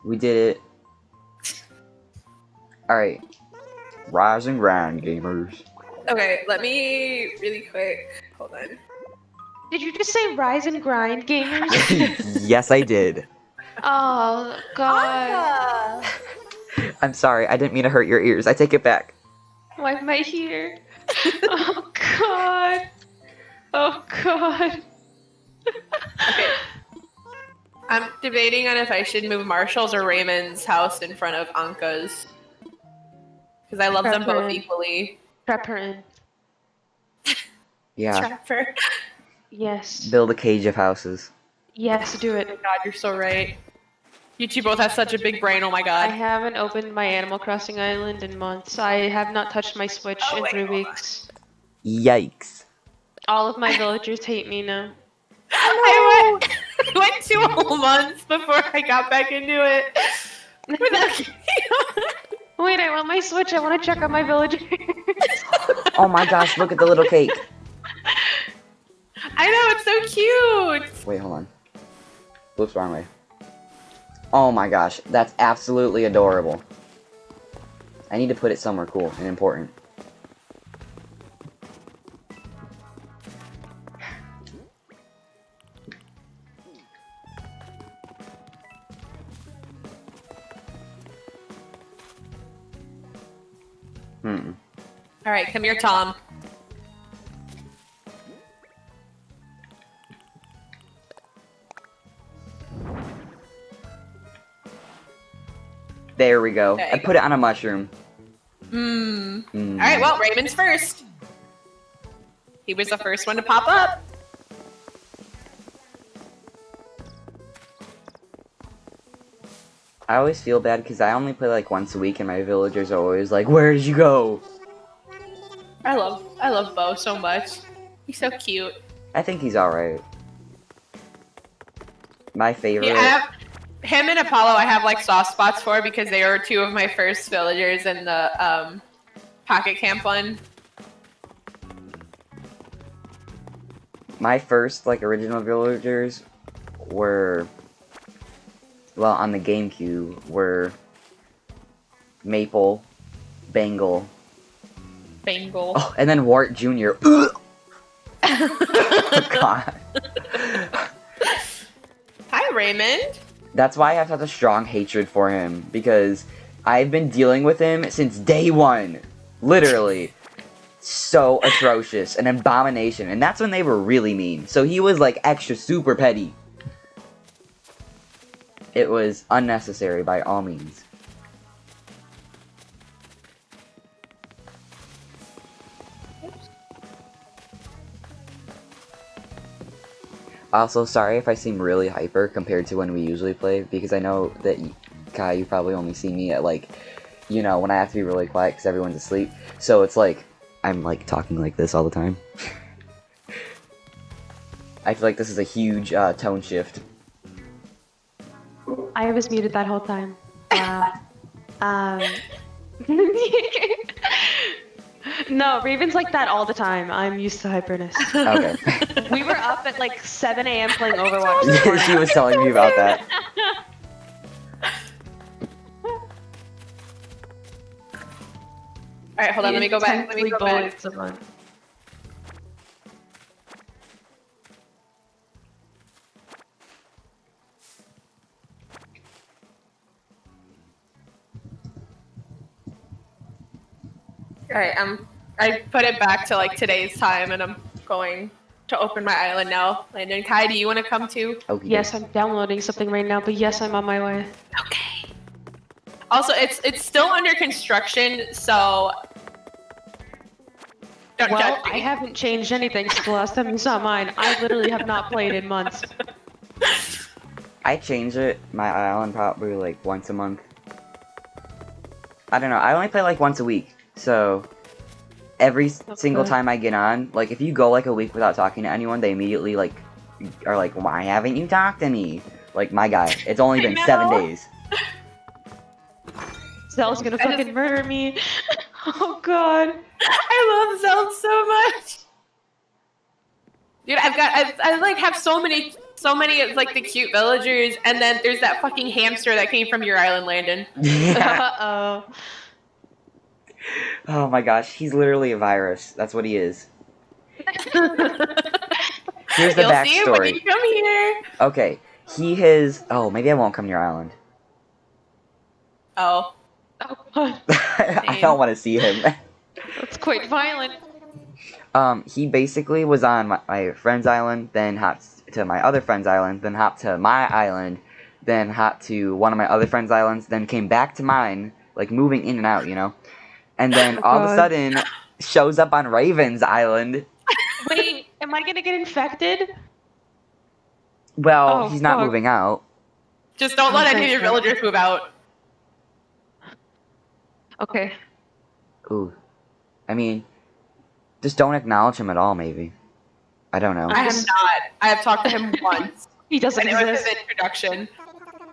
We did it. Alright. Rise and grind, gamers. Okay, let me really quick. Hold on. Did you just say rise and grind, gamers? Yes, I did. Oh god. I'm sorry. I didn't mean to hurt your ears. I take it back. Why am I here? Oh god. Oh god. Okay. I'm debating on if I should move Marshall's or Raymond's house in front of Anka's. Because I love them both Preference. equally. Trap her in. Yeah. Trapper. Yes. Build a cage of houses. Yes, do Oh it. my god, you're so right. You two both have such a big brain, oh my I god. haven't opened my Animal Crossing island in months. I have not touched my Switch Oh, in wait, 3 hold on. weeks. Yikes. All of my villagers hate me now. I went 2 whole months before I got back into it. Without Wait, I want my Switch. I want to check on my villagers. Oh my gosh, look at the little cake. I know, it's so cute! Wait, hold on. Whoops, wrong way. Oh my gosh, that's absolutely adorable. I need to put it somewhere cool and important. Alright, come here, Tom. There we go. There I you put it on a mushroom. Mmm. Mm. Alright, well, Raymond's first. He was the first one to pop up. I always feel bad because I only play like once a week and my villagers are always like, where did you go? I love Bo so much. He's so cute. I think he's alright. My favorite. Yeah, I have, him and Apollo I have like soft spots for because they were 2 of my first villagers in the Pocket Camp one. My first like original villagers were, well, on the GameCube were Maple, Bangle, Bangle. oh, and then Wart Jr. Oh, God. Hi, Raymond. That's why I have such a strong hatred for him, because I've been dealing with him since day one. Literally. So atrocious. An abomination. And that's when they were really mean. So he was like extra super petty. It was unnecessary by all means. Also, sorry if I seem really hyper compared to when we usually play, because I know that, Kai, you probably only see me at, like, you know, when I have to be really quiet because everyone's asleep. So it's like, I'm, like, talking like this all the time. I feel like this is a huge tone shift. I was muted that whole time. Wow. No, Raven's like that all the time. I'm used to hyperness. Okay. We were up at like 7 a.m. playing Overwatch this morning. She was telling me about that. All right, hold on. Let me go back. Let me go back. Someone. All right, I put it back to like today's time, and I'm going to open my island now. Landon, Kai, do you want to come too? Okay. Yes, I'm downloading something right now, but yes, I'm on my way. Okay. Also, it's still under construction, so don't Well, judge I me. haven't changed anything since the last time you saw mine. I literally have not played in months. I change it, my island, probably like once a month. I don't know, I only play like once a week, so every single good. time I get on, like if you go like a week without talking to anyone, they immediately like are like, why haven't you talked to me? Like, my guy, it's only been 7 days. Zell's gonna fucking murder me. Oh god. I love Zell so much. Dude, I like have so many of like the cute villagers, and then there's that fucking hamster that came from your island, Landon. Yeah. Uh-oh. Oh my gosh, he's literally a virus. That's what he is. Here's the You'll see him when backstory. you come here. Okay, he has. Oh, maybe I won't come to your island. Oh. Oh god. I don't want to see him. That's quite violent. He basically was on my friend's island, then hopped to my other friend's island, then hopped to my island, then hopped to one of my other friend's islands, then came back to mine, like moving in and out, you know? And then all of a God. sudden, shows up on Raven's island. Wait, am I gonna get infected? Well, Oh, he's not fuck. moving out. Just don't let any of your Okay. villagers move out. Okay. Ooh. I mean, just don't acknowledge him at all, maybe. I don't know. I have not. I have talked to him once, He doesn't and it was exist. his introduction.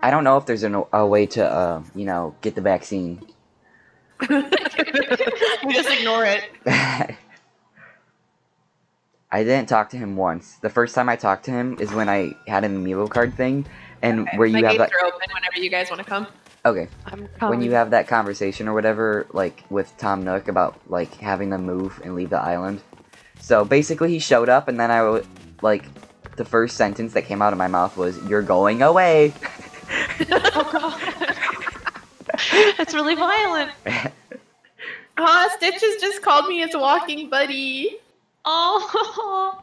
I don't know if there's a way to, you know, get the vaccine. We just ignore it. I didn't talk to him once. The first time I talked to him is when I had an amiibo card thing, and Okay. where you My have gates that. are open whenever you guys want to come. Okay, I'm when coming. you have that conversation or whatever, like with Tom Nook about like having them move and leave the island. So basically, he showed up, and then like the first sentence that came out of my mouth was, "You're going away." Oh god. That's really violent. Stitches just called me his walking buddy. Oh.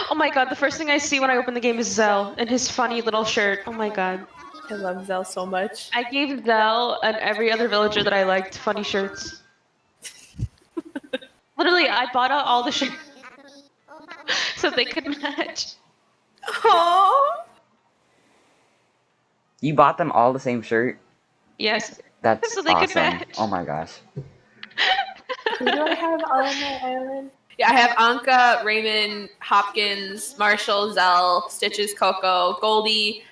Oh my god, the first thing I see when I open the game is Zell and his funny little shirt. Oh my god. I love Zell so much. I gave Zell and every other villager that I liked funny shirts. Literally, I bought out all the shirts so they could match. Oh. You bought them all the same shirt? Yes. That's So they could awesome. match. Oh my gosh. Who do I have on my island? Yeah, I have Anka, Raymond, Hopkins, Marshall, Zell, Stitches, Coco, Goldie,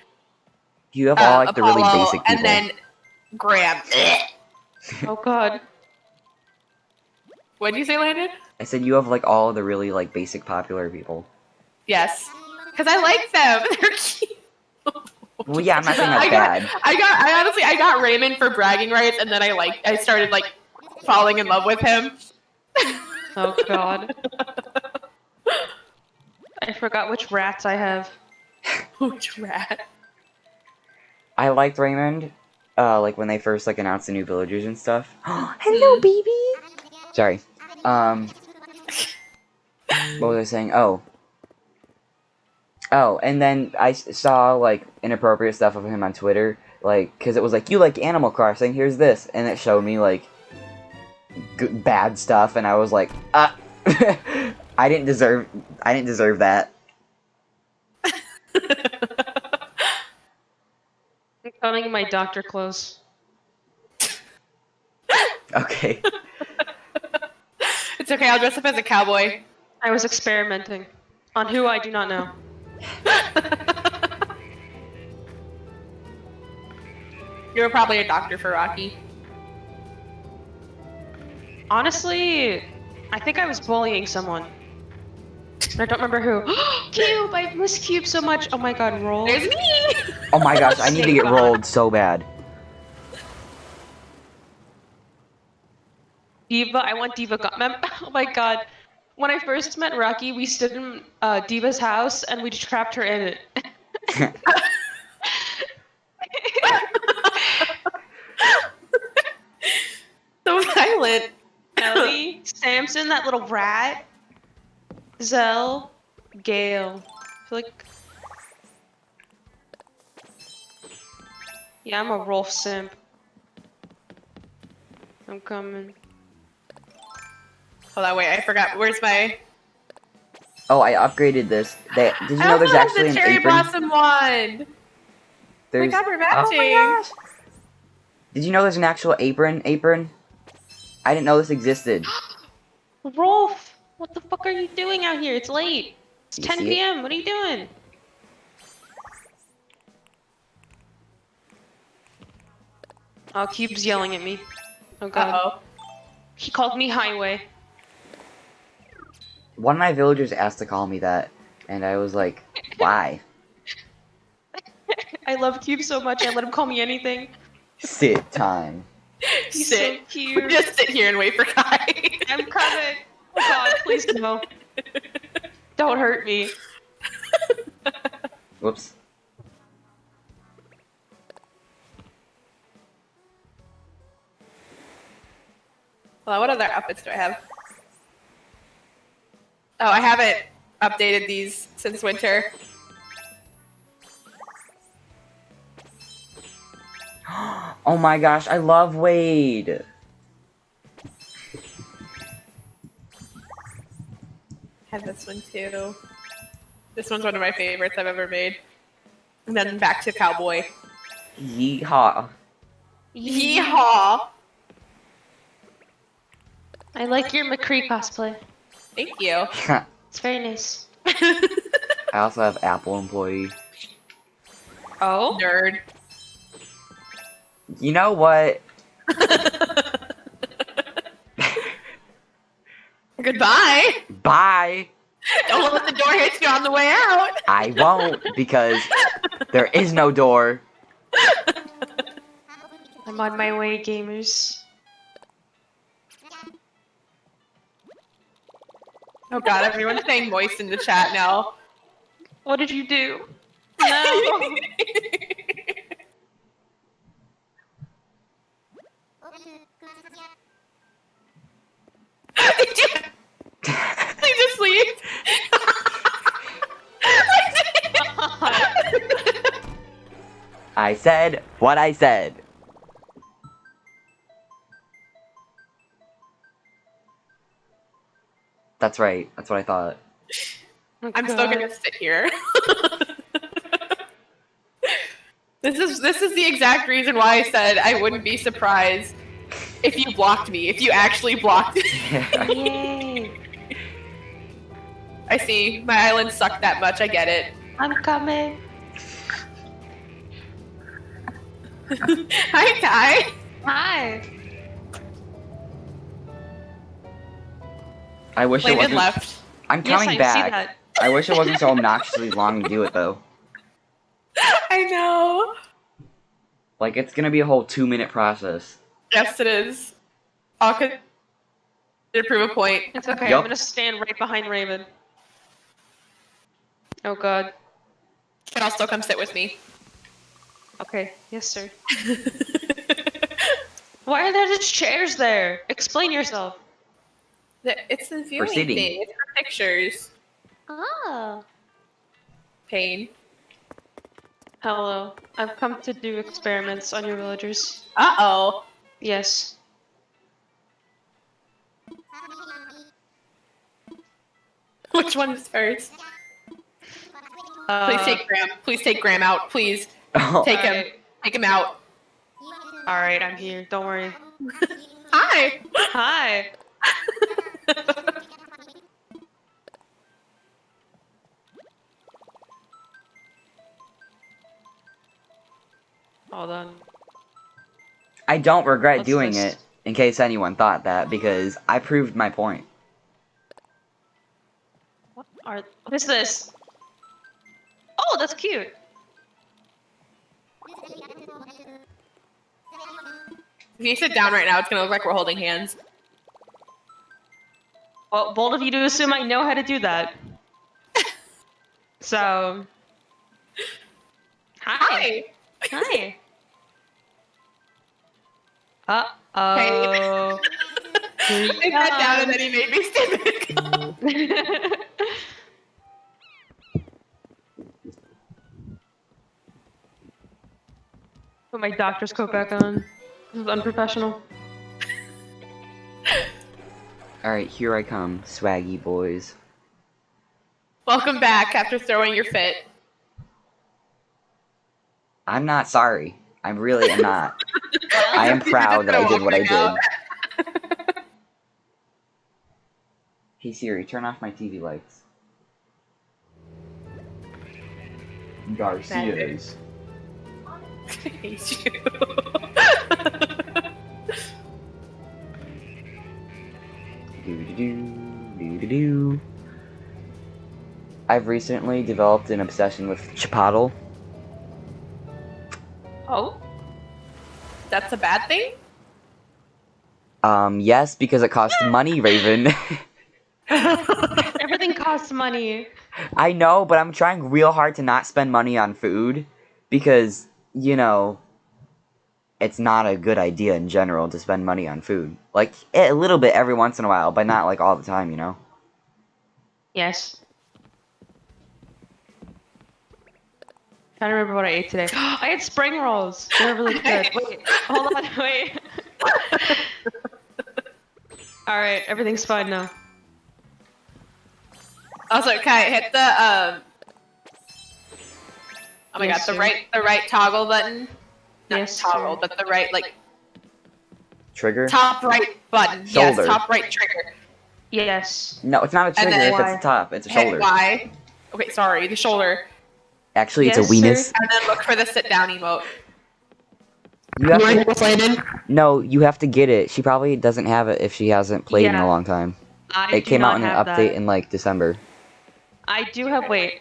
You have all like the really Apollo, basic people. and then Graham. Oh god. What did you say, Landon? I said you have like all the really like basic popular people. Yes, because I like them. They're cute. Well, yeah, I'm not saying that's bad. I got Raymond for bragging rights, and then I started like falling in love with him. Oh god. I forgot which rats I have. Which rat? I liked Raymond, like when they first like announced the new villagers and stuff. Hello, baby. Sorry. What was I saying? Oh, and then I saw like inappropriate stuff of him on Twitter, like because it was like you like Animal Crossing, here's this, and it showed me like bad stuff, and I was like, I didn't deserve that. I'm putting my doctor clothes. Okay. It's okay, I'll dress up as a cowboy. I was experimenting on who I do not know. You were probably a doctor for Rocky. Honestly, I think I was bullying someone. I don't remember who. Cube! I miss Cube so much. Oh my god, roll. There's me! Oh my gosh, I need to Thank get God. rolled so bad. Diva, I want Diva. Oh my god. When I first met Rocky, we stood in Diva's house and we trapped her in it. So violent. Ellie, Samson, that little rat, Zell, Gale. I feel like. Yeah, I'm a Rolf simp. I'm coming. Hold on, wait, I forgot. Where's my... Oh, I upgraded this. Did you I know there's also have actually the an cherry apron? blossom wand! Oh my There's. god, we're Oh my matching! gosh! Did you know there's an actual apron? I didn't know this existed. Rolf, what the fuck are you doing out here? It's late. It's You 10 see it? p.m. What are you doing? Oh, Cube's yelling at me. Oh god. Uh-oh. He called me Highway. One of my villagers asked to call me that, and I was like, why? I love Cube so much, I let him call me anything. Sit time. He's Sit. so cute. Just sit here and wait for Kai. I'm coming. Oh god, please no. Don't hurt me. Whoops. Well, what other outfits do I have? Oh, I haven't updated these since winter. Oh my gosh, I love Wade. I have this one too. This one's one of my favorites I've ever made. And then back to cowboy. Yeehaw. Yeehaw! I like your McCree cosplay. Thank you. It's very nice. I also have Apple employee. Oh? Nerd. You know what? Goodbye. Bye. Don't let the door hit you on the way out. I won't, because there is no door. I'm on my way, gamers. Oh god, everyone's saying moist in the chat now. What did you do? No! Did you just leave? I said what I said. That's right. That's what I thought. Oh, I'm still God. gonna sit here. This is the exact reason why I said I wouldn't be surprised if you blocked me. If you actually blocked me. Yay! I see. My island sucked that much. I get it. I'm coming. Hi, Kai. Hi. I wish it Landon wasn't. left. I'm Yes, coming I see back. that. I wish it wasn't so obnoxiously long to do it though. I know. Like it's gonna be a whole 2-minute process. Yes, it is. All 'cause To prove a point. It's okay. Yup. I'm gonna stand right behind Raven. Oh god. Can all still come sit with me. Okay. Yes, sir. Why are there just chairs there? Explain yourself. It's the viewing sitting. thing. It's for pictures. Oh. Pain. Hello. I've come to do experiments on your villagers. Uh-oh. Yes. Which one is first? Uh, Please take Graham. Please take Graham out. Please. Oh, Take him. Alright. Take him out. Alright, I'm here. Don't worry. Hi. Hi. Hold on. I don't regret What's doing this? it, in case anyone thought that, because I proved my point. What is this? Oh, that's cute. If you sit down right now, it's gonna look like we're holding hands. Well, bold of you to assume I know how to do that. So. Hi. Hi. Uh-oh. He sat down and then he made me stand back. Put my doctor's coat back on. This is unprofessional. Alright, here I come, swaggy boys. Welcome back after throwing your fit. I'm not sorry. I really am not. I am proud that I did what I did. Hey Siri, turn off my TV lights. Garcia's. I hate you. Do-do-do, do-do-do. I've recently developed an obsession with Chipotle. Oh? That's a bad thing? Yes, because it costs money, Raven. Everything costs money. I know, but I'm trying real hard to not spend money on food because, you know, it's not a good idea in general to spend money on food. Like, a little bit every once in a while, but not like all the time, you know? Yes. Trying to remember what I ate today. I had spring rolls. They're really good. Wait, hold on, wait. Alright, everything's fine now. Also, Kai, hit the oh my Yes, god, sir. the right toggle button. Not Yes, toggle, sir. but the right Trigger? top right button. Shoulder. Yes, top right trigger. Yes. No, it's not a trigger then if it's Y. the top. It's a Hit shoulder. Y. Okay, sorry, the shoulder. Actually, it's Yes, a weenus. And then look for the sit down emote. You have to, no, you have to get it. She probably doesn't have it if she hasn't played in Yeah. a long time. I It do came not out in an have update that. in like December. I do have, wait.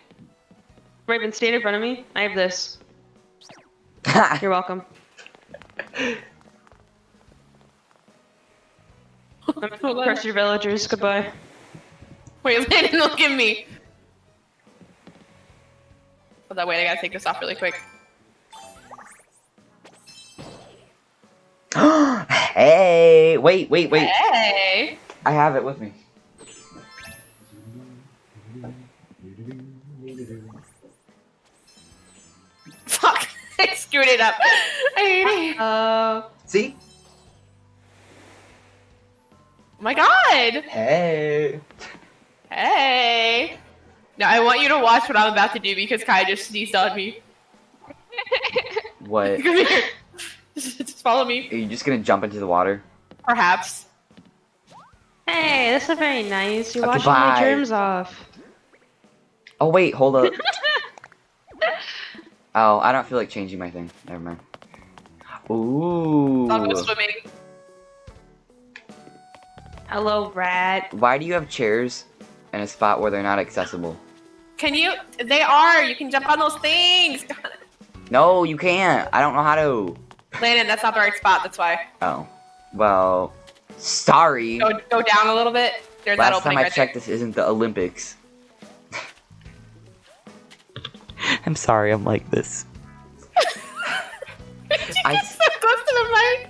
Raven, stand in front of me. I have this. You're welcome. Crush your villagers. Goodbye. Wait, Landon, look at me. Hold on, wait, I gotta take this off really quick. Hey, wait. Hey! I have it with me. Fuck! I screwed it up. I hate it. See? Oh my god! Hey. Hey! Now I want you to watch what I'm about to do because Kai just sneezed on me. What? Come here. Just follow me. Are you just gonna jump into the water? Perhaps. Hey, that's not very nice. You're Okay, washing my bye. germs off. Oh wait, hold up. Oh, I don't feel like changing my thing. Never mind. Ooh. I'll go swimming. Hello, rat. Why do you have chairs in a spot where they're not accessible? Can you? They are! You can jump on those things! No, you can't. I don't know how to. Landon, that's not the right spot, that's why. Oh. Well, Sorry. Go down a little bit. There's that Last opening time I right checked, this isn't the Olympics. I'm sorry, I'm like this. there. I- So close to the mic.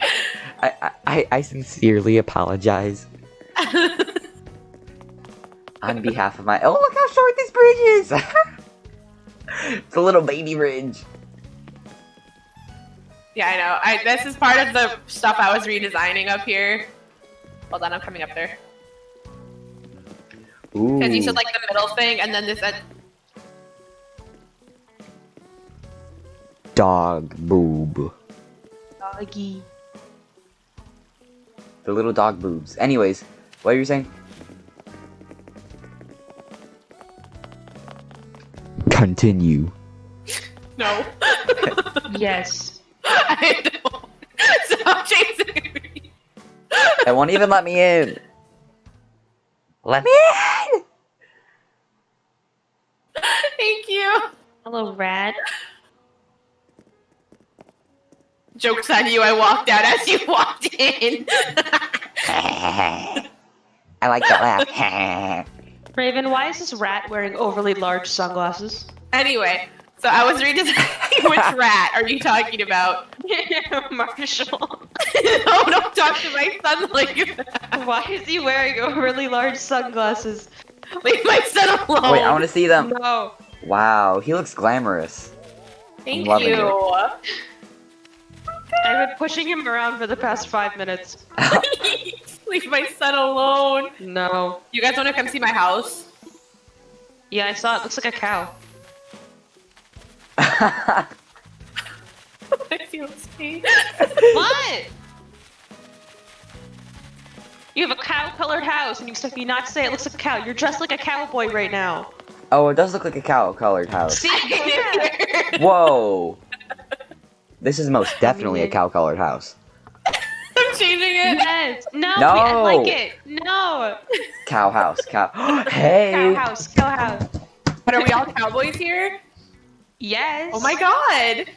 I sincerely apologize on behalf of my. Oh, look how short this bridge is! It's a little baby bridge. Yeah, I know. This is part of the stuff I was redesigning up here. Hold on, I'm coming up there. Ooh. Because you said like the middle thing, and then this. Dog boob. Doggy. The little dog boobs. Anyways, what are you saying? Continue. No. Yes. I don't. Stop chasing me. It won't even let me in. Let me in! Thank you. Hello, Rad. Joke's on you, I walked out as you walked in. I like that laugh. Raven, why is this rat wearing overly large sunglasses? Anyway, so I was redesigning which rat are you talking about? Marshall. No, don't talk to my son like that. Why is he wearing overly large sunglasses? Leave my son alone. Wait, I want to see them. No. Wow, he looks glamorous. Thank loving you. I've been pushing him around for the past 5 minutes. Leave my son alone. No. You guys want to come see my house? Yeah, I saw it. Looks like a cow. I feel safe. What? You have a cow-colored house, and you expect me not to say it looks like a cow. You're dressed like a cowboy right now. Oh, it does look like a cow-colored house. See? Yeah. Whoa! This is most definitely a mean- cow-colored house. I'm changing it. Yes. No. No. I like it. No. Cow house, cow. Hey! Cow house. Cow house. But are we all cowboys here? Yes. Oh my god.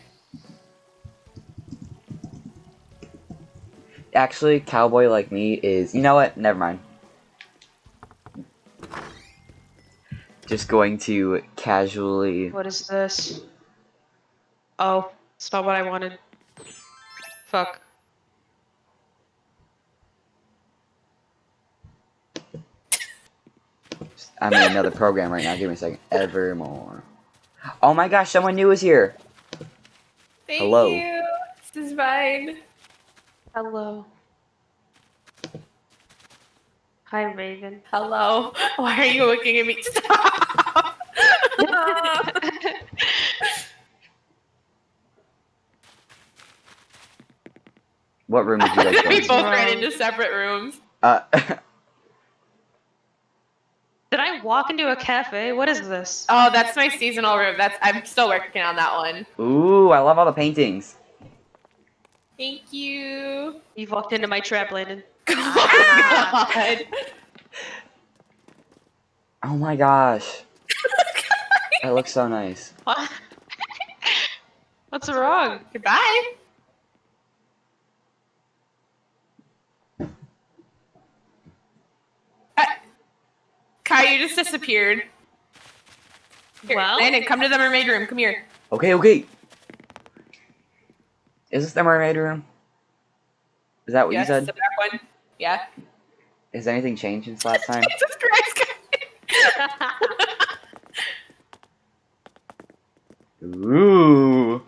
Actually, cowboy like me is. You know what? Never mind. Just going to casually. What is this? Oh, it's not what I wanted. Fuck. I'm in another program right now. Give me a second. Evermore. Oh my gosh, someone new is here. Thank Hello. you. This is fine. Hello. Hi, Raven. Hello. Why are you looking at me? Stop. What room did you guys go We into? both ran into separate rooms. Did I walk into a cafe? What is this? Oh, that's my seasonal room. I'm still working on that one. Ooh, I love all the paintings. Thank you. You've walked into my trap, Landon. Oh my god. Oh my gosh. That looks so nice. What? What's wrong? Goodbye. Kai, you just disappeared. Here, Well? Landon, come to the mermaid room. Come here. Okay, okay. Is this the mermaid room? Is that what Yes, you the said? back one. Yeah. Has anything changed since last time? Jesus Christ. Ooh.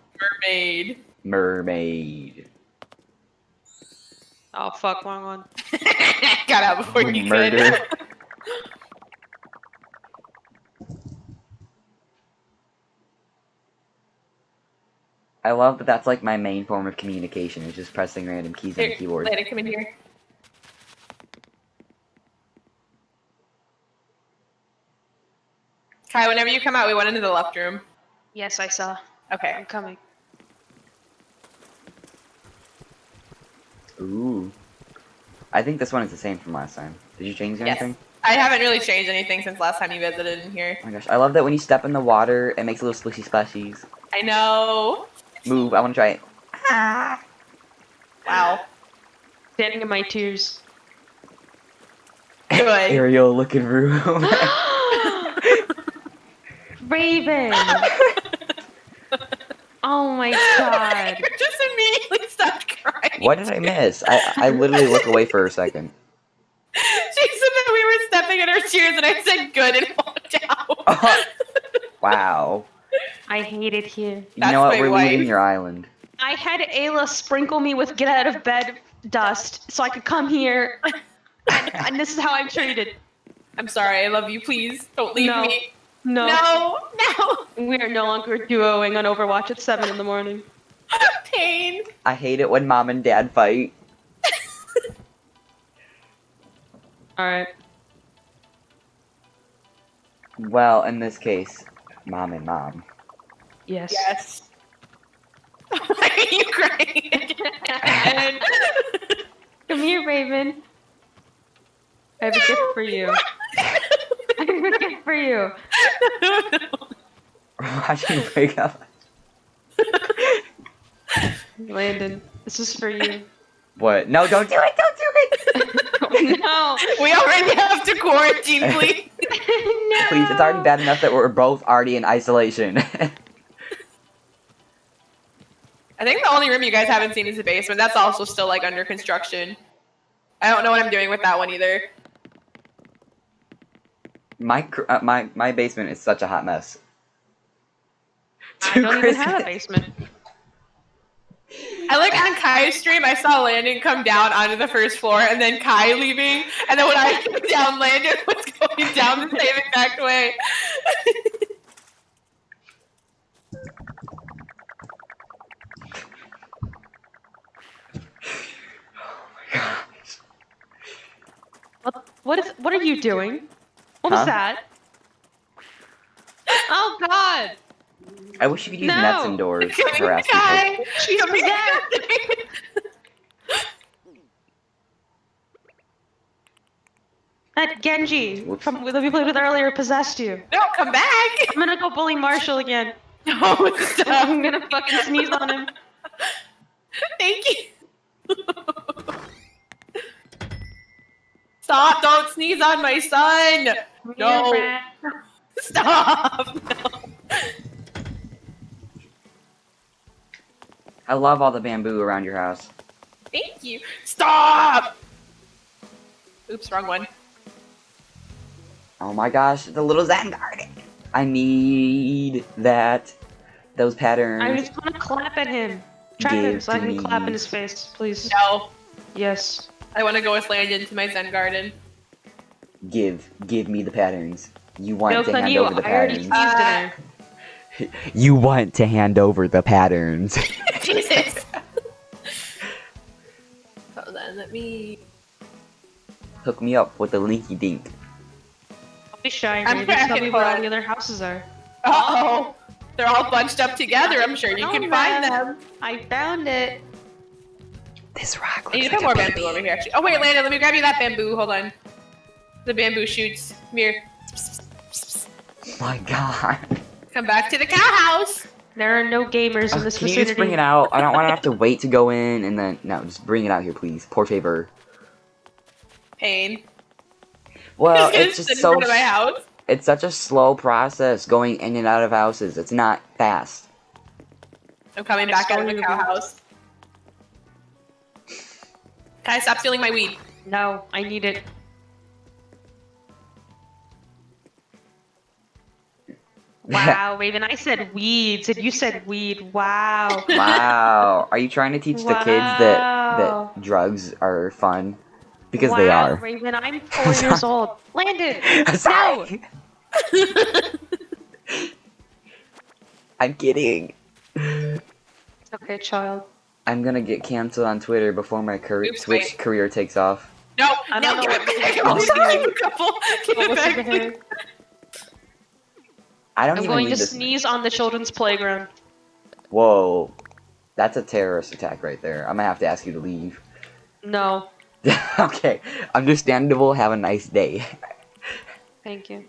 Mermaid. Mermaid. Oh, fuck, wrong one. Got out before you Murder. could. I love that that's like my main form of communication, is just pressing random keys on the Here, keyboard. Landon, come in here. Kai, whenever you come out, we went into the left room. Yes, I saw. Okay. I'm coming. Ooh. I think this one is the same from last time. Did you change Yes. anything? I haven't really changed anything since last time you visited in here. Oh my gosh, I love that when you step in the water, it makes little splishy splashies. I know. Move, I want to try it. Wow. Standing in my tears. Good. Ariel looking room. Raven. Oh my god. You just immediately stopped crying. What did I miss? I literally look away for a second. She said that we were stepping in our chairs, and I said good and walked out. Wow. I hate it here. You That's know what? my We're leaving wife. your island. I had Ayla sprinkle me with get out of bed dust so I could come here. And this is how I'm treated. I'm sorry. I love you. Please don't leave No. me. No. No. We are no longer duoing on Overwatch at 7 in the morning. Pain. I hate it when mom and dad fight. Alright. Well, in this case, mom and mom. Yes. Yes. Why are you crying again? Come here, Raven. I have a gift for you. I have a gift for you. No. Watch me break up. Landon, this is for you. What? No, don't do it! Don't do it! No. We already have to quarantine, please. No. Please, it's already bad enough that we're both already in isolation. I think the only room you guys haven't seen is the basement. That's also still like under construction. I don't know what I'm doing with that one either. My basement is such a hot mess. I don't even have a basement. I like on Kai's stream, I saw Landon come down onto the first floor and then Kai leaving. And then when I came down, Landon was going down the same exact way. What are you doing? What was Huh? that? Oh god! I wish you could use No. nets indoors to harass people. Kai! She's dead! That Genji Whoops. from that we played with earlier possessed you. No, come back! I'm gonna go bully Marshall again. No, stop. I'm gonna fucking sneeze on him. Thank you. Stop, don't sneeze on my son! No. Stop! No. I love all the bamboo around your house. Thank you. Stop! Oops, wrong one. Oh my gosh, the little Zen garden. I need that. Those patterns. I just wanna clap at him. Trap Give him so I to can me. clap in his face, please. No. Yes. I want to go with Landon to my Zen garden. Give me the patterns. You want Joke's to on hand you, over the I already sneezed patterns. in there. You want to hand over the patterns. Jesus! Hold on, let me... Hook me up with the linky dink. Don't be shy, I'm Raven. Tell cracking me where all fun. the other houses are. Uh-oh! They're all bunched up together, I'm sure you Oh, can man. find them. I found it. This rock looks I need to like put more a bamboo baby. over here, actually. Oh, wait, Landon, let me grab you that bamboo. Hold on. The bamboo shoots. Come here. My god. Come back to the cow house. There are no gamers in this Can you vicinity. just bring it out? I don't want to have to wait to go in and then... No, just bring it out here, please. Por favor. Pain. Well, He's gonna it's just sit in so... front of my house. It's such a slow process going in and out of houses. It's not fast. I'm coming back out of the cow house. Kai, stop stealing my weed. No, I need it. Wow, Raven, I said weeds and you said weed. Wow. Wow. Are you trying to teach the kids Wow. that drugs are fun? Because they Wow, are. Raven, I'm 4 years old. Landon! Sorry. I'm kidding. Okay, child. I'm gonna get canceled on Twitter before my Oops, Twitch wait. career takes off. No, I no, don't know give what it back. you're I'm doing. sorry, couple. Give it What's back. in here? I don't I'm even going need to this. sneeze on the children's playground. Whoa. That's a terrorist attack right there. I'm gonna have to ask you to leave. No, Okay. Understandable. Have a nice day. thank you.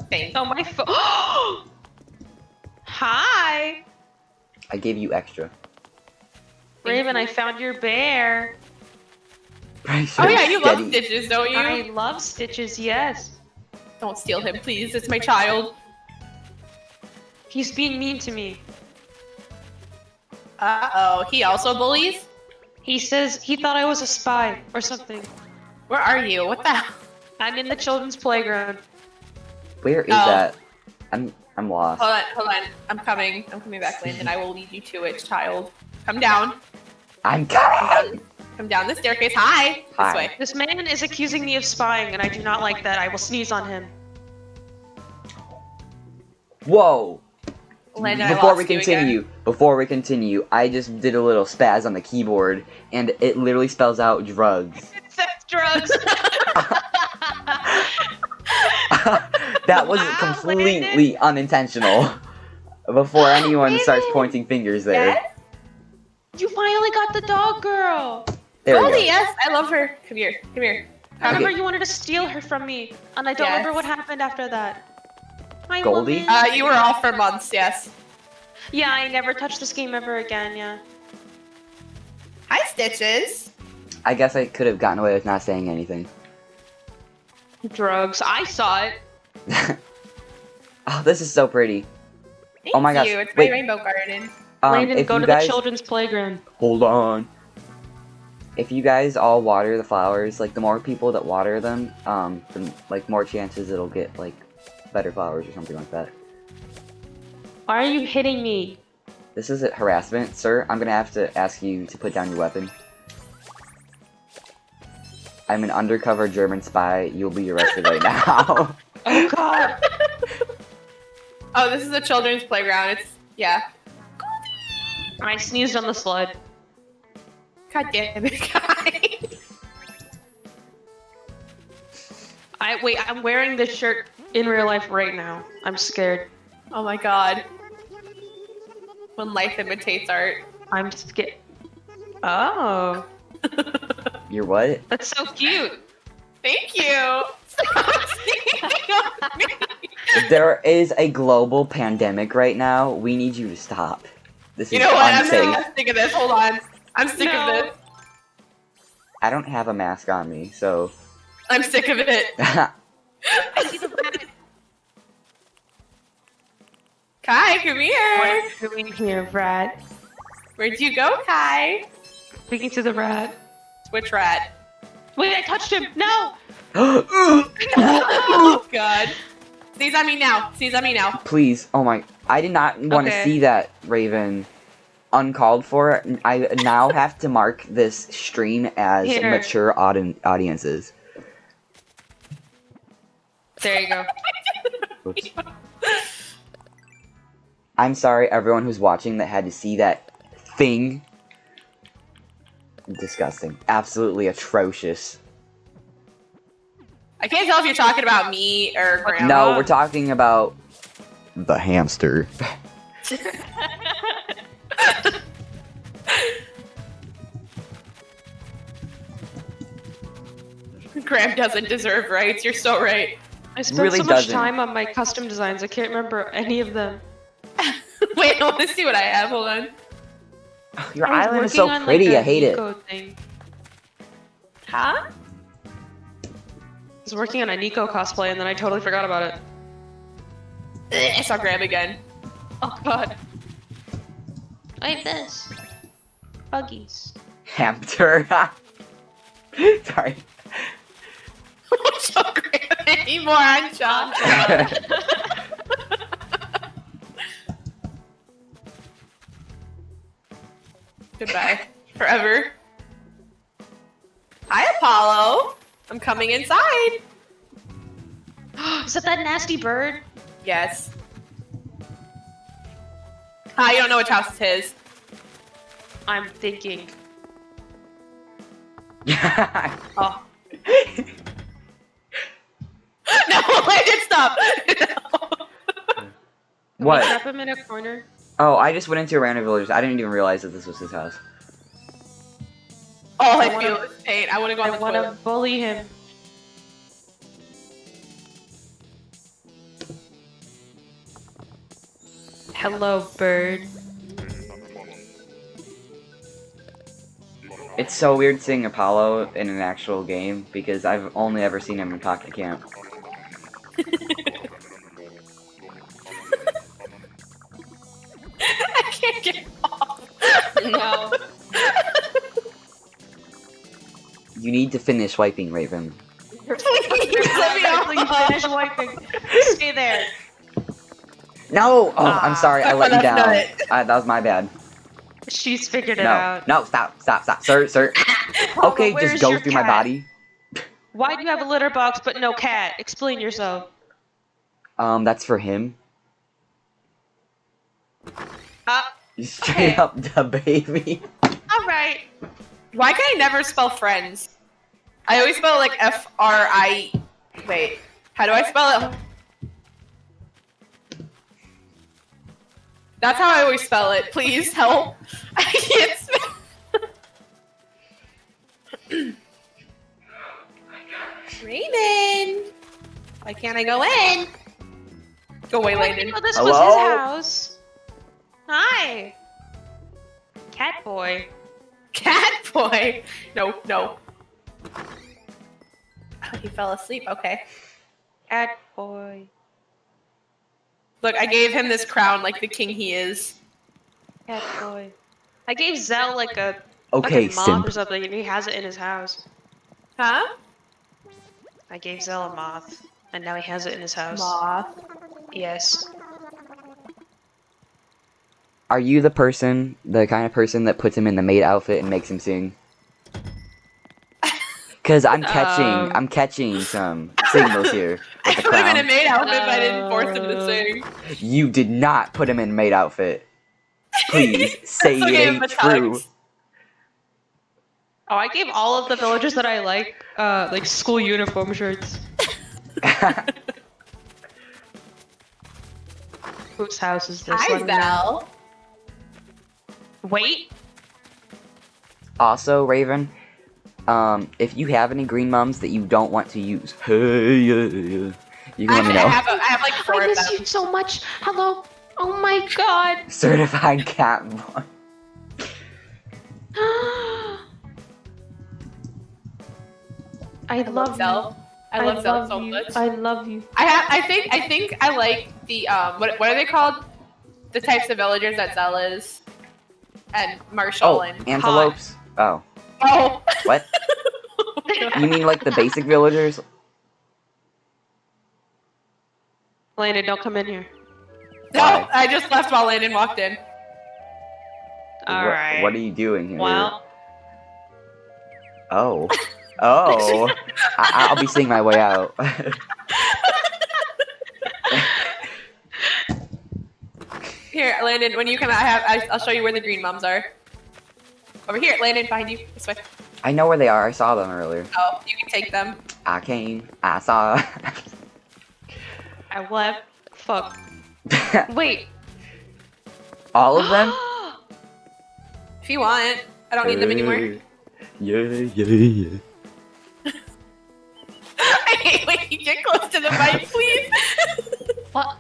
Thank Oh, my phone. Hi! I gave you extra. Raven, I found your bear. Oh yeah, you love Stitches, don't you? I love Stitches, yes. Don't steal him, please. It's my child. He's being mean to me. Uh-oh. He also bullies? He says he thought I was a spy or something. Where are you? What the hell? I'm in the children's playground. Where is Oh. that? I'm lost. Hold on. I'm coming back, Landon. I will lead you to it, child. Come down. I'm coming! Come down the staircase. Hi! Hi. This way. This man is accusing me of spying, and I do not like that. I will sneeze on him. Whoa! Landon, I Before lost we you again. continue, I just did a little spaz on the keyboard, and it literally spells out drugs. It says drugs. That was Wow, completely unintentional. Before anyone starts pointing fingers there. Yes? You finally got the dog girl. There we Goldie, go. yes! I love her. Come here. Come here. I remember Okay. you wanted to steal her from me, and I don't Yes. remember what happened after that. Hi, Goldie? woman. You were off for months, yes. Yeah, I never touched this game ever again, yeah. Hi, Stitches. I guess I could have gotten away with not saying anything. Drugs. I saw it. Oh, this is so pretty. Thank Oh my gosh, you. It's wait. my rainbow garden. Landon, If go you to guys the children's playground. hold on. If you guys all water the flowers, like the more people that water them, the like more chances it'll get like better flowers or something like that. Why are you hitting me? This is harassment, sir. I'm gonna have to ask you to put down your weapon. I'm an undercover German spy. You'll be arrested right now. Oh god. Oh, this is a children's playground. It's, yeah. I sneezed on the slide. God damn it, guy. I'm wearing this shirt in real life right now. I'm scared. Oh my god. When life imitates art. I'm scared. Oh. You're what? That's so cute. Thank you. Stop sneaking on me. There is a global pandemic right now. We need you to stop. This You is know what? unsafe. I'm sick of this. Hold on. I'm sick of No. this. I don't have a mask on me, so. I'm sick of it. I see the rabbit. Kai, come What here. are you doing here, rat? Where'd you go, Kai? Speaking to the rat. Which rat? Wait, I touched him! No! Oh god. Sneeze on me now. Sneeze on me now. Please, oh my! I did not want to Okay. see that, Raven. Uncalled for. I now have to mark this stream as Here. mature audiences. There you go. Oops. I'm sorry, everyone who's watching that had to see that thing. Disgusting. Absolutely atrocious. I can't tell if you're talking about me or Grandma. No, we're talking about the hamster. Graham doesn't deserve rights. You're so right. I spent Really so much doesn't. time on my custom designs, I can't remember any of them. Wait, I want to see what I have. Hold on. Your I was island is working so on, pretty. like, I a hate it. Nico thing. Huh? I was working on a Nico cosplay and then I totally forgot about it. I saw Graham again. Oh god. I have this. Buggies. Hamster. Sorry. Don't show Graham anymore. I'm shocked. Goodbye. Forever. Hi, Apollo. I'm coming inside. Is that nasty bird? Yes. Ah, you don't know which house is his. I'm thinking. Oh. No, I did stop. Can we What? trap him in a corner? Oh, I just went into a random village. I didn't even realize that this was his house. All I I wanna- feel is pain. I want to go on I the want to toilet. bully him. Hello, bird. It's so weird seeing Apollo in an actual game because I've only ever seen him in Pocket Camp. I can't get off. No. You need to finish wiping, Raven. Please let me off. Please finish wiping. Stay there. No! Oh, I'm sorry, I let you That's down. not That was my bad. She's figured it No, out. no, stop, sir. Okay, where's just go your through my cat? body. Why do you have a litter box but no cat? Explain yourself. That's for him. Straight Okay. up the baby. Alright. Why can I never spell friends? I always spell it like F-R-I... Wait. How do I spell it? That's how I always spell it. Please help. I can't spell. Raymond! Why can't I go in? Go away, Landon. Oh, this Hello? was his house. Hi. Cat boy. Cat boy! No, no. Oh, he fell asleep. Okay. Cat boy. Look, I gave him this crown like the king he is. Cat boy. I gave Zell like a Okay, fucking moth simp. or something, and he has it in his house. Huh? I gave Zell a moth, and now he has it in his house. Moth. Yes. Are you the kind of person that puts him in the maid outfit and makes him sing? Cause I'm catching some signals here I with the put him in a crown. maid outfit, but I didn't force him to sing. You did not put him in maid outfit. Please say So it gave him ain't a true. tux. Oh, I gave all of the villagers that I like school uniform shirts. Whose house is this? Hi, Let me know. Val. Wait. Also, Raven, if you have any green mums that you don't want to use, you can let me know. I have like 4 I of miss them. you so much. Hello. Oh my god. Certified cat boy. I love you. Zell. I love Zell so much. I love you. I think I like the what are they called? The types of villagers that Zell is. And Marshall Oh, and antelopes. Oh, Oh. what? You mean like the basic villagers? Landon, don't come in here. No, Why? I just left while Landon walked in. Alright. What are you doing here? Well, Oh. Oh. I'll be seeing my way out. Here, Landon, when you come out, I'll show you where the green mums are. Over here, Landon, behind you. This way. I know where they are. I saw them earlier. Oh, you can take them. I came. I saw. I left. Fuck. Wait. All of them? If you want. I don't need them anymore. Yeah. I hate when you get close to the mic, please. What?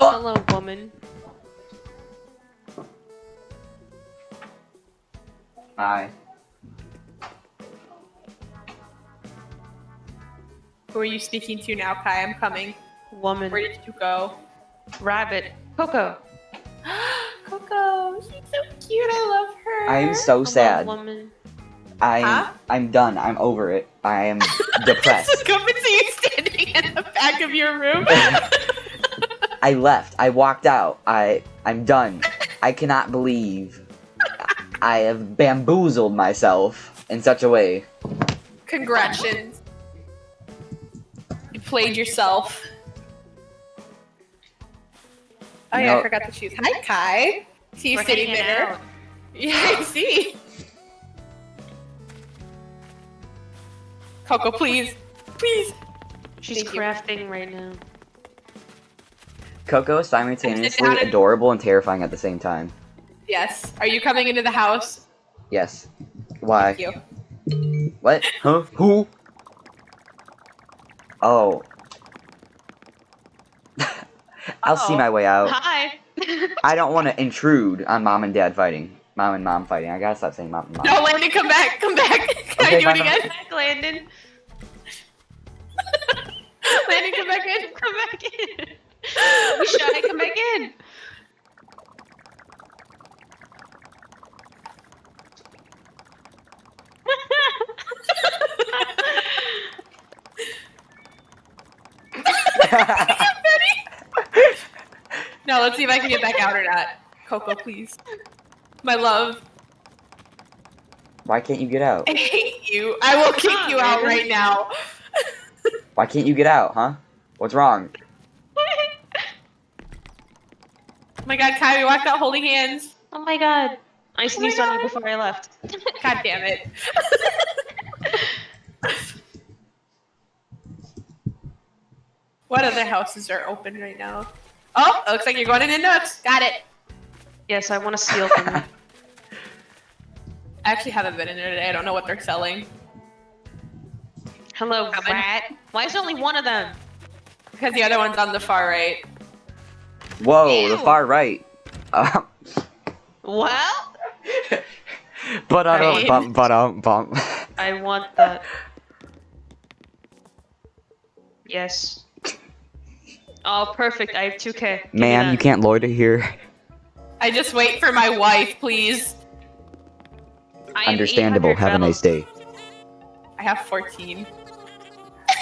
Oh. Hello, woman. Hi. Who are you speaking to now, Kai? I'm coming. Woman. Where did you go? Rabbit. Coco. Coco, she's so cute. I love her. I am so sad. Hello, woman. I'm done. I'm over it. I am depressed. Just come and see you standing in the back of your room. I left. I walked out. I'm done. I cannot believe I have bamboozled myself in such a way. Congratulations. You played yourself. Oh yeah, No. I forgot the shoes. Hi, Kai. See you We're sitting hanging there. out. Yeah, I see. Coco, please. Please. She's Thank you. crafting right now. Coco is Sit simultaneously down and- adorable and terrifying at the same time. Yes. Are you coming into the house? Yes. Why? Thank you. What? Huh? Who? Oh. I'll see Uh-oh. my way out. Hi. I don't want to intrude on mom and dad fighting. Mom and mom fighting. I gotta stop saying mom and mom. No, Landon, come back. Come back. Can Okay, I do fine, it again? Come back, Landon. Landon, come back in. Come back in. You shy? Come back in. No, let's see if I can get back out or not. Coco, please. My love. Why can't you get out? I hate you. I will kick you out right now. Why can't you get out, huh? What's wrong? Oh my god, Kai, we walked out holding hands. Oh my god. I sneezed on you before I left. God damn it. What other houses are open right now? Oh, it looks like you're going into Nooks. Got it. Yes, I want to steal from you. I actually haven't been in there today. I don't know what they're selling. Hello, Coming. rat. Why is there only one of them? Because the other one's on the far right. Whoa, Ew. the far right. Well, Right. Bump. I want that. Yes. Oh, perfect. I have 2K. Give me Ma'am, that. you can't loiter here. I just wait for my wife, please. I have Understandable. 800 Have a nice medals. day. I have 14.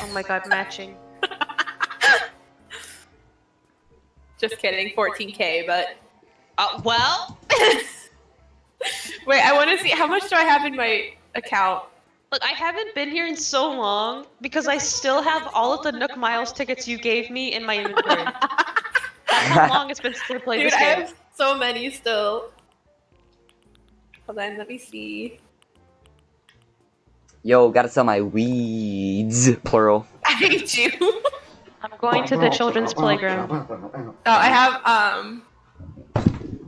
Oh my god, matching. Just kidding, 14K, but... Well, Wait, I want to see, how much do I have in my account? look, I haven't been here in so long because I still have all of the Nook Miles tickets you gave me in my inventory. That's how long it's been since I played Dude, this I game. have so many still. Hold on, let me see. Yo, gotta sell my weeds, plural. I hate you. I'm going to the children's playground. Oh, I have,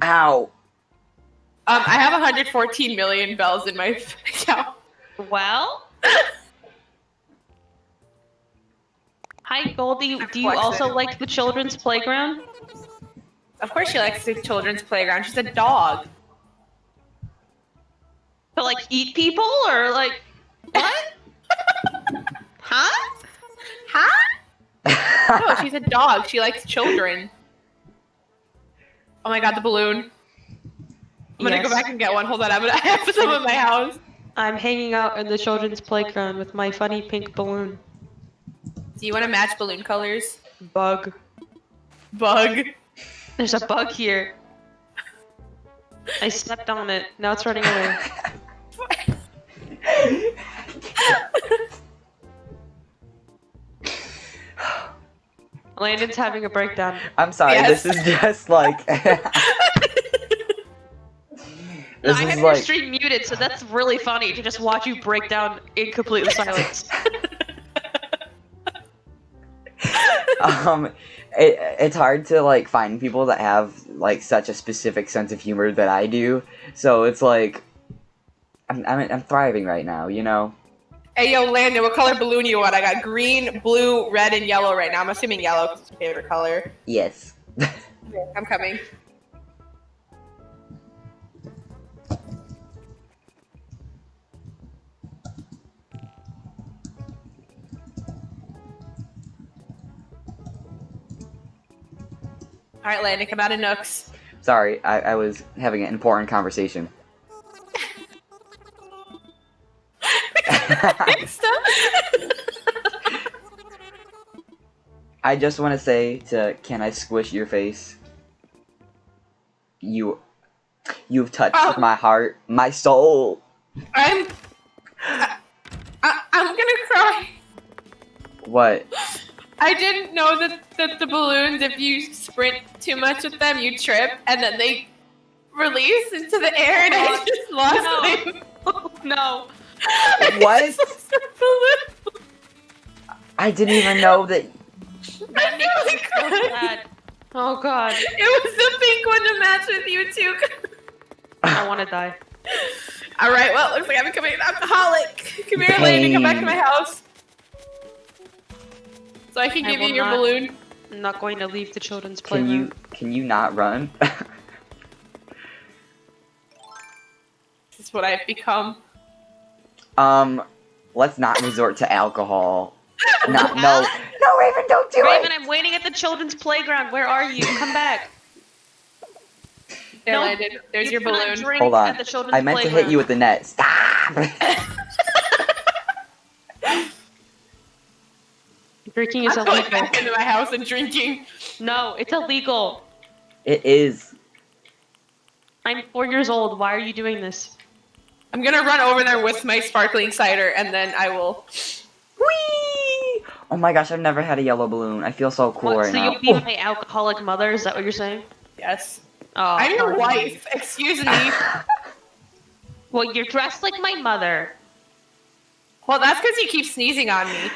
Ow. I have 114 million bells in my account. Well? Hi, Goldie. Do you also like the children's playground? Of course she likes the children's playground. She's a dog. To like eat people or like what? Huh? Huh? No, she's a dog. She likes children. Oh my god, the balloon. I'm gonna go Yes. back and get one. Hold on, I have some in my house. I'm hanging out in the children's playground with my funny pink balloon. Do you want to match balloon colors? Bug. Bug. There's a bug here. I stepped on it. Now it's running away. Landon's having a breakdown. I'm sorry, Yes. this is just like... No, This I is have your like... stream muted, so that's really funny to just watch you break down in complete silence. It's hard to like find people that have like such a specific sense of humor that I do. So it's like I'm thriving right now, you know. Hey, yo, Landon, what color balloon you want? I got green, blue, red, and yellow right now. I'm assuming yellow because it's my favorite color. Yes. I'm coming. All right, Landon, come out of Nooks. Sorry, I was having an important conversation. I just want to say to Can I Squish Your Face? You've touched my heart, my soul. I'm gonna cry. What? I didn't know that the balloons, if you sprint too much with them, you trip, and then they release into the air, and I just lost my... No. What? I didn't even know that. That makes me so sad. Oh god. It was the pink one to match with you too. I want to die. All right, well, looks like I'm becoming an alcoholic. Come here, Landon, come back to my house. So I can I give you will your not. balloon. I'm not going to leave the children's playground. Can you not run? what I've become. Let's not resort to alcohol. No, Raven, don't do Raven, it. I'm waiting at the children's playground. Where are you? Come back. There, No, Landon. There's your cannot balloon. drink Hold on. At the children's I meant to hit playground. you with the net. Stop. Drinking is I'm going illegal. back into my house and drinking. No, it's illegal. It is. I'm 4 years old. Why are you doing this? I'm gonna run over there with my sparkling cider, and then I will. Whee! Oh my gosh, I've never had a yellow balloon. I feel so cool What, right so now. you'll be my alcoholic mother? Is that what you're saying? Yes. Oh, I'm your pardon me. wife. Excuse me. Well, you're dressed like my mother. Well, that's because you keep sneezing on me.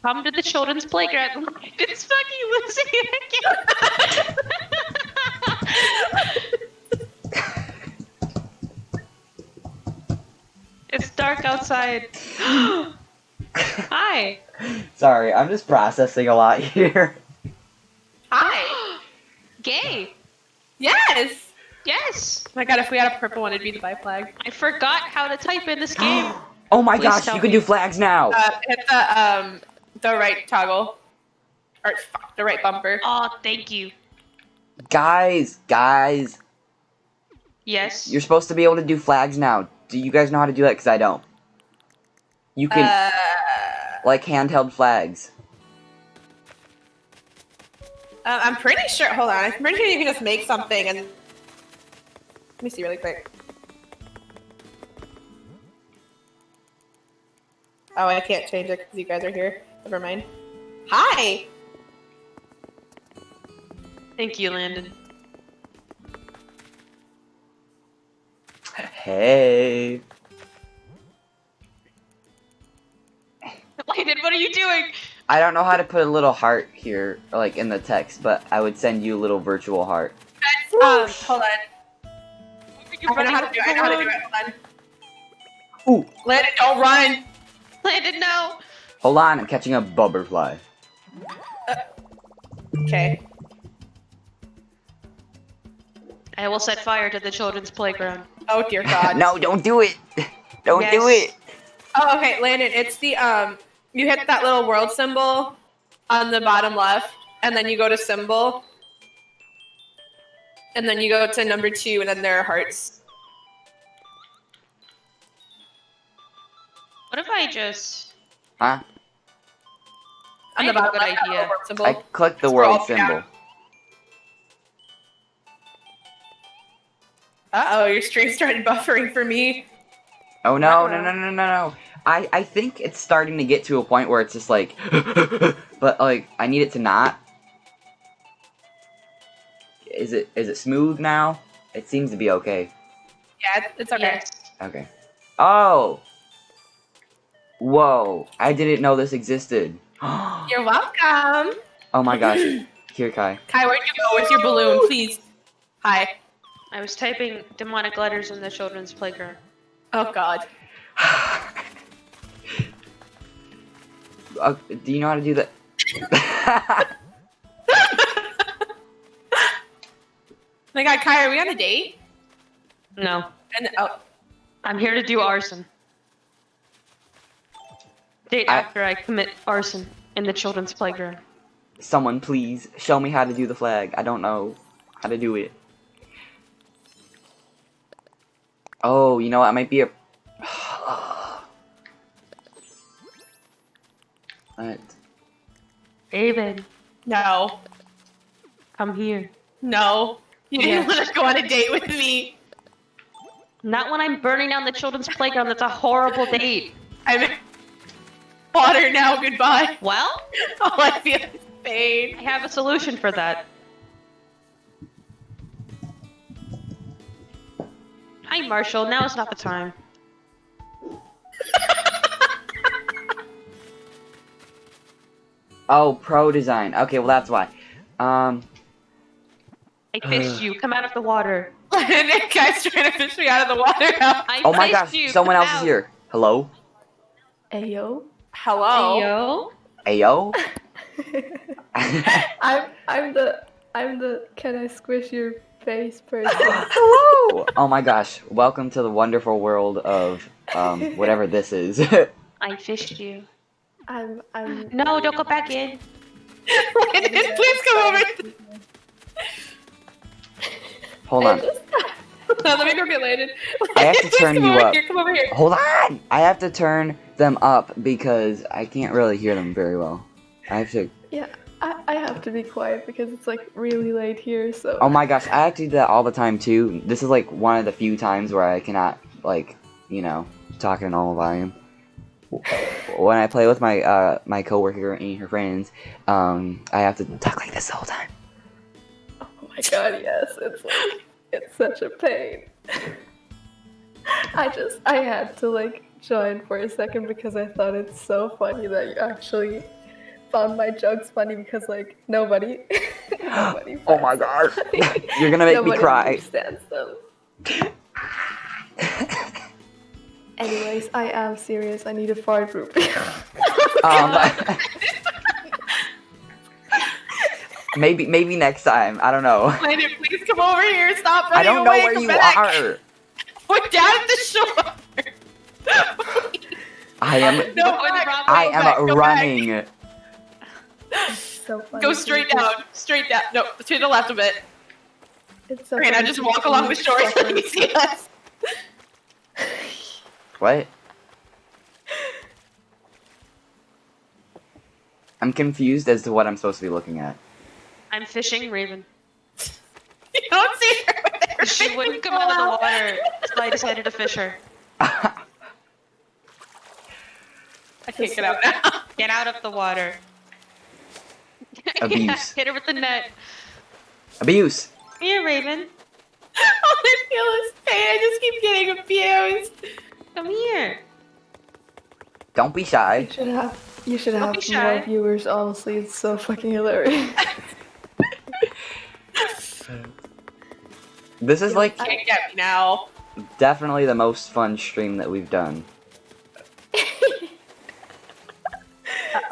Come to the children's playground. It's fucking losing it again. It's dark outside. Hi. Sorry, I'm just processing a lot here. Hi. Gay. Yes. Yes. Oh my god, if we had a purple one, it'd be the bi flag. I forgot how to type in this game. Oh my Please gosh, tell you can me. do flags now. Hit the right toggle. Or fuck, the right bumper. Oh, thank you. Guys, Yes. you're supposed to be able to do flags now. Do you guys know how to do that? Because I don't. You can, like, handheld flags. I'm pretty sure. Hold on. I'm pretty sure you can just make something and. Let me see really quick. Oh, I can't change it because you guys are here. Never mind. Hi. Thank you, Landon. Hey. Landon, what are you doing? I don't know how to put a little heart here, like, in the text, but I would send you a little virtual heart. Hold on. You're I know how to do it. I know how to do it. Hold on. Ooh, Landon, don't run. Landon, no. hold on, I'm catching a butterfly. Okay. I will set fire to the children's playground. Oh dear God. No, don't do it. Don't do Yes. it. Oh, okay, Landon. It's the You hit that little world symbol on the bottom left, and then you go to symbol, and then you go to number 2, and then there are hearts. What if I just... Huh? On I the have a bottom good left, that idea. little world symbol. I clicked the Scroll world up, down. symbol. Uh-oh, your stream started buffering for me. Oh no, no. I think it's starting to get to a point where it's just like, but like, I need it to not. Is it smooth now? It seems to be okay. Yeah, it's okay. Yes. Okay. Oh! Whoa, I didn't know this existed. Oh You're welcome. my gosh. Here, Kai. Kai, where'd you go with your balloon, please? Hi. I was typing demonic letters in the children's playground. Oh God. Do you know how to do that? Oh my God, Kai, are we on a date? No. And oh, I'm here to do arson. Date after I commit arson in the children's playground. Someone please show me how to do the flag. I don't know how to do it. Oh, you know what? I might be a... What? David, no, come here. no. You didn't Yes. want to go on a date with me. Not when I'm burning down the children's playground. That's a horrible date. I'm in water now. Goodbye. Well, All I feel is pain. I have a solution for that. Hi, Marshall. Now is not the time. Oh, pro design. Okay, well that's why. I fished you. Come out of the water. And that guy's trying to fish me out of the water now. I Oh my fished gosh, you. someone Come else is out. here. Hello? Ayo. Hello. Yo. Ayo? I'm I'm the can I squish your face person. Hello! Oh my gosh, welcome to the wonderful world of, whatever this is. I fished you. I'm No, don't go back in. Landon, please come over. Hold on. No, let me go get Landon. I have to Please turn come you over up. here. Come over here. Hold on! I have to turn them up because I can't really hear them very well. I have to... Yeah, I have to be quiet because it's like really late here, so Oh my gosh, I have to do that all the time too. This is like one of the few times where I cannot, like, you know, talk in normal volume. When I play with my my coworker and her friends, I have to talk like this the whole time. oh my god, yes, it's like it's such a pain. I had to like join for a second because I thought it's so funny that you actually found my jokes funny because like nobody nobody Oh my finds gosh. them funny. You're gonna make me Nobody cry. understands them. Anyways, I am serious. I need a fart group. Maybe next time. I don't know. Landon, please come over here. Stop I running don't know away. where Come you back. are. We're down at the shore. I am. No, I am go back. running. So funny. Go straight down. Straight down. No, to the left a bit. It's so Okay, now funny just to walk see along the shore so suffer. you see us. What? I'm confused as to what I'm supposed to be looking at. I'm fishing Raven. You don't see her with her She face wouldn't come all out of the out. water, so I decided to fish her. I can't get out now. Get out of the water. Abuse. Hit her with the net. Abuse. Here, Raven. All I feel is pain. I just keep getting abused. Come here. Don't be shy. You should Don't have be shy. more viewers, honestly. It's so fucking hilarious. This is like Can't get me now. definitely the most fun stream that we've done.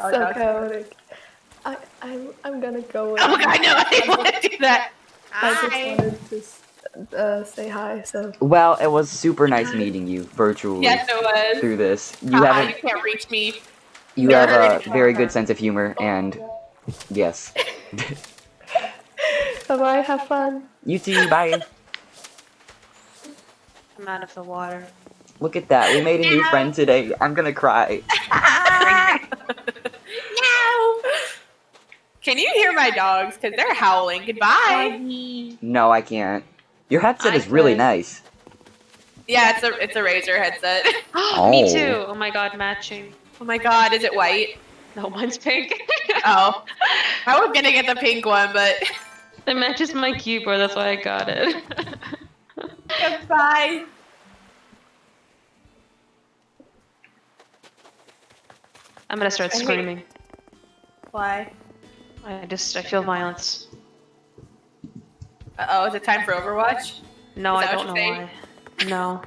So chaotic. I'm gonna go with Oh god, no, I didn't want to do that. I just wanted to say hi, so Well, it was super nice meeting you virtually Yes, it was. through this. You You have can't reach me. you have a very good sense of humor, and yes. bye-bye, have fun. You too. Bye. I'm out of the water. Look at that. We made a new friend today. I'm gonna cry. No. Can you hear my dogs? Because they're howling. Goodbye. No, I can't. Your headset I is really could. nice. Yeah, it's a Razer headset. Me Oh. too. Oh my god, matching. Oh my god, is it white? No, mine's pink. Oh. I was gonna get the pink one, but It matches my keyboard, that's why I got it. goodbye. I'm gonna start I hate- screaming. Why? I feel violence. Uh-oh, is it time for Overwatch? No, Is I that don't what know you're why. No.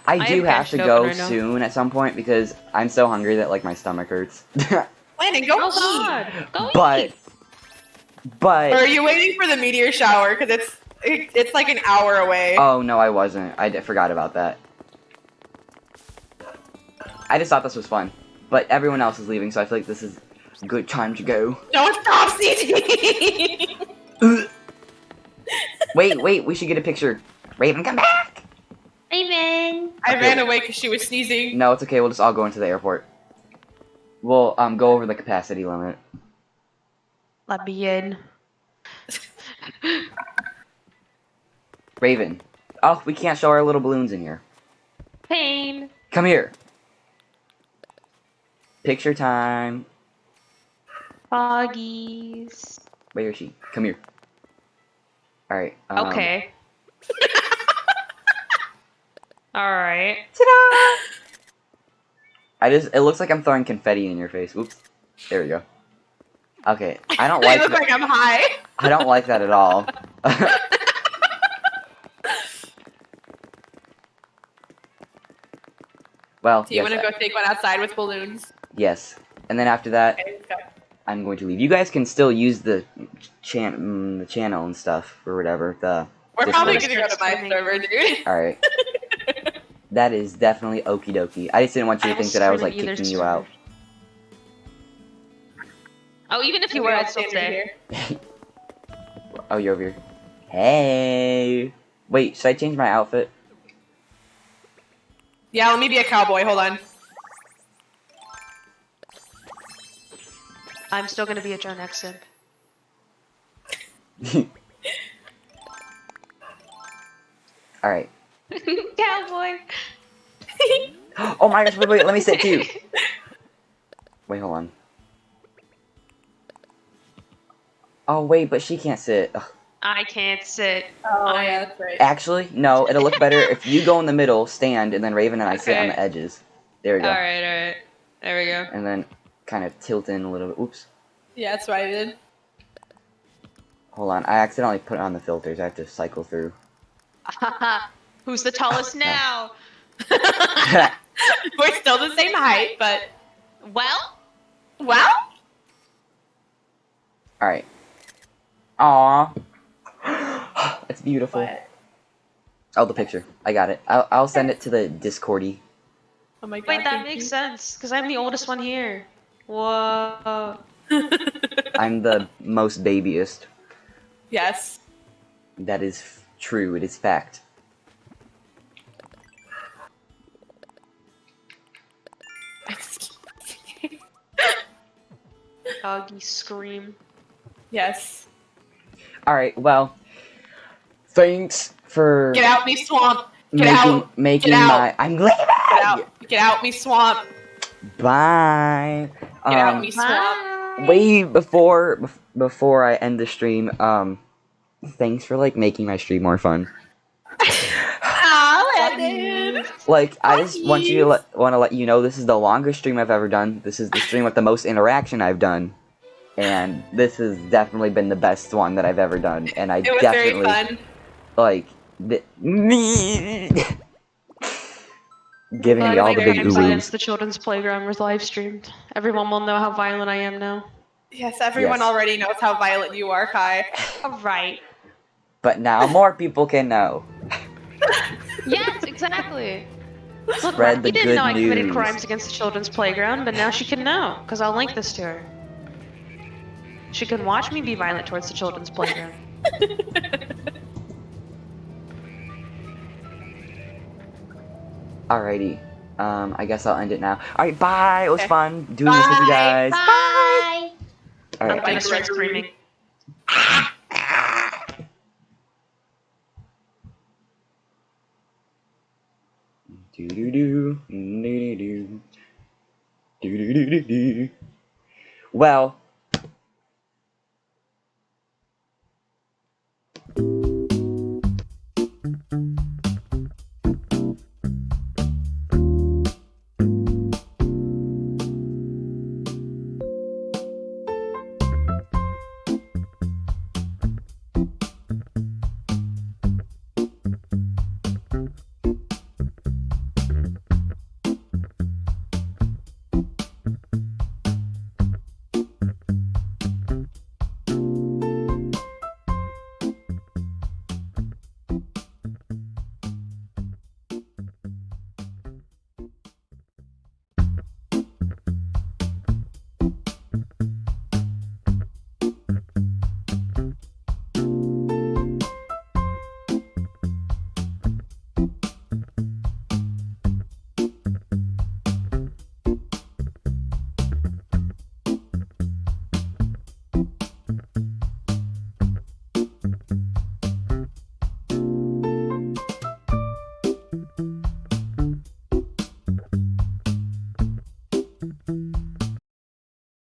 I do am have to benched go opener now. soon at some point because I'm so hungry that like my stomach hurts. Landon, go Oh eat. god! Go but eat! Or are but you waiting for the meteor shower? Because it's like an hour away. oh no, I wasn't. Forgot about that. I just thought this was fun, but everyone else is leaving, so I feel like this is a good time to go. Don't stop sneezing! Wait, we should get a picture. Raven, come back! Raven! I Okay. ran away because she was sneezing. No, it's okay. We'll just all go into the airport. We'll go over the capacity limit. Let me in. Raven. Oh, we can't show our little balloons in here. Pain! Come here. Picture time. Foggies. Where is she? Come here. Alright. Okay. Alright. Ta-da! It looks like I'm throwing confetti in your face. Oops. There we go. Okay. I don't I like look that. like I'm high. I don't like that at all. Well, Do you yes, want to go take one outside with balloons? yes. And then after that, Okay, let's go. I'm going to leave. You guys can still use the the channel and stuff or whatever. The We're probably Discord. gonna go to my Screaming. server, dude. All right. That is definitely okie dokie. I just didn't want you to think that I was like scream at either kicking you server. out. Oh, even if you were, I'd still stay. Oh, you're over here. Hey. Wait, should I change my outfit? Yeah, let me be a cowboy. Hold on. I'm still gonna be a Gen X simp. All right. Cowboy. Oh my gosh! Wait! Let me sit too. Wait, hold on. Oh wait, but she can't sit. Ugh. I can't sit. Oh, yeah, that's right. Actually, no. It'll look better if you go in the middle, stand, and then Raven and I sit on Okay. the edges. There we go. Alright. There we go. And then kind of tilt in a little bit. Oops. Yeah, that's what I did. Hold on. I accidentally put on the filters. I have to cycle through. Who's the tallest now? We're still the same height, but Well, well, All right. Aw. That's beautiful. What? Oh, the picture. I got it. I'll send it to the Discordy. oh my god. wait, that thank makes you. sense, because I'm the oldest one here. Whoa. I'm the most babyest. Yes. That is true. It is fact. Doggy scream. Yes. All right. Well, thanks for Get out, me swamp. Get making out. making Get out. my. I'm leaving. Get out. Get out, me swamp. Bye. Get out, me swamp. Bye. Wait, before I end the stream, thanks for like making my stream more fun. Oh, dude. Like, I just want to let you know this is the longest stream I've ever done. This is the stream with the most interaction I've done, and this has definitely been the best one that I've ever done. And I It was definitely very fun. like giving me all the big Crimes against oohs. the children's playground was live streamed. Everyone will know how violent I am now. Yes, everyone Yes. already knows how violent you are, Kai. Alright. But now more people can know. Yes, exactly. Look, Spread the you didn't good know I committed news. crimes against the children's playground, but now she can know, because I'll link this to her. She can watch me be violent towards the children's playground. Alrighty. I guess I'll end it now. Alright, bye. It was Okay. fun doing this with you guys. Bye! I'm Alright. gonna start screaming. Do do do do do do do do do do. Well,